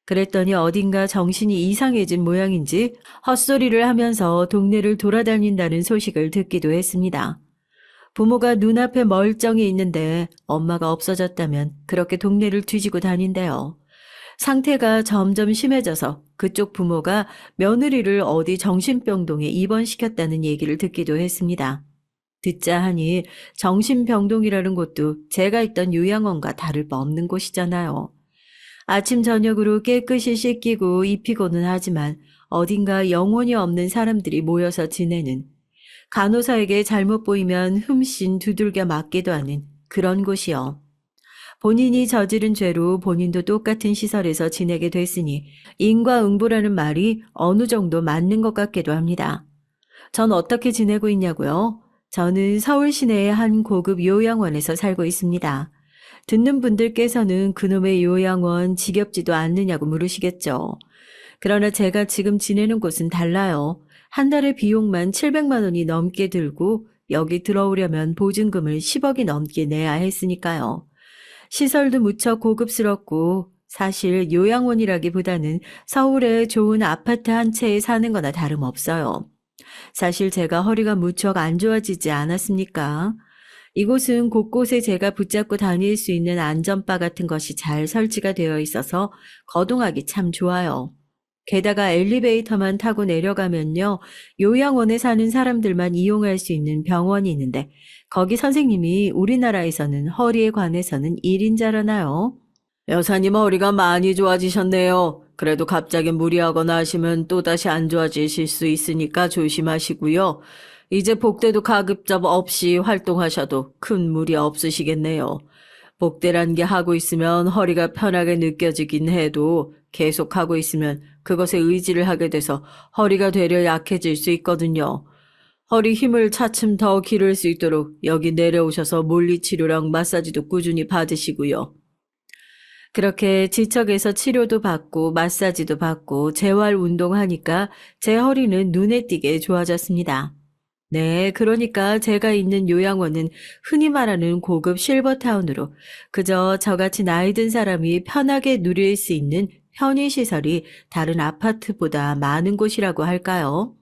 Speaker 1: 그랬더니 어딘가 정신이 이상해진 모양인지 헛소리를 하면서 동네를 돌아다닌다는 소식을 듣기도 했습니다. 부모가 눈앞에 멀쩡히 있는데 엄마가 없어졌다면 그렇게 동네를 뒤지고 다닌대요. 상태가 점점 심해져서 그쪽 부모가 며느리를 어디 정신병동에 입원시켰다는 얘기를 듣기도 했습니다. 듣자 하니 정신병동이라는 곳도 제가 있던 요양원과 다를 바 없는 곳이잖아요. 아침 저녁으로 깨끗이 씻기고 입히고는 하지만 어딘가 영혼이 없는 사람들이 모여서 지내는, 간호사에게 잘못 보이면 흠씬 두들겨 맞기도 하는 그런 곳이요. 본인이 저지른 죄로 본인도 똑같은 시설에서 지내게 됐으니 인과응보라는 말이 어느 정도 맞는 것 같기도 합니다. 전 어떻게 지내고 있냐고요? 저는 서울 시내의 한 고급 요양원에서 살고 있습니다. 듣는 분들께서는 그놈의 요양원 지겹지도 않느냐고 물으시겠죠. 그러나 제가 지금 지내는 곳은 달라요. 한 달에 비용만 700만 원이 넘게 들고 여기 들어오려면 보증금을 10억이 넘게 내야 했으니까요. 시설도 무척 고급스럽고 사실 요양원이라기보다는 서울의 좋은 아파트 한 채에 사는 거나 다름없어요. 사실 제가 허리가 무척 안 좋아지지 않았습니까? 이곳은 곳곳에 제가 붙잡고 다닐 수 있는 안전바 같은 것이 잘 설치가 되어 있어서 거동하기 참 좋아요. 게다가 엘리베이터만 타고 내려가면요, 요양원에 사는 사람들만 이용할 수 있는 병원이 있는데 거기 선생님이 우리나라에서는 허리에 관해서는 1인자라나요? 여사님 허리가 많이 좋아지셨네요. 그래도 갑자기 무리하거나 하시면 또다시 안 좋아지실 수 있으니까 조심하시고요. 이제 복대도 가급적 없이 활동하셔도 큰 무리 없으시겠네요. 복대란 게 하고 있으면 허리가 편하게 느껴지긴 해도 계속 하고 있으면 그것에 의지를 하게 돼서 허리가 되려 약해질 수 있거든요. 허리 힘을 차츰 더 기를 수 있도록 여기 내려오셔서 물리치료랑 마사지도 꾸준히 받으시고요. 그렇게 지척에서 치료도 받고 마사지도 받고 재활 운동하니까 제 허리는 눈에 띄게 좋아졌습니다. 네, 그러니까 제가 있는 요양원은 흔히 말하는 고급 실버타운으로 그저 저같이 나이 든 사람이 편하게 누릴 수 있는 편의시설이 다른 아파트보다 많은 곳이라고 할까요?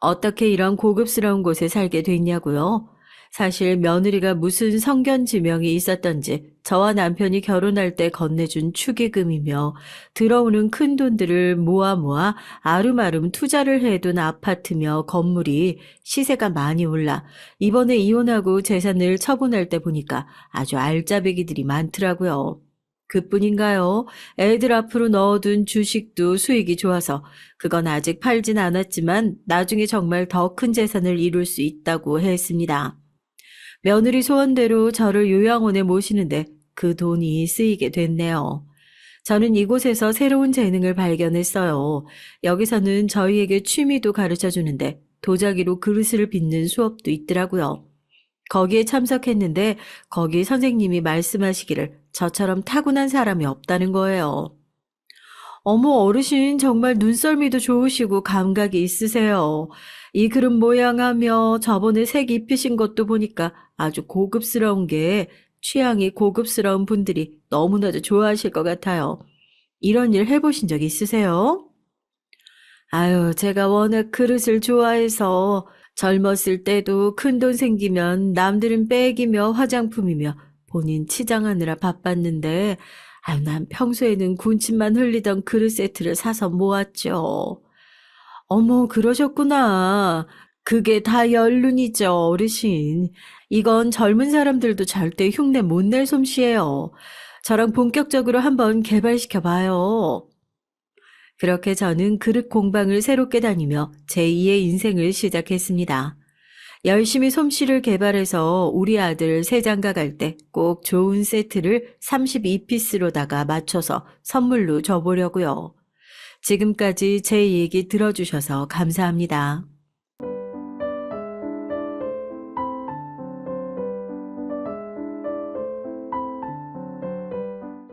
Speaker 1: 어떻게 이런 고급스러운 곳에 살게 됐냐고요? 사실 며느리가 무슨 성견 지명이 있었던지 저와 남편이 결혼할 때 건네준 축의금이며 들어오는 큰 돈들을 모아 아름아름 투자를 해둔 아파트며 건물이 시세가 많이 올라 이번에 이혼하고 재산을 처분할 때 보니까 아주 알짜배기들이 많더라고요. 그뿐인가요? 애들 앞으로 넣어둔 주식도 수익이 좋아서 그건 아직 팔진 않았지만 나중에 정말 더 큰 재산을 이룰 수 있다고 했습니다. 며느리 소원대로 저를 요양원에 모시는데 그 돈이 쓰이게 됐네요. 저는 이곳에서 새로운 재능을 발견했어요. 여기서는 저희에게 취미도 가르쳐 주는데 도자기로 그릇을 빚는 수업도 있더라고요. 거기에 참석했는데 거기 선생님이 말씀하시기를 저처럼 타고난 사람이 없다는 거예요. 어머, 어르신 정말 눈썰미도 좋으시고 감각이 있으세요. 이 그릇 모양하며 저번에 색 입히신 것도 보니까 아주 고급스러운 게 취향이 고급스러운 분들이 너무나도 좋아하실 것 같아요. 이런 일 해보신 적 있으세요? 아유, 제가 워낙 그릇을 좋아해서 젊었을 때도 큰돈 생기면 남들은 백이며 화장품이며 본인 치장하느라 바빴는데, 아유, 난 평소에는 군침만 흘리던 그릇 세트를 사서 모았죠. 어머, 그러셨구나. 그게 다 연륜이죠, 어르신. 이건 젊은 사람들도 절대 흉내 못 낼 솜씨예요. 저랑 본격적으로 한번 개발시켜 봐요. 그렇게 저는 그릇 공방을 새롭게 다니며 제2의 인생을 시작했습니다. 열심히 솜씨를 개발해서 우리 아들 세장가 갈 때 꼭 좋은 세트를 32피스로다가 맞춰서 선물로 줘보려고요. 지금까지 제 얘기 들어주셔서 감사합니다.